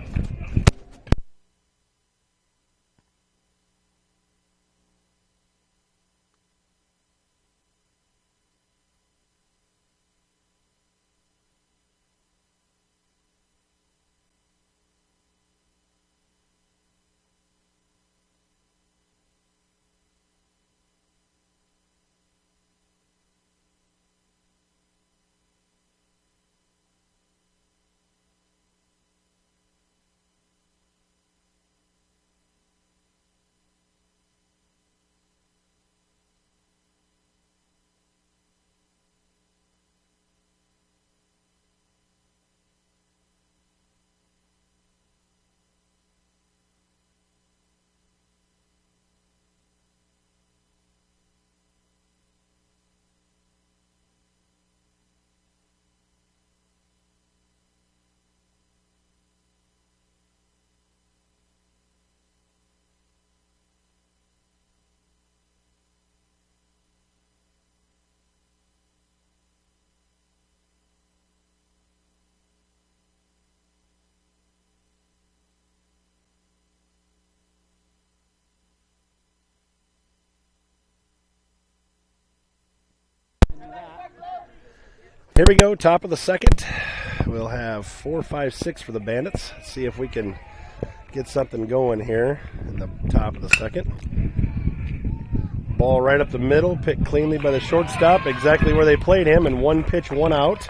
Here we go, top of the second. We'll have 4, 5, 6 for the Bandits. Let's see if we can get something going here in the top of the second. Ball right up the middle, picked cleanly by the shortstop, exactly where they played him, and 1 pitch, 1 out.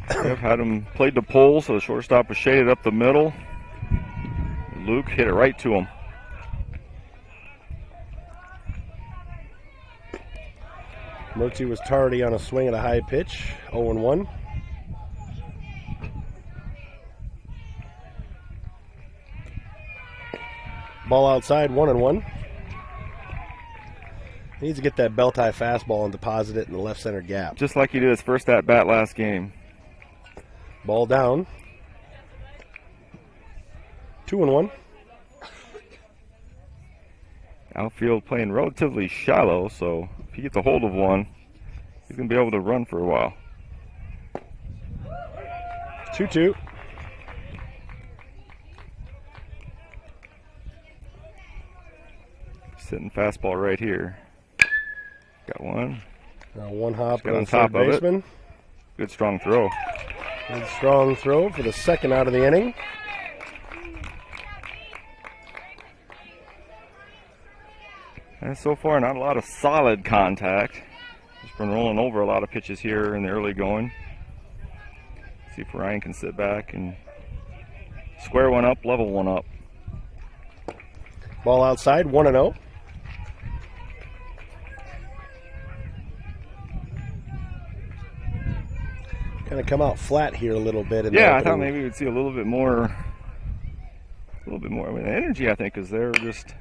Yep, had him played the pole, so the shortstop was shaded up the middle. Luke hit it right to him. Murty was tardy on a swing at a high pitch, 0-1. Ball outside, 1-1. He needs to get that belt-high fastball and deposit it in the left center gap. Just like he did his first at-bat last game. Ball down. 2-1. Outfield playing relatively shallow, so if he gets a hold of one, he's going to be able to run for a while. 2-2. Sitting fastball right here. Got one. One hop Got on on top third of baseman. it. Good strong throw. Good strong throw for the second out of the inning. And so far, not a lot of solid contact. Just been rolling over a lot of pitches here in the early going. See if Ryan can sit back and square one up, level one up. Ball outside, 1-0. Kind of come out flat here a little bit. Yeah, I thought maybe we'd see a little bit more. I mean, the energy, I think, is there. Just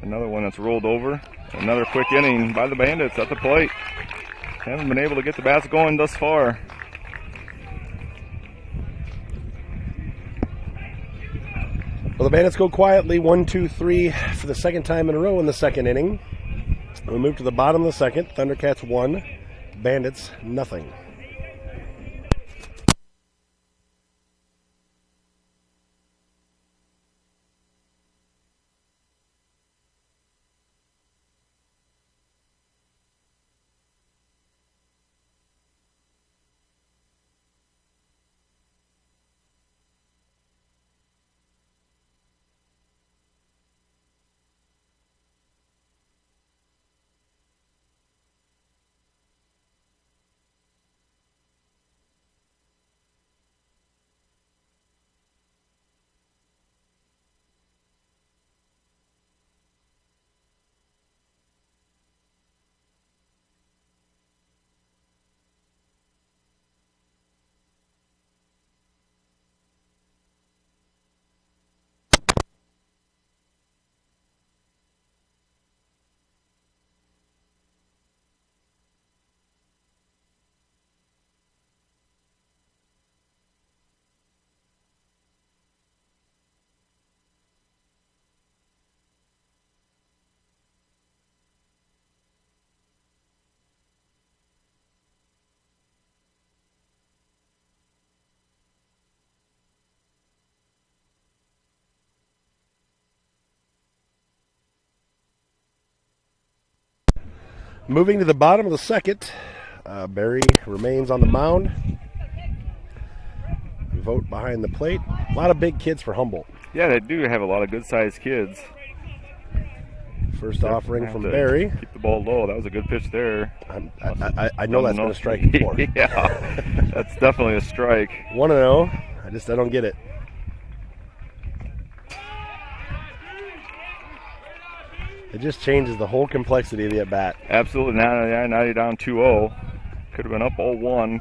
another one that's rolled over. Another quick inning by the Bandits at the plate. Haven't been able to get the bats going thus far. Well, the Bandits go quietly, 1-2-3 for the second time in a row in the second inning. We move to the bottom of the second. Thundercats 1, Bandits nothing. Moving to the bottom of the second, Barry remains on the mound. Vote behind the plate. A lot of big kids for Humboldt. Yeah, they do have a lot of good-sized kids. First offering from Barry. Keep the ball low. That was a good pitch there. I know that's been a strike before. Yeah, that's definitely a strike. 1-0. I don't get it. It just changes the whole complexity of the at-bat. Absolutely. Now you're down 2-0. Could have been up 0-1.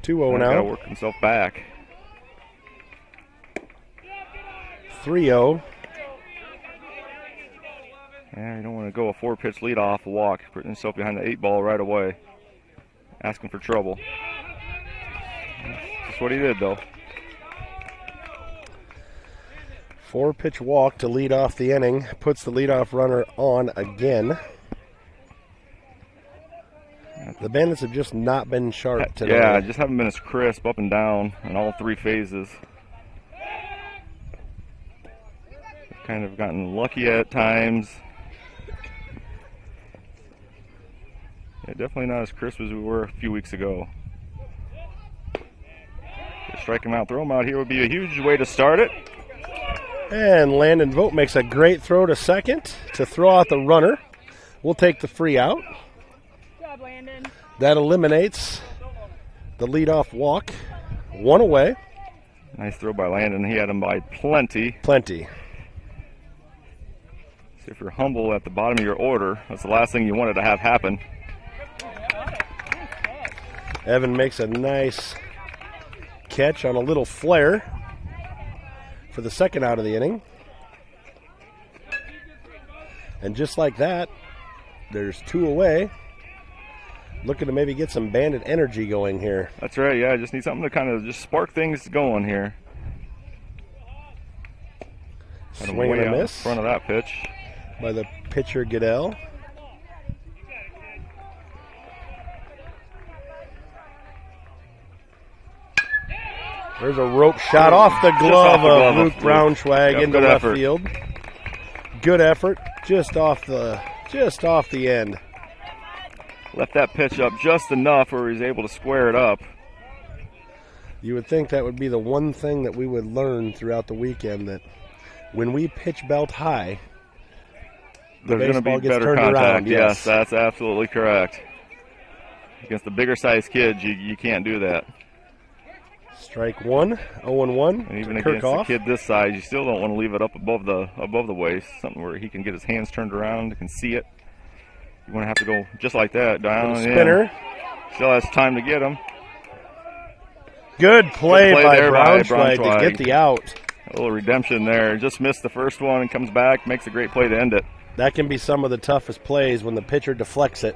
2-0 now. Got to work himself back. 3-0. Yeah, you don't want to go a 4-pitch leadoff walk, putting himself behind the 8 ball right away. Asking for trouble. That's what he did, though. 4-pitch walk to lead off the inning. Puts the leadoff runner on again. The Bandits have just not been sharp today. Yeah, just haven't been as crisp up and down in all 3 phases. Kind of gotten lucky at times. Yeah, definitely not as crisp as we were a few weeks ago. Strike him out, throw him out here would be a huge way to start it. And Landon Vogt makes a great throw to second to throw out the runner. We'll take the free out. Good job, Landon. That eliminates the leadoff walk. 1 away. Nice throw by Landon. He had him by plenty. Plenty. So if you're humble at the bottom of your order, that's the last thing you wanted to have happen. Evan makes a nice catch on a little flare for the second out of the inning. And just like that, there's 2 away. Looking to maybe get some Bandit energy going here. That's right, yeah, just need something to kind of just spark things going here. Swing and a miss. In front of that pitch. By the pitcher, Goodell. There's a rope shot off the glove of Luke Braunschweig into left field. Good effort, just off the end. Left that pitch up just enough where he's able to square it up. You would think that would be the one thing that we would learn throughout the weekend, that when we pitch belt high, there's going to be better contact. Yes, that's absolutely correct. Against the bigger sized kids, you can't do that. Strike 1, 0-1. And even against a kid this size, you still don't want to leave it up above the waist, something where he can get his hands turned around, he can see it. You want to have to go just like that, down and spinner. in. Still has time to get him. Good play by Braunschweig to get the out. A little redemption there. Just missed the first one and comes back, makes a great play to end it. That can be some of the toughest plays when the pitcher deflects it,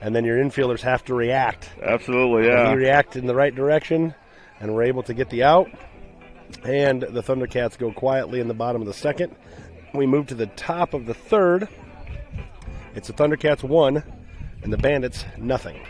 and then your infielders have to react. Absolutely, yeah. And he reacted in the right direction, and we're able to get the out. And the Thundercats go quietly in the bottom of the second. We move to the top of the third. It's the Thundercats 1 and the Bandits nothing.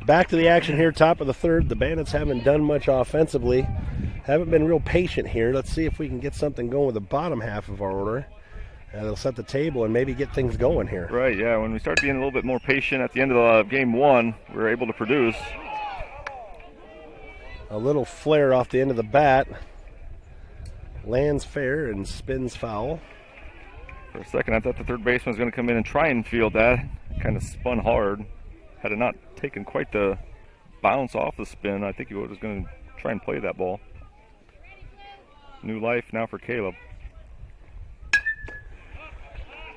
Back to the action here, top of the third. The Bandits haven't done much offensively. Haven't been real patient here. Let's see if we can get something going with the bottom half of our order. And it'll set the table and maybe get things going here. Right, yeah. When we start being a little bit more patient at the end of game 1, we were able to produce. A little flare off the end of the bat. lands fair and spins foul. For a second, I thought the third baseman was going to come in and try and field that. Kind of spun hard. Had it not taken quite the bounce off the spin, I think he was going to try and play that ball. New life now for Caleb.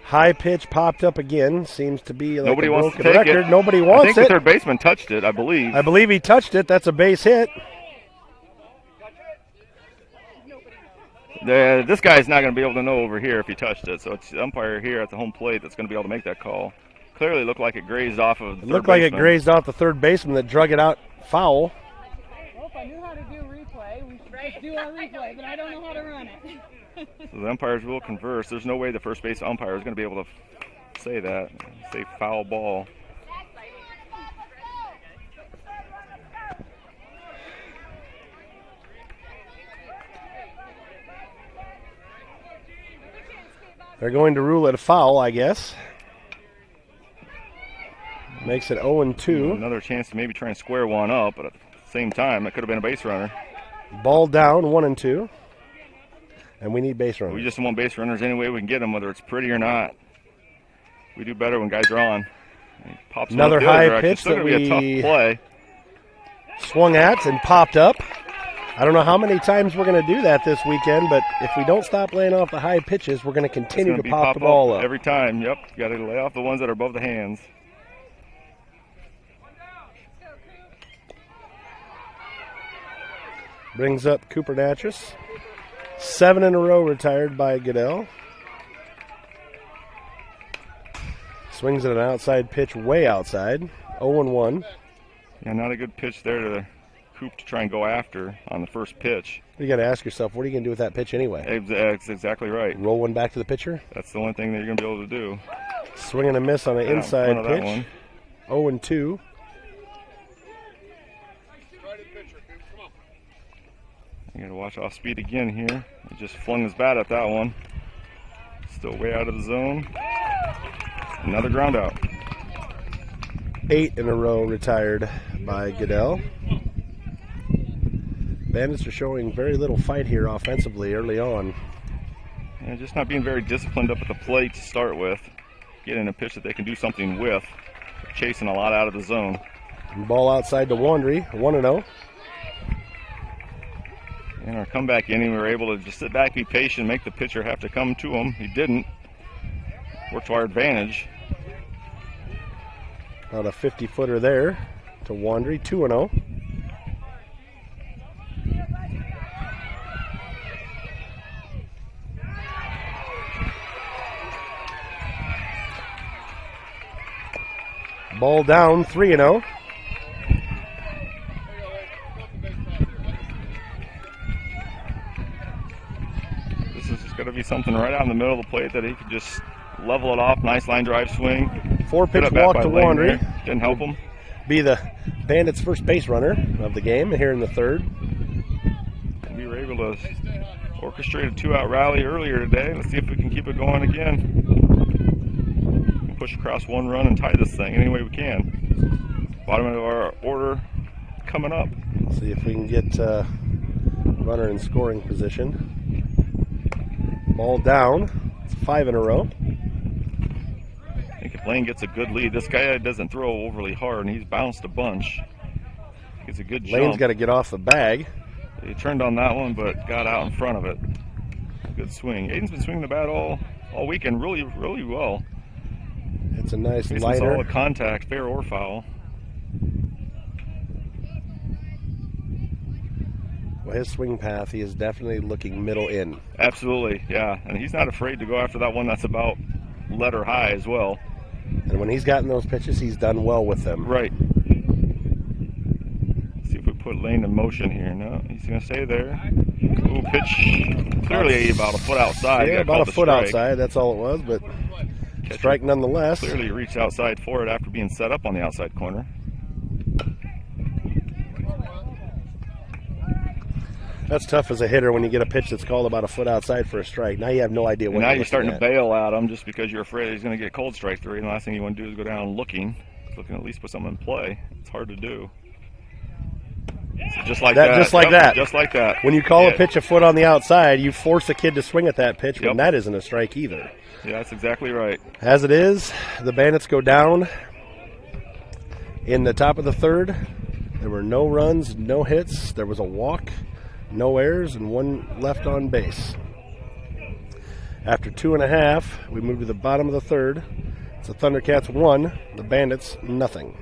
High pitch popped up again. Seems to be like Nobody a wants to broken take record. it. Nobody I wants think it. the third baseman touched it, I believe. I believe he touched it. That's a base hit. This guy's not going to be able to know over here if he touched it, so it's the umpire here at the home plate that's going to be able to make that call. Clearly looked like it grazed off of the third Looked like it baseman. grazed off the third baseman that drug it out foul. Well, if I knew how to do replay, we should just do our replay, but I don't know how to run it. So the umpires will converse. There's no way the first base umpire is going to be able to say that. Say foul ball. They're going to rule it a foul, I guess. Makes it 0-2. Another chance to maybe try and square one up, but at the same time, it could have been a base runner. Ball down, 1-2. And we need base runners. We just want base runners any way we can get them, whether it's pretty or not. We do better when guys are on. He pops one Another up the other high direction. pitch Still that gonna be a we tough play. swung at and popped up. I don't know how many times we're going to do that this weekend, but if we don't stop laying off the high pitches, we're going to continue to pop the ball up. Every time, yep. Got to lay off the ones that are above the hands. Brings up Cooper Natras. 7 in a row retired by Goodell. Swings at an outside pitch way outside. 0-1. Yeah, not a good pitch there to Coop to try and go after on the first pitch. You got to ask yourself, what are you going to do with that pitch anyway? That's exactly right. Roll one back to the pitcher? That's the only thing that you're going to be able to do. Swing and a miss on an Get out in inside front of that pitch. one. 0-2. You got to watch off speed again here. He just flung his bat at that one. Still way out of the zone. Another ground out. 8 in a row retired by Goodell. Bandits are showing very little fight here offensively early on. Yeah, just not being very disciplined up at the plate to start with. Getting a pitch that they can do something with. Chasing a lot out of the zone. Ball outside to Wandry, 1-0. In our comeback inning, we were able to just sit back, be patient, make the pitcher have to come to him. He didn't. Worked to our advantage. About a 50-footer there to Wandry, 2-0. Ball down, 3-0. This is just going to be something right out in the middle of the plate that he could just level it off. Nice line drive swing. 4-pitch Good at bat walk by to Lane Wandry. there. Didn't help him. Be the Bandits' first base runner of the game here in the third. We were able to orchestrate a 2-out rally earlier today. Let's see if we can keep it going again. Push across one run and tie this thing any way we can. Bottom of our order coming up. See if we can get runner in scoring position. Ball down. It's 5 in a row. I think if Lane gets a good lead, this guy doesn't throw overly hard, and he's bounced a bunch. It's a good jump. Lane's got to get off the bag. He turned on that one, but got out in front of it. Good swing. Aiden's been swinging the bat all weekend really, really well. It's a nice Facing liner. solid contact, fair or foul. Well, his swing path, he is definitely looking middle in. Absolutely, yeah. And he's not afraid to go after that one that's about letter high as well. And when he's gotten those pitches, he's done well with them. Right. See if we put Lane in motion here. No, he's going to stay there. Ooh, pitch clearly about a foot outside. Yeah, Got about called a a foot strike. outside. That's all it was, but Catcher strike nonetheless. Clearly reached outside for it after being set up on the outside corner. That's tough as a hitter when you get a pitch that's called about a foot outside for a strike. Now you have no idea what And now you're you're starting looking to at. bail at him just because you're afraid he's going to get cold strike three. And the last thing you want to do is go down looking. Looking to at least put something in play. It's hard to do. This is Just like that. Just like Yep, that. Just like that. When you call Yeah. a pitch a foot on the outside, you force a kid to swing at that pitch, Yep. when that isn't a strike either. Yeah, that's exactly right. As it is, the Bandits go down in the top of the third. There were no runs, no hits. There was a walk, no errors, and one left on base. After 2.5, we move to the bottom of the third. It's the Thundercats 1, the Bandits nothing.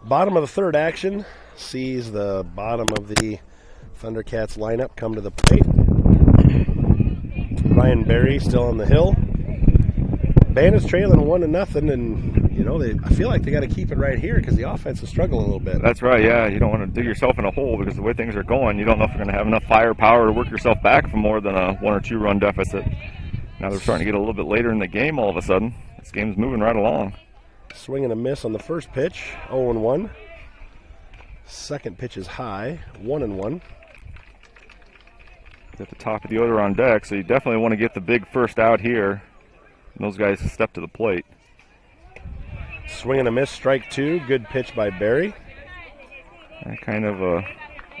Bottom of the third action sees the bottom of the Thundercats lineup come to the plate. Ryan Berry still on the hill. Bandits trailing 1-0, and you know I feel like they got to keep it right here because the offense is struggling a little bit. That's right, yeah. You don't want to dig yourself in a hole because the way things are going, you don't know if you're going to have enough firepower to work yourself back from more than a 1 or 2 run deficit. Now they're starting to get a little bit later in the game all of a sudden. This game's moving right along. Swing and a miss on the first pitch, 0-1. Second pitch is high, 1-1. At the top of the order on deck, so you definitely want to get the big first out here. And those guys step to the plate. Swing and a miss, strike 2. Good pitch by Berry. Kind of a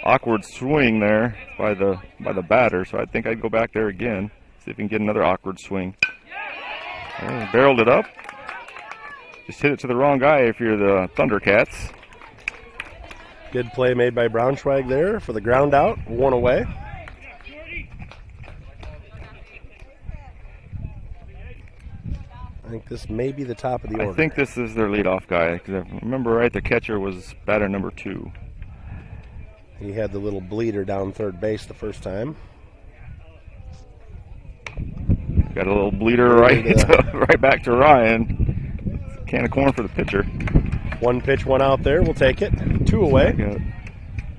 awkward swing there by the batter, so I think I'd go back there again, see if we can get another awkward swing. Barreled it up. Just hit it to the wrong guy if you're the Thundercats. Good play made by Braunschweig there for the ground out, 1 away. I think this may be the top of the order. I think this is their leadoff guy, because if I remember right, the catcher was batter number 2. He had the little bleeder down third base the first time. Got a little bleeder right back to Ryan. Can of corn for the pitcher. 1 pitch, 1 out there. We'll take it. 2 away. Got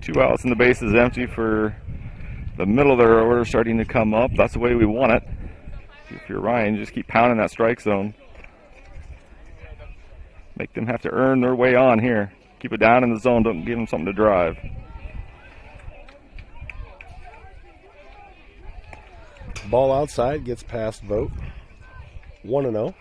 2 outs and the base is empty for the middle of their order starting to come up. That's the way we want it. If you're Ryan, just keep pounding that strike zone. Make them have to earn their way on here. Keep it down in the zone. Don't give them something to drive. Ball outside, gets past Vogt. 1-0.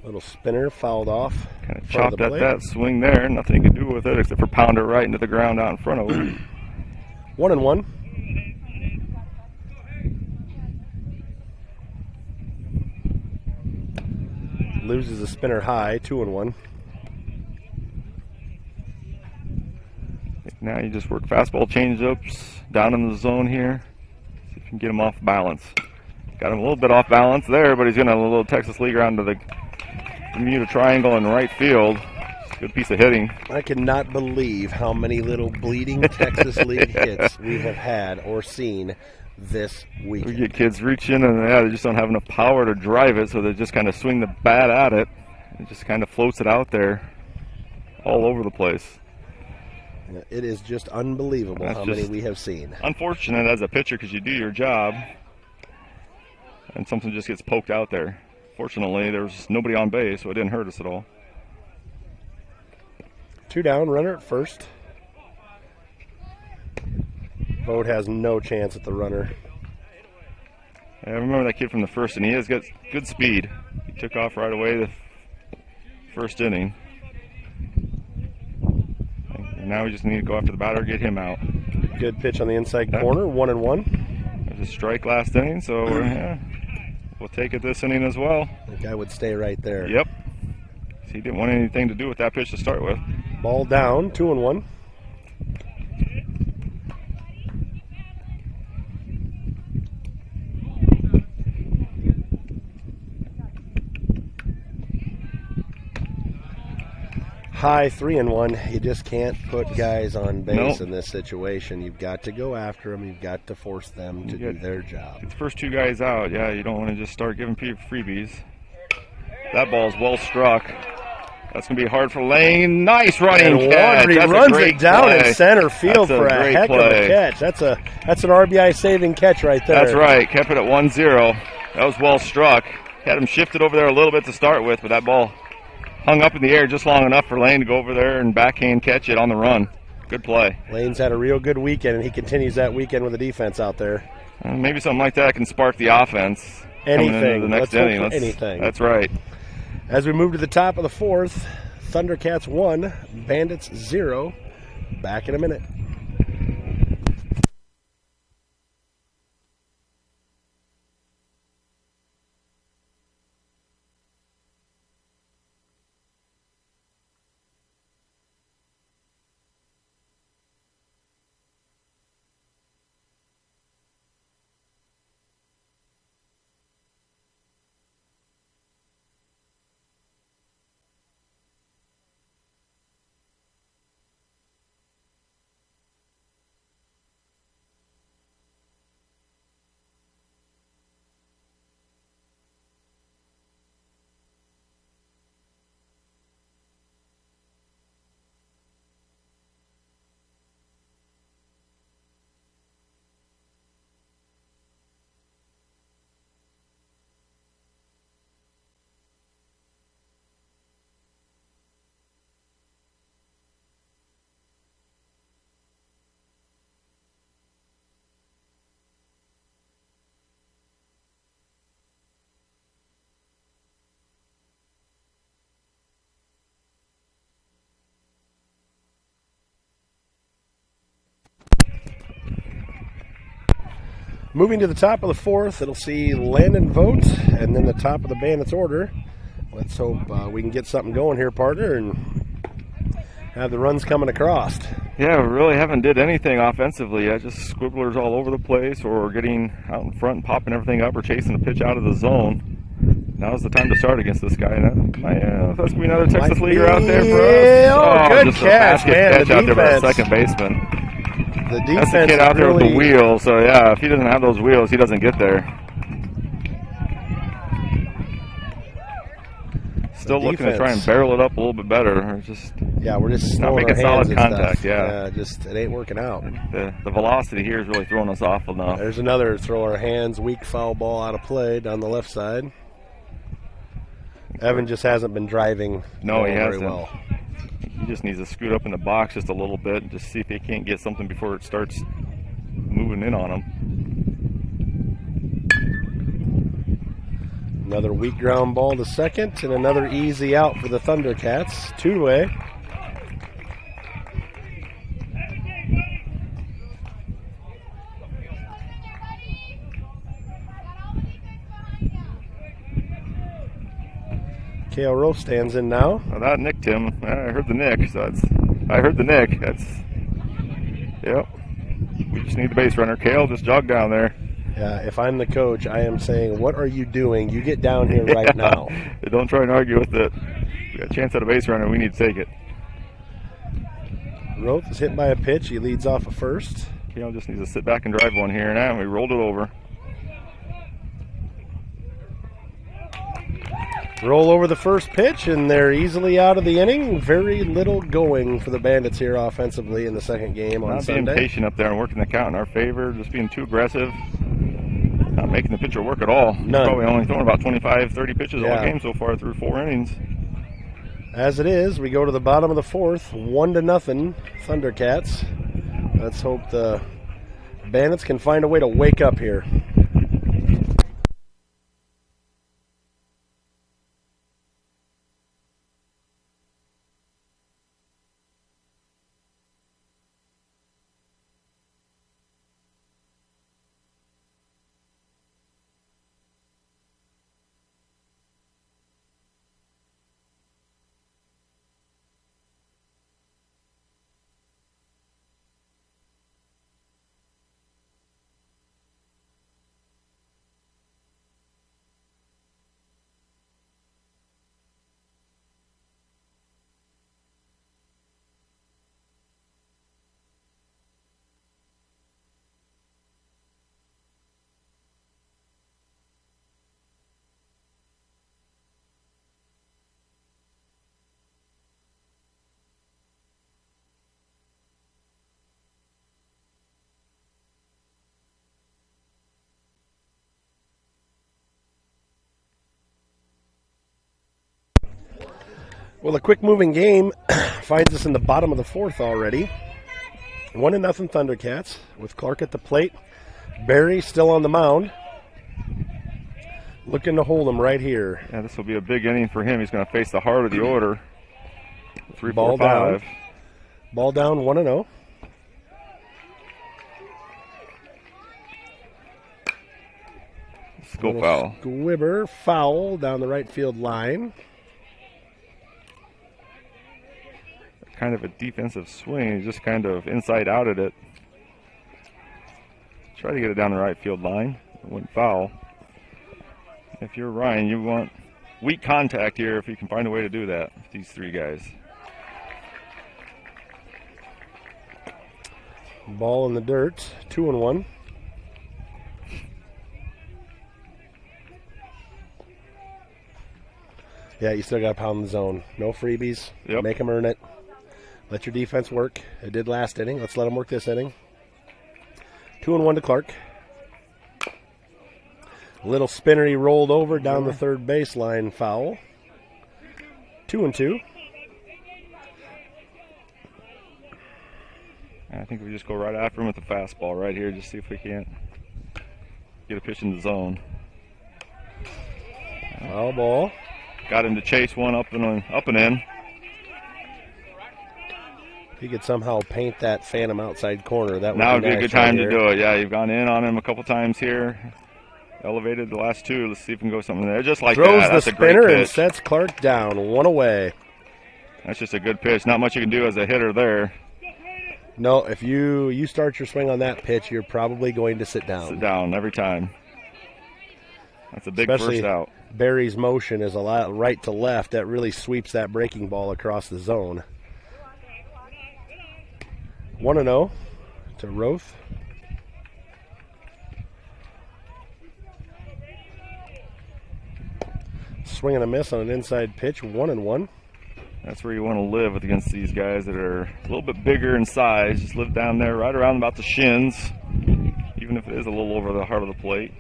Little spinner fouled off. Kind of chopped at that swing there. Nothing you can do with it except for pound it right into the ground out in front of him. 1-1. Loses a spinner high, 2-1. Now you just work fastball changeups down in the zone here. See if you can get him off balance. Got him a little bit off balance there, but he's going to a little Texas League around to the Bermuda Triangle in right field. Good piece of hitting. I cannot believe how many little bleeding Texas League hits we have had or seen this week. We get kids reaching, and they just don't have enough power to drive it, so they just kind of swing the bat at it. It just kind of floats it out there all over the place. It is just unbelievable how many we have seen. Unfortunate as a pitcher because you do your job, and something just gets poked out there. Fortunately, there was nobody on base, so it didn't hurt us at all. 2 down, runner at first. Vogt has no chance at the runner. I remember that kid from the first, and he has got good speed. He took off right away the first inning. And now we just need to go after the batter, get him out. Good pitch on the inside corner, 1-1. There's a strike last inning, so yeah, we'll take it this inning as well. The guy would stay right there. Yep. He didn't want anything to do with that pitch to start with. Ball down, 2-1. High 3-1. You just can't put guys on base in this situation. You've got to go after them. You've got to force them to do their job. Get the first two guys out. Yeah, you don't want to just start giving people freebies. That ball's well struck. That's going to be hard for Lane. Nice running catch. He runs it down in center field for a heck of a catch. That's an RBI saving catch right there. That's right. Kept it at 1-0. That was well struck. Had him shifted over there a little bit to start with, but that ball hung up in the air just long enough for Lane to go over there and backhand catch it on the run. Good play. Lane's had a real good weekend, and he continues that weekend with the defense out there. Maybe something like that can spark the offense. Anything. The next inning. Anything. That's right. As we move to the top of the fourth, Thundercats 1, Bandits 0. Back in a minute. Moving to the top of the fourth, it'll see Landon vote, and then the top of the Bandits order. Let's hope we can get something going here, partner, and have the runs coming across. Yeah, we really haven't did anything offensively yet. Just squibblers all over the place, or getting out in front and popping everything up, or chasing the pitch out of the zone. Now's the time to start against this guy. That's going to be another Texas leaguer out there for us. Good just catch, a man. Catch out there by the second baseman. The defense That's the kid out there with the wheels, so yeah, if he doesn't have those wheels, he doesn't get there. Still looking to try and barrel it up a little bit better. We're just not making solid contact. It ain't working out. The velocity here is really throwing us off enough. There's another throw our hands, weak foul ball out of play down the left side. Evan just hasn't been driving. No, he hasn't. Very well. He just needs to scoot up in the box just a little bit and just see if he can't get something before it starts moving in on him. Another weak ground ball to second, and another easy out for the Thundercats. 2-away. Kale Rowe stands in now. Well, that nicked him. I heard the nick. I heard the nick. Yep. We just need the base runner. Kale, just jog down there. Yeah, if I'm the coach, I am saying, what are you doing? You get down here right now. Don't try and argue with it. We got a chance at a base runner. We need to take it. Roth is hit by a pitch. He leads off at first. Kale just needs to sit back and drive one here now. We rolled it over. Roll over the first pitch, and they're easily out of the inning. Very little going for the Bandits here offensively in the second game on Sunday. Not being patient up there and working the count in our favor, just being too aggressive, not making the pitcher work at all. None. Probably only throwing about 25, 30 pitches all game so far through 4 innings. As it is, we go to the bottom of the fourth, 1-0 Thundercats. Let's hope the Bandits can find a way to wake up here. Well, a quick moving game finds us in the bottom of the fourth already. 1-0 Thundercats with Clark at the plate. Barry still on the mound. Looking to hold him right here. Yeah, this will be a big inning for him. He's going to face the heart of the order. 3, 4, Ball 5. down. Ball down 1-0. Let's go foul. Squibber foul down the right field line. Kind of a defensive swing. He just kind of inside outed it. Try to get it down the right field line. It went foul. If you're Ryan, you want weak contact here if you can find a way to do that with these three guys. Ball in the dirt, 2-1. Yeah, you still got to pound the zone. No freebies. Yep. Make them earn it. Let your defense work. It did last inning. Let's let them work this inning. 2-1 to Clark. Little spinner, he rolled over down the third baseline, foul. 2-2. I think we just go right after him with the fastball right here, just see if we can't get a pitch in the zone. Foul ball. Got him to chase one up and in. If he could somehow paint that phantom outside corner, that would Now would be a nice good time right to do it. Yeah, you've gone in on him a couple times here. Elevated the last two. Let's see if we can go something there. Just like Throws that. That's the a great spinner and pitch. sets Clark down. One away. That's just a good pitch. Not much you can do as a hitter there. No, if you start your swing on that pitch, you're probably going to sit down. Sit down every time. That's a big Especially first out. Barry's motion is a lot right to left. That really sweeps that breaking ball across the zone. 1-0 to Roth. Swing and a miss on an inside pitch, 1-1. That's where you want to live against these guys that are a little bit bigger in size. Just live down there right around about the shins, even if it is a little over the heart of the plate.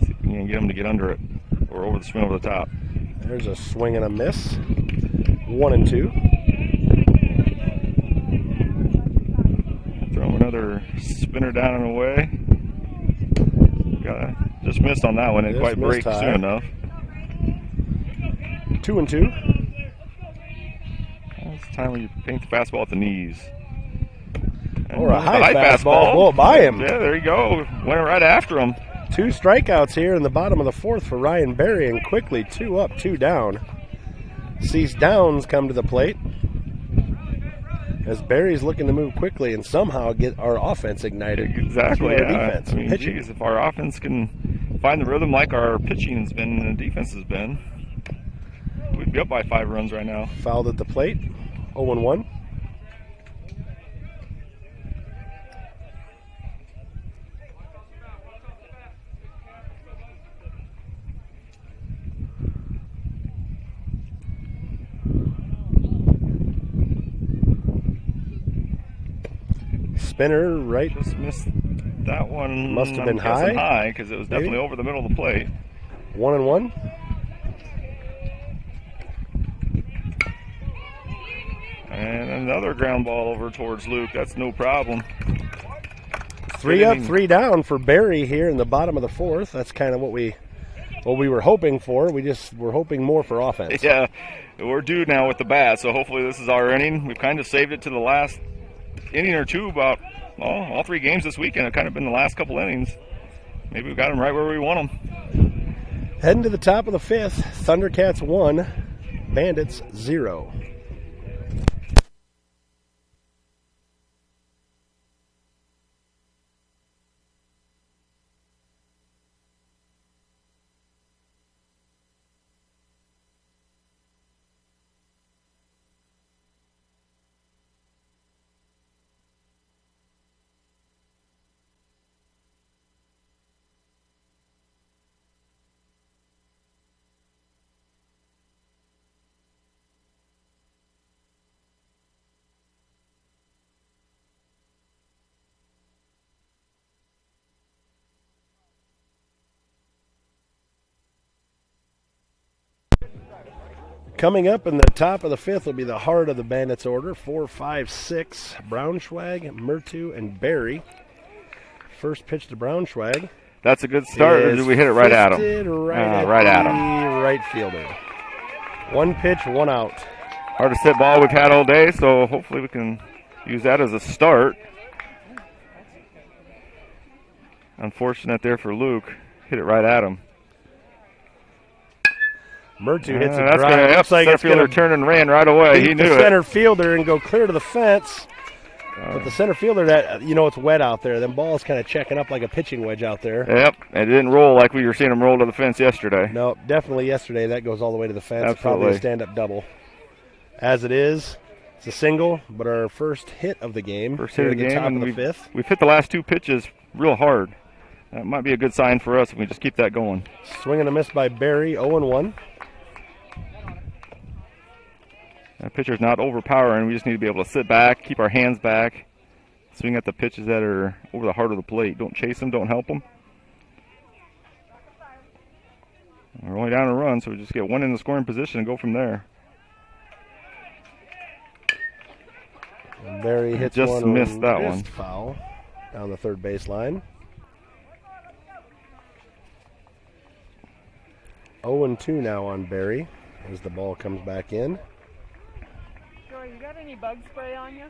See if we can get them to get under it or over the swing over the top. There's a swing and a miss, 1-2. Throw him another spinner down and away. Just missed on that one. Didn't quite break soon enough. 2-2. It's time when you paint the fastball at the knees. Or a high fastball. Blow it by him. Yeah, there you go. Went right after him. 2 strikeouts here in the bottom of the fourth for Ryan Berry, and quickly 2 up, 2 down. Cease Downs come to the plate as Berry's looking to move quickly and somehow get our offense ignited. Exactly. Our Yeah. defense. I mean, geez, if our offense can find the rhythm like our pitching has been and the defense has been, we'd be up by 5 runs right now. Fouled at the plate, 0-1. Spinner right. Just missed that one. Must have been I'm guessing high. high because it was definitely over the middle of the plate. 1-1. And another ground ball over towards Luke. That's no problem. 3 up, 3 down for Barry here in the bottom of the fourth. That's kind of what we were hoping for. We're hoping more for offense. Yeah, we're due now with the bat, so hopefully this is our inning. We've kind of saved it to the last inning or two about all 3 games this weekend. Have kind of been the last couple innings. Maybe we got them right where we want them. Heading to the top of the fifth, Thundercats 1, Bandits 0. Coming up in the top of the fifth will be the heart of the Bandits order. 4, 5, 6, Braunschweig, Mertu, and Barry. First pitch to Braunschweig. That's a good start, or did we hit it right at him? Right at him. Right fielder. One pitch, one out. Hardest hit ball we've had all day, so hopefully we can use that as a start. Unfortunate there for Luke. Hit it right at him. Mertu hits a That's drive. gonna, Looks like center it's fielder going to turned and ran right away. He beat knew the it. center fielder and go clear to the fence. But the center fielder, that it's wet out there. Them balls kind of checking up like a pitching wedge out there. Yep, it didn't roll like we were seeing him roll to the fence yesterday. No, definitely yesterday that goes all the way to the fence. Absolutely. Probably a stand-up double. As it is, it's a single, but our first hit of the game. First hit of the game, top and of the fifth. we've hit the last two pitches real hard. That might be a good sign for us if we just keep that going. Swing and a miss by Barry, 0-1. That pitcher's not overpowering. We just need to be able to sit back, keep our hands back, swing at the pitches that are over the heart of the plate. Don't chase them, don't help them. We're only down a run, so we just get one in the scoring position and go from there. And Barry hits just one missed that one. Foul down the third baseline. 0-2 now on Barry as the ball comes back in. Joey, you got any bug spray on you?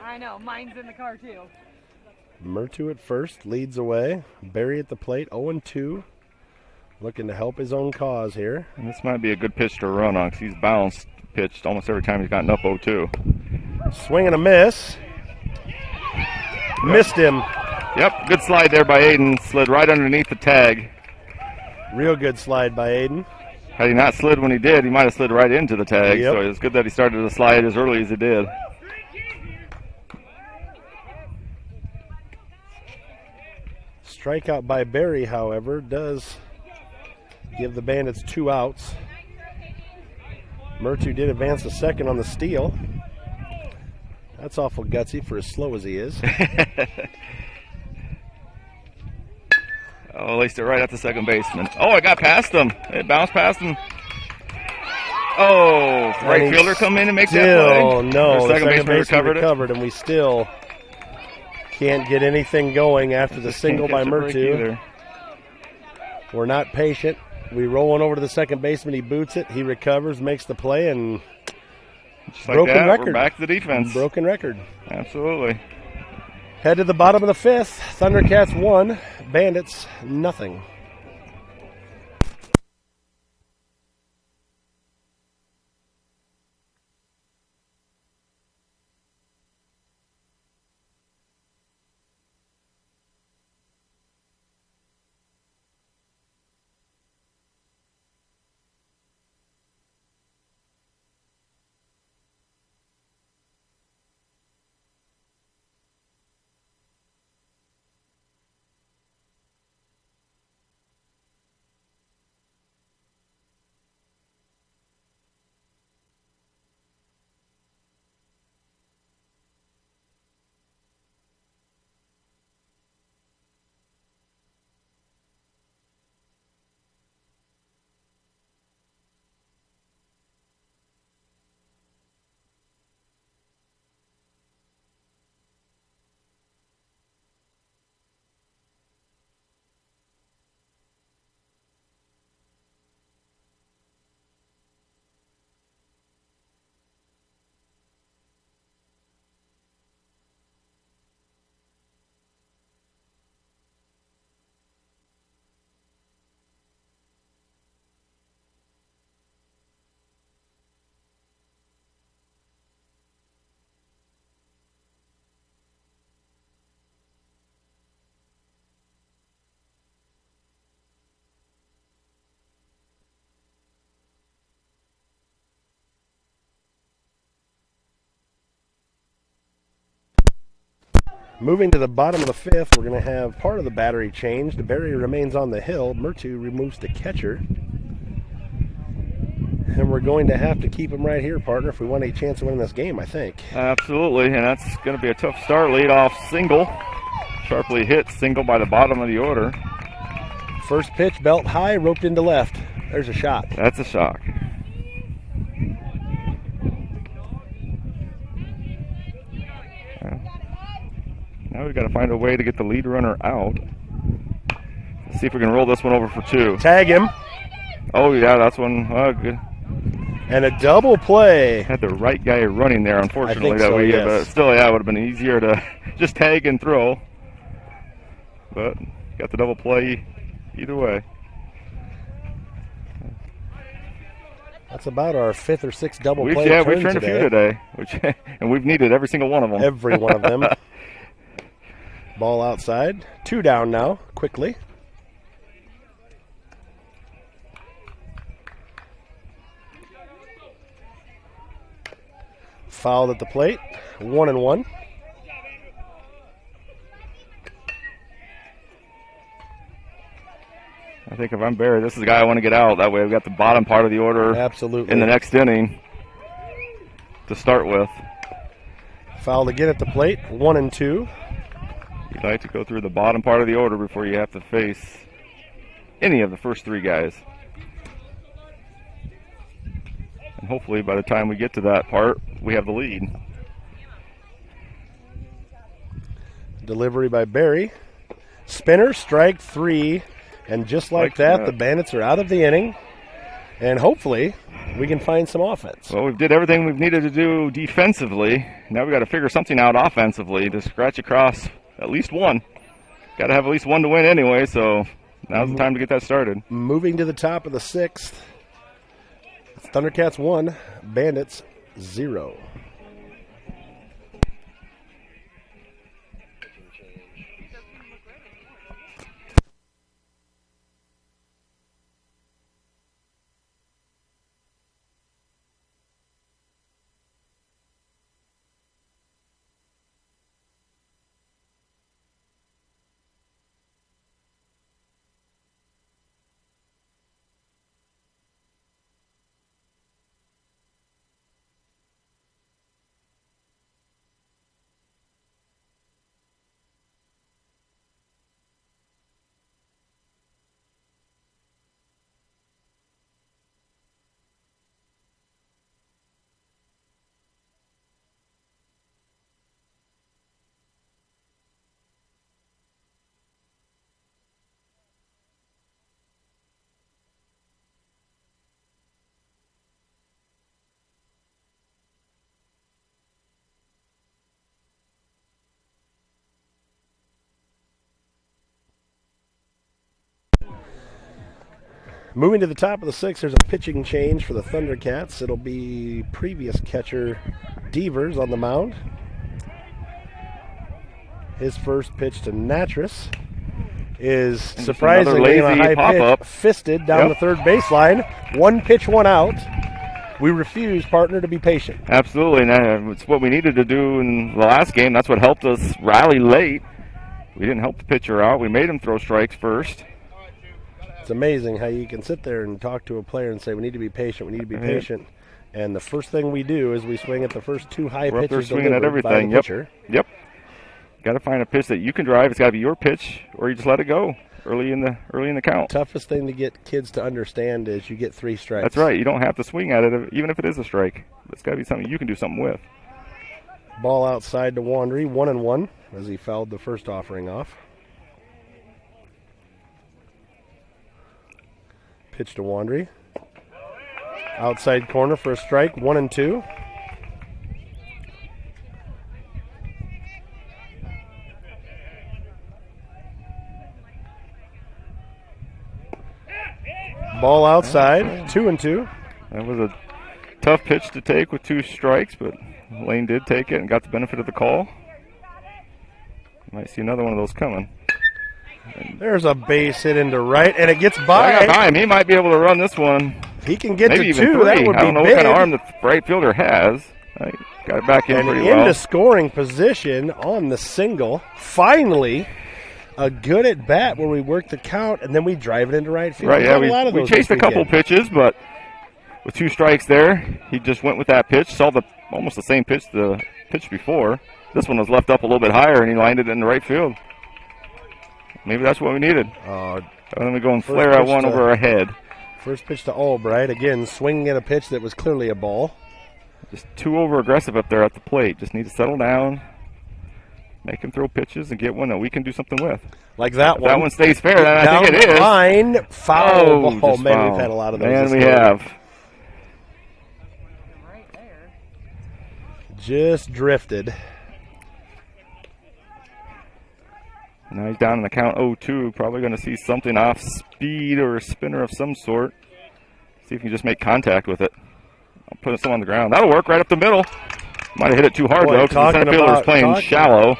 I know, mine's in the car too. Mertu at first, leads away. Barry at the plate, 0-2. Looking to help his own cause here. And this might be a good pitch to run on because he's bounced pitched almost every time he's gotten up 0-2. Swing and a miss. Missed him. Yep, good slide there by Aiden. Slid right underneath the tag. Real good slide by Aiden. Had he not slid when he did, he might have slid right into the tag. Yep. So it's good that he started to slide as early as he did. Strikeout by Barry, however, does give the Bandits 2 outs. Mertu did advance a second on the steal. That's awful gutsy for as slow as he is. Oh, laced it right at the second baseman. Oh, it got past him. It bounced past him. Oh, right fielder come in and make that play. No, the second baseman recovered it. And we still can't get anything going after the single by Mertu. We're not patient. We roll on over to the second baseman. He boots it. He recovers, makes the play, and just like broken record. We're back to the defense. Broken record. Absolutely. Head to the bottom of the fifth. Thundercats 1, Bandits nothing. Moving to the bottom of the fifth, we're going to have part of the battery changed. Barry remains on the hill. Mertu removes the catcher. And we're going to have to keep him right here, partner, if we want a chance of winning this game, I think. Absolutely, and that's going to be a tough start. Lead off single. Sharply hit single by the bottom of the order. First pitch, belt high, roped into left. There's a shot. That's a shock. Now we've got to find a way to get the lead runner out. Let's see if we can roll this one over for 2. Tag him. Oh, yeah, that's one. Oh, good. And a double play. Had the right guy running there, unfortunately. I think so, yes. But still, yeah, it would have been easier to just tag and throw. But got the double play either way. That's about our 5th or 6th double We've play turned turn a few today, and we've needed every single one of them. Every one of them. Ball outside. 2 down now, quickly. Fouled at the plate. 1-1. I think if I'm Barry, this is the guy I want to get out. That way we've got the bottom part of the order Absolutely. in the next inning to start with. Fouled again at the plate. 1-2. You'd like to go through the bottom part of the order before you have to face any of the first 3 guys. And hopefully by the time we get to that part, we have the lead. Delivery by Barry. Spinner, strike 3. And just like that, the Bandits are out of the inning. And hopefully we can find some offense. Well, we did everything we've needed to do defensively. Now we've got to figure something out offensively to scratch across at least one. Got to have at least one to win anyway, so now's the time to get that started. Moving to the top of the 6th. Thundercats 1, Bandits 0. Moving to the top of the 6th, there's a pitching change for the Thundercats. It'll be previous catcher Devers on the mound. His first pitch to Natras is surprisingly a high pitch, fisted down the third baseline. 1 pitch, 1 out. We refuse, partner, to be patient. Absolutely, and it's what we needed to do in the last game. That's what helped us rally late. We didn't help the pitcher out. We made him throw strikes first. It's amazing how you can sit there and talk to a player and say, we need to be patient, we need to be patient. And the first thing we do is we swing at the first 2 high pitches. We're swinging at everything. Yep. Got to find a pitch that you can drive. It's got to be your pitch, or you just let it go early in the count. Toughest thing to get kids to understand is you get 3 strikes. That's right. You don't have to swing at it, even if it is a strike. It's got to be something you can do something with. Ball outside to Wandry, 1-1, as he fouled the first offering off. Pitch to Wandry. Outside corner for a strike, 1-2. Ball outside, 2-2. That was a tough pitch to take with 2 strikes, but Lane did take it and got the benefit of the call. Might see another one of those coming. There's a base hit into right, and it gets by. He might be able to run this one. He can get maybe to even 2. 3. That would be I don't know big. what kind of arm the right fielder has. Got it back in and pretty into well. scoring position on the single. Finally, a good at bat where we work the count and then we drive it into right field. Right, yeah, we chased a couple pitches, but with 2 strikes there, he just went with that pitch. Saw almost the same pitch the pitch before. This one was left up a little bit higher, and he lined it in the right field. Maybe that's what we needed. And then we go and flare out one over our head. First pitch to Albright. Again, swinging at a pitch that was clearly a ball. Just too over-aggressive up there at the plate. Just need to settle down, make him throw pitches, and get one that we can do something with. Like that If one. that one stays fair, then I Down think it is. line, foul ball. Just Man, foul. we've had a lot of those. Man, this we morning. have. Right there. Just drifted. Now he's down in the count 0-2. Probably going to see something off speed or a spinner of some sort. See if he can just make contact with it. I'll put some on the ground. That'll work right up the middle. Might have hit it too hard, Boy, though, because the center fielder was playing shallow.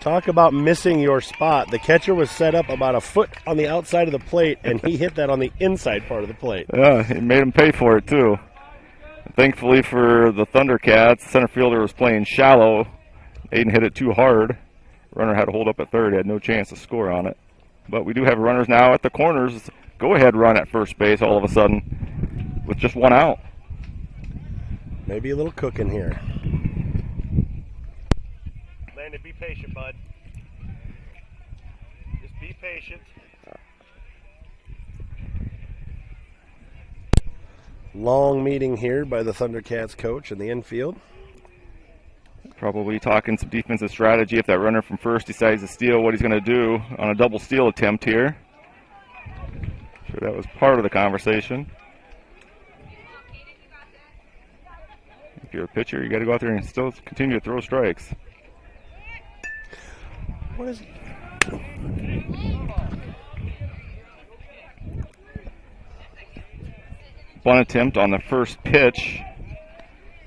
Talk about missing your spot. The catcher was set up about a foot on the outside of the plate, and he hit that on the inside part of the plate. Yeah, it made him pay for it, too. Thankfully for the Thundercats, the center fielder was playing shallow. Aiden hit it too hard. Runner had to hold up at third. He had no chance to score on it. But we do have runners now at the corners. Go-ahead run at first base all of a sudden with just one out. Maybe a little cooking here. Landon, be patient, bud. Just be patient. Long meeting here by the Thundercats coach in the infield. Probably talking some defensive strategy if that runner from first decides to steal, what he's going to do on a double steal attempt here. Sure, that was part of the conversation. If you're a pitcher, you got to go out there and still continue to throw strikes. What is? Bunt attempt on the first pitch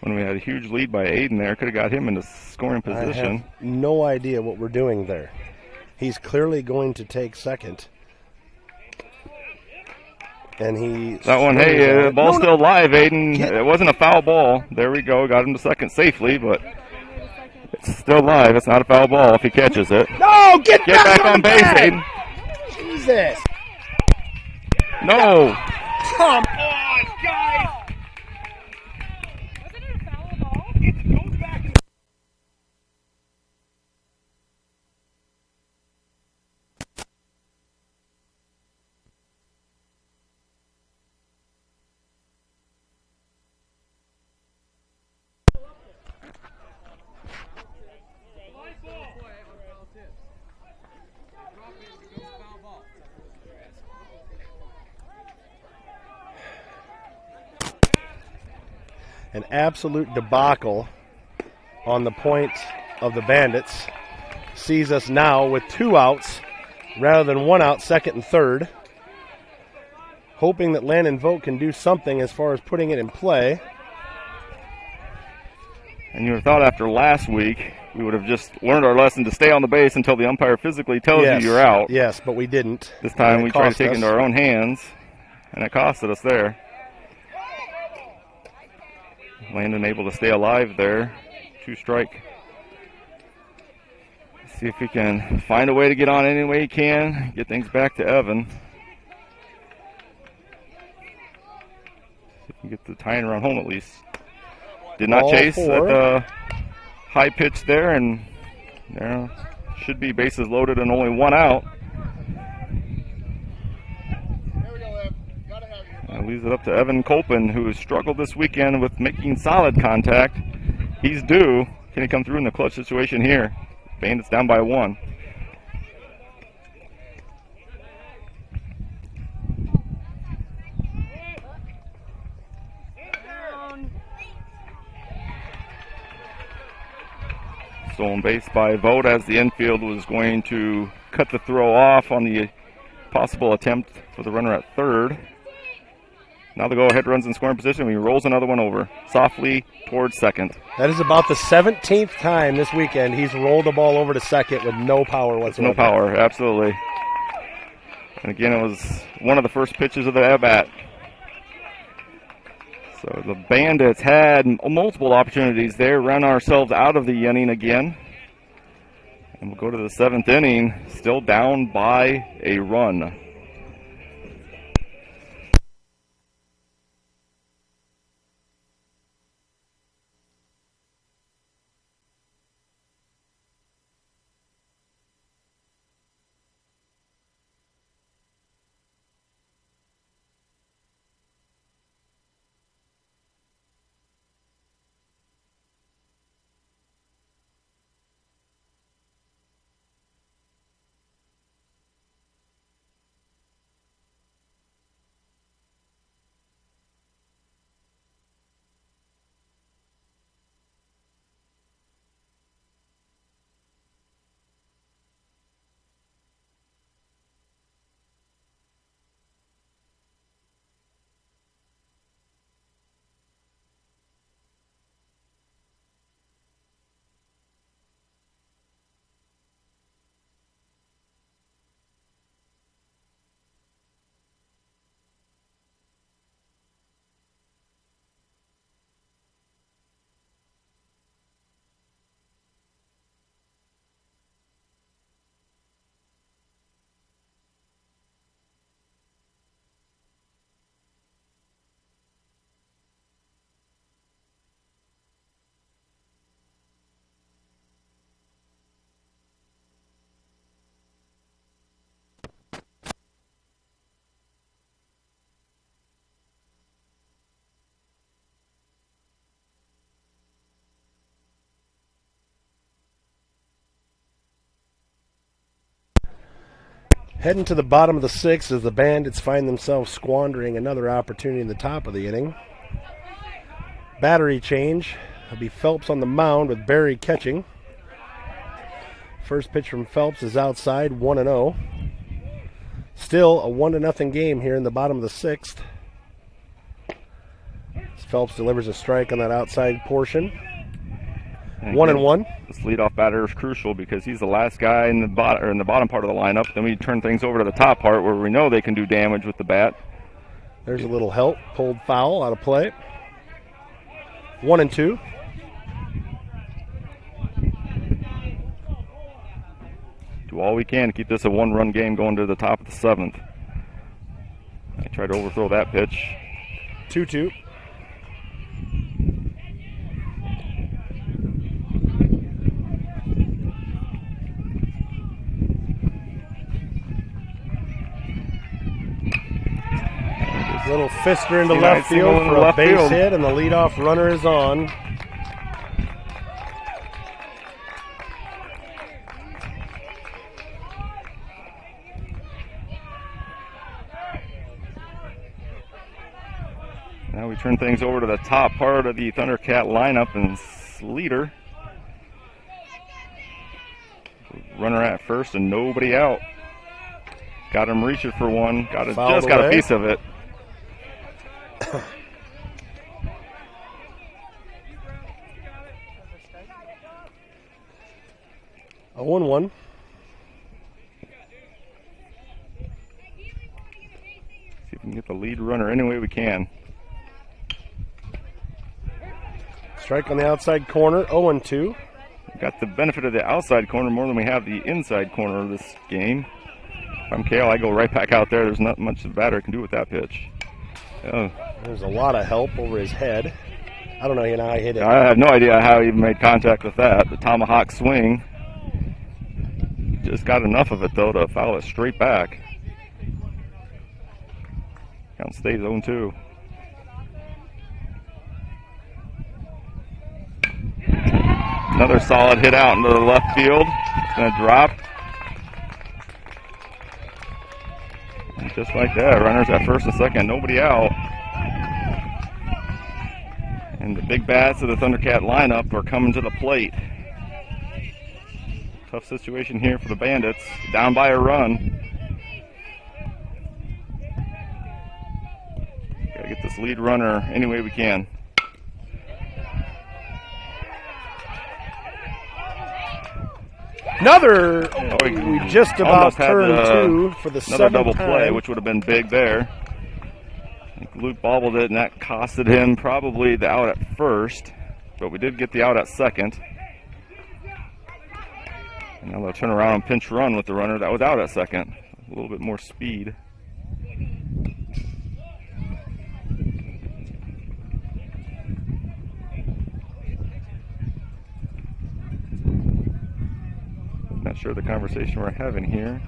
when we had a huge lead by Aiden there. Could have got him into scoring position. I have no idea what we're doing there. He's clearly going to take second. And he... That one, hey, the ball's still live, Aiden. It wasn't a foul ball. There we go. Got him to second safely, but it's still live. It's not a foul ball if he catches it. No, get back on base, Aiden. Jesus. No. Come on, guys! Wasn't it a foul ball? It goes back. An absolute debacle on the point of the Bandits. Sees us now with 2 outs rather than 1 out, second and third. Hoping that Landon Vogt can do something as far as putting it in play. And you would have thought after last week we would have just learned our lesson to stay on the base until the umpire physically tells you you're out. Yes, but we didn't. This time we tried to take it into our own hands, and it costed us there. Landon able to stay alive there. 2 strike. See if he can find a way to get on any way he can. Get things back to Evan. See if he can get the tying run home at least. Did not chase at the high pitch there, and there should be bases loaded and only 1 out. Leaves it up to Evan Colpin, who has struggled this weekend with making solid contact. He's due. Can he come through in the clutch situation here? Bandits down by 1. Stolen base by Vogt as the infield was going to cut the throw off on the possible attempt for the runner at third. Now the go-ahead runs in scoring position. He rolls another one over softly towards second. That is about the 17th time this weekend he's rolled the ball over to second with no power whatsoever. No power, absolutely. And again, it was one of the first pitches of the at-bat. So the Bandits had multiple opportunities there, run ourselves out of the inning again. And we'll go to the 7th inning, still down by a run. Heading to the bottom of the sixth as the Bandits find themselves squandering another opportunity in the top of the inning. Battery change. It'll be Phelps on the mound with Barry catching. First pitch from Phelps is outside, 1-0. Still a 1-0 game here in the bottom of the sixth. Phelps delivers a strike on that outside portion. 1-1. This leadoff batter is crucial because he's the last guy in the bottom part of the lineup. Then we turn things over to the top part where we know they can do damage with the bat. There's a little help. Pulled foul out of play. 1-2. Do all we can to keep this a one-run game going to the top of the seventh. I tried to overthrow that pitch. 2-2. Little fister into left field for a base hit, and the leadoff runner is on. Now we turn things over to the top part of the Thundercat lineup, and Sleater. Runner at first and nobody out. Got him reaching for one. Got a piece of it. A 1-1. See if we can get the lead runner any way we can. Strike on the outside corner, 0-2. We've got the benefit of the outside corner more than we have the inside corner of this game. If I'm Kale, I go right back out there. There's not much the batter can do with that pitch. Oh. There's a lot of help over his head. I don't know how he hit it. I have no idea how he even made contact with that. The tomahawk swing. Just got enough of it, though, to foul it straight back. Count stays 0-2. Another solid hit out into the left field. It's going to drop. And just like that, runners at first and second, nobody out. And the big bats of the Thundercat lineup are coming to the plate. Tough situation here for the Bandits. Down by a run. Gotta get this lead runner any way we can. Another, we just about turned two for the another seventh double time. play, which would have been big there. I think Luke bobbled it, and that costed him probably the out at first, but we did get the out at second. And now they'll turn around and pinch run with the runner that was out at second. A little bit more speed. Not sure the conversation we're having here.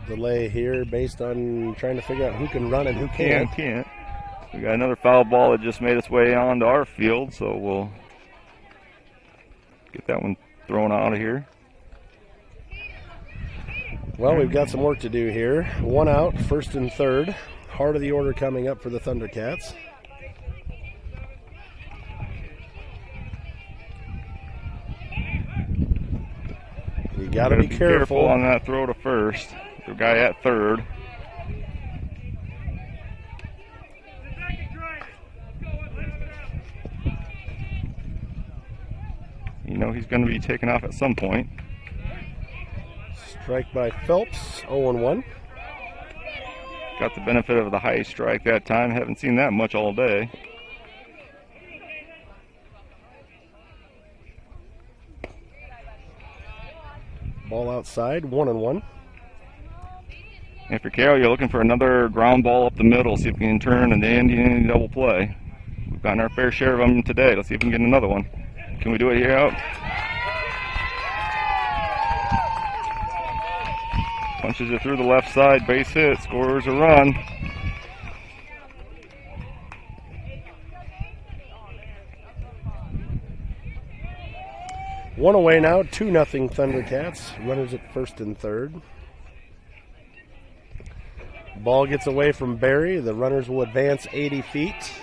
Delay here based on trying to figure out who can run and who can't. We got another foul ball that just made its way onto our field, so we'll get that one thrown out of here. Well, we've got some work to do here. One out, first and third. Heart of the order coming up for the Thundercats. You gotta be careful on that throw to first. The guy at third. You know he's going to be taken off at some point. Strike by Phelps, 0-1. Got the benefit of the high strike that time. Haven't seen that much all day. Ball outside, 1-1. If you're Carroll, you're looking for another ground ball up the middle. See if we can turn an Indian double play. We've gotten our fair share of them today. Let's see if we can get another one. Can we do it here out? Punches it through the left side, base hit, scores a run. One away now, 2-0 Thundercats. Runners at first and third. Ball gets away from Barry. The runners will advance 80 feet.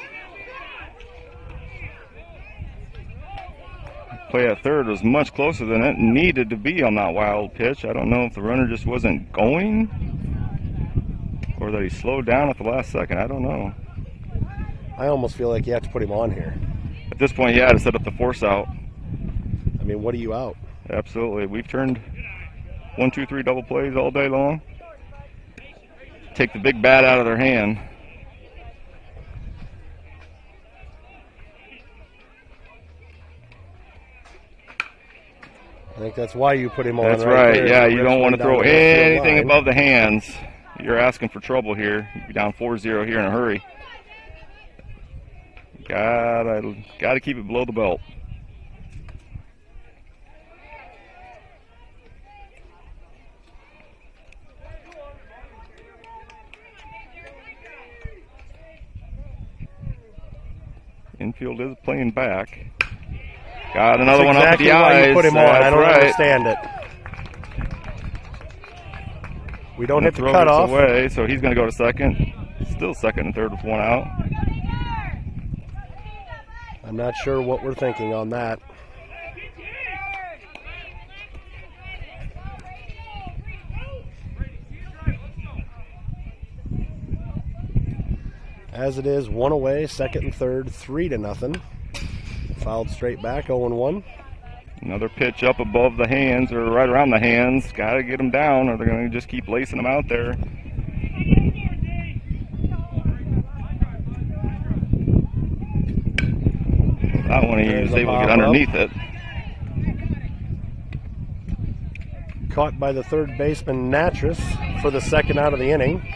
Play at third was much closer than it needed to be on that wild pitch. I don't know if the runner just wasn't going or that he slowed down at the last second. I don't know. I almost feel like you have to put him on here. At this point, yeah, to set up the force out. I mean, what are you out? Absolutely. We've turned 1, 2, 3 double plays all day long. Take the big bat out of their hand. I think that's why you put him on. That's right. There. Yeah, you don't want to throw anything line. above the hands. You're asking for trouble here. You'd be down 4-0 here in a hurry. Gotta keep it below the belt. Infield is playing back. Got another one up at the eyes. You put him on. I don't right. understand it. We don't hit the cutoff. Away, so he's going to go to second. Still second and third with one out. I'm not sure what we're thinking on that. As it is, one away, second and third, 3-0. Fouled straight back, 0-1. Another pitch up above the hands or right around the hands. Got to get them down or they're going to just keep lacing them out there. That one he was able to get underneath it. Caught by the third baseman, Natras, for the second out of the inning.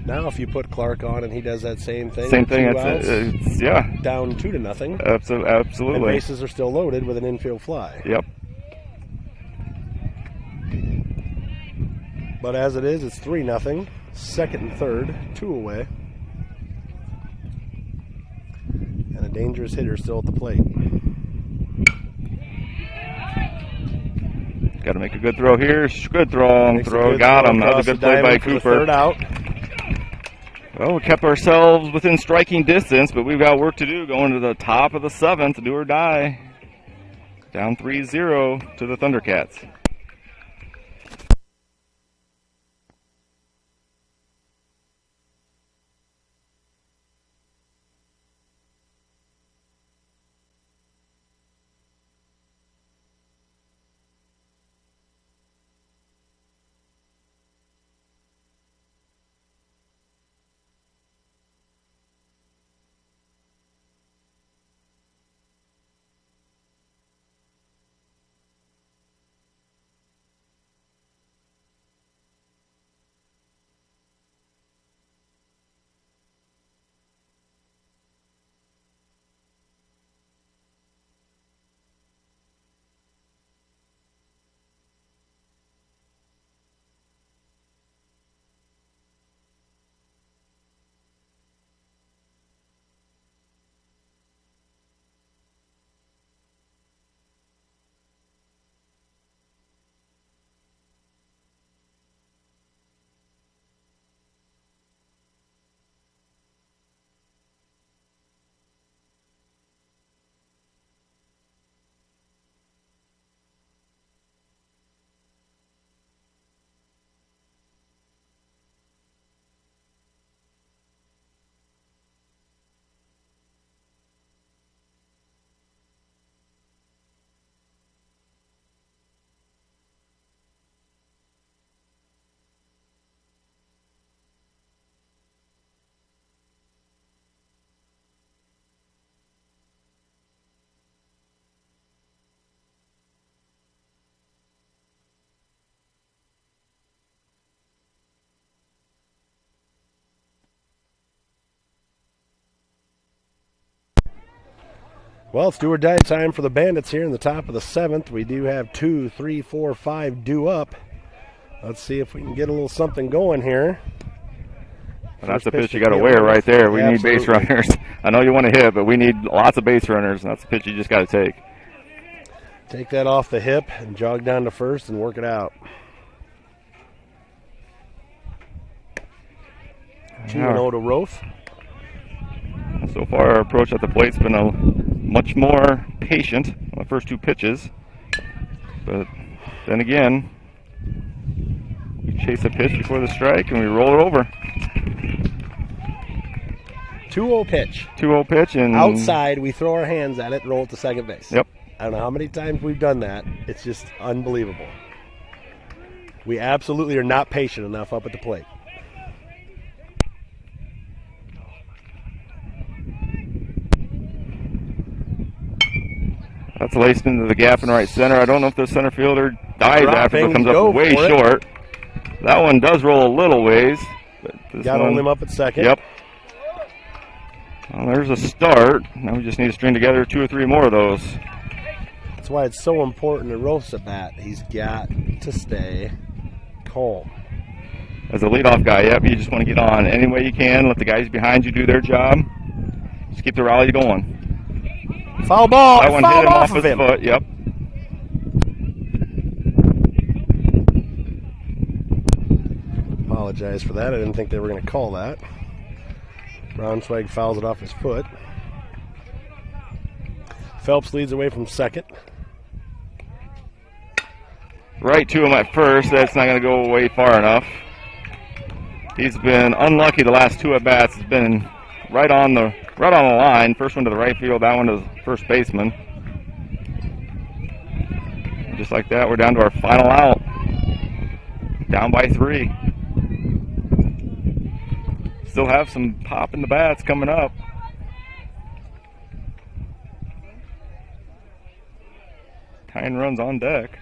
Now if you put Clark on and he does that same thing. Same thing. It's yeah. Down 2-0. Absolutely. And bases are still loaded with an infield fly. Yep. But as it is, it's 3-0. Second and third, 2 away. And a dangerous hitter still at the plate. Got to make a good throw here. Good throw. Got him. That was a good play by Cooper. Third out. Well, we kept ourselves within striking distance, but we've got work to do going to the top of the 7th, do or die. Down 3-0 to the Thundercats. Well, it's do or die time for the Bandits here in the top of the 7th. We do have 2, 3, 4, 5 due up. Let's see if we can get a little something going here. That's the pitch you got to wear right there. We need base runners. I know you want to hit, but we need lots of base runners, and that's the pitch you just got to take. Take that off the hip and jog down to first and work it out. 2-0 to Roth. So far, our approach at the plate's been a much more patient on the first 2 pitches. But then again, we chase a pitch before the strike and we roll it over. 2-0 pitch. 2-0 pitch, and outside, we throw our hands at it, roll it to second base. Yep. I don't know how many times we've done that. It's just unbelievable. We absolutely are not patient enough up at the plate. That's laced into the gap in right center. I don't know if the center fielder dives after it comes up way short. That one does roll a little ways. Got to hold him up at second. Yep. Well, there's a start. Now we just need to string together 2 or 3 more of those. That's why it's so important to Roth's at bat. He's got to stay calm. As a leadoff guy, yep, you just want to get on any way you can. Let the guys behind you do their job. Just keep the rally going. Foul ball. That one hit him off his foot. Yep. Apologize for that. I didn't think they were going to call that. Braunschweig fouls it off his foot. Phelps leads away from second. Right to him at first. That's not going to go away far enough. He's been unlucky the last 2 at-bats. Has been right on the line. First one to the right field, that one to the first baseman. Just like that, we're down to our final out. Down by 3. Still have some pop in the bats coming up. Tying runs on deck.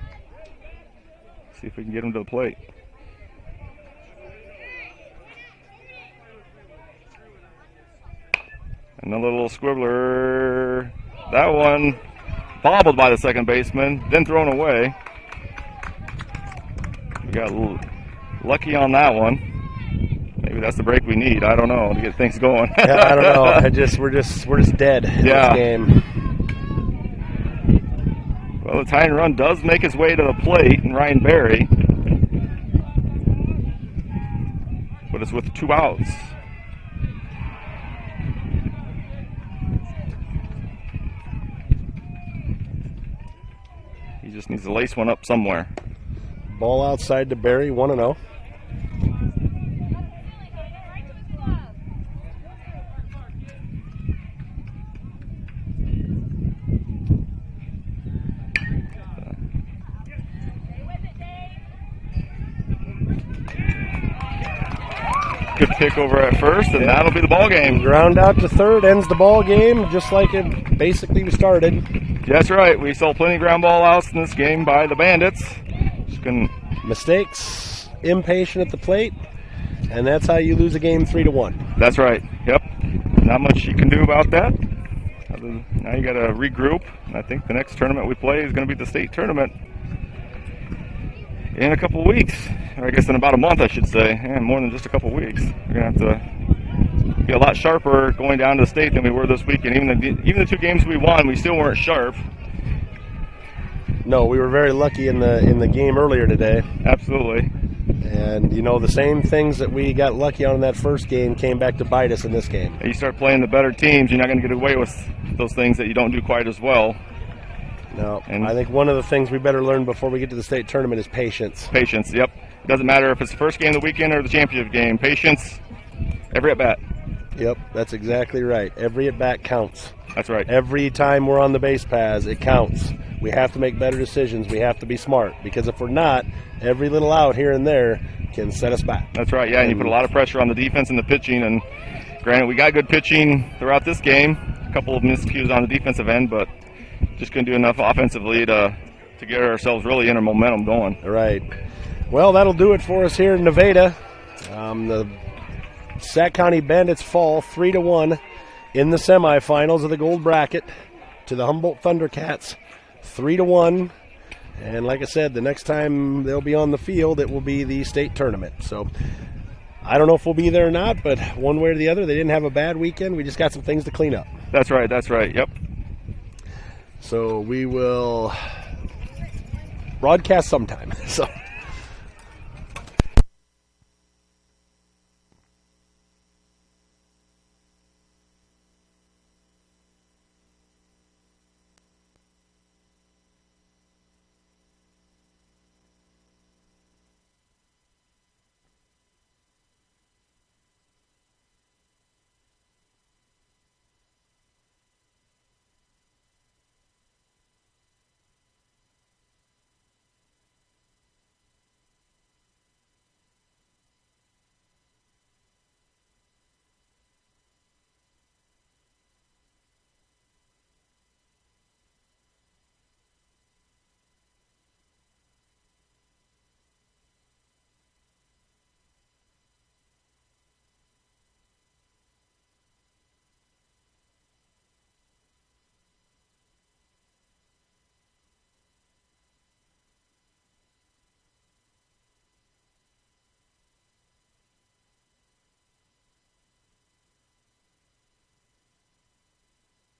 See if we can get him to the plate. Another little squibbler. That one bobbled by the second baseman, then thrown away. We got lucky on that one. Maybe that's the break we need. I don't know, to get things going. Yeah, I don't know. We're just dead in this game. Well, the tying run does make its way to the plate, and Ryan Berry. But it's with 2 outs. He just needs to lace one up somewhere. Ball outside to Berry, 1-0. Good pick over at first, and that'll be the ball game. Ground out to third, ends the ball game, just like it basically started. That's right. We saw plenty of ground ball outs in this game by the Bandits. Mistakes, impatient at the plate, and that's how you lose a game 3-1. That's right. Yep. Not much you can do about that. Now you got to regroup. I think the next tournament we play is going to be the state tournament in a couple of weeks. Or I guess in about a month, I should say. And more than just a couple of weeks. We're going to have to be a lot sharper going down to the state than we were this weekend. Even the 2 games we won, we still weren't sharp. No, we were very lucky in the game earlier today. Absolutely. And, you know, the same things that we got lucky on in that first game came back to bite us in this game. You start playing the better teams, you're not going to get away with those things that you don't do quite as well. No, and I think one of the things we better learn before we get to the state tournament is patience. Patience, yep. It doesn't matter if it's the first game of the weekend or the championship game. Patience, every at-bat. Yep, that's exactly right. Every at-bat counts. That's right. Every time we're on the base paths, it counts. We have to make better decisions. We have to be smart, because if we're not, every little out here and there can set us back. That's right, yeah, and you put a lot of pressure on the defense and the pitching, and granted, we got good pitching throughout this game. A couple of miscues on the defensive end, but just couldn't do enough offensively to get ourselves really in our momentum going. Right. Well, that'll do it for us here in Nevada. The Sac County Bandits fall 3-1 in the semifinals of the gold bracket to the Humboldt Thundercats, 3-1. And like I said, the next time they'll be on the field, it will be the state tournament. So I don't know if we'll be there or not, but one way or the other, they didn't have a bad weekend. We just got some things to clean up. That's right. That's right. Yep. So we will broadcast sometime. So.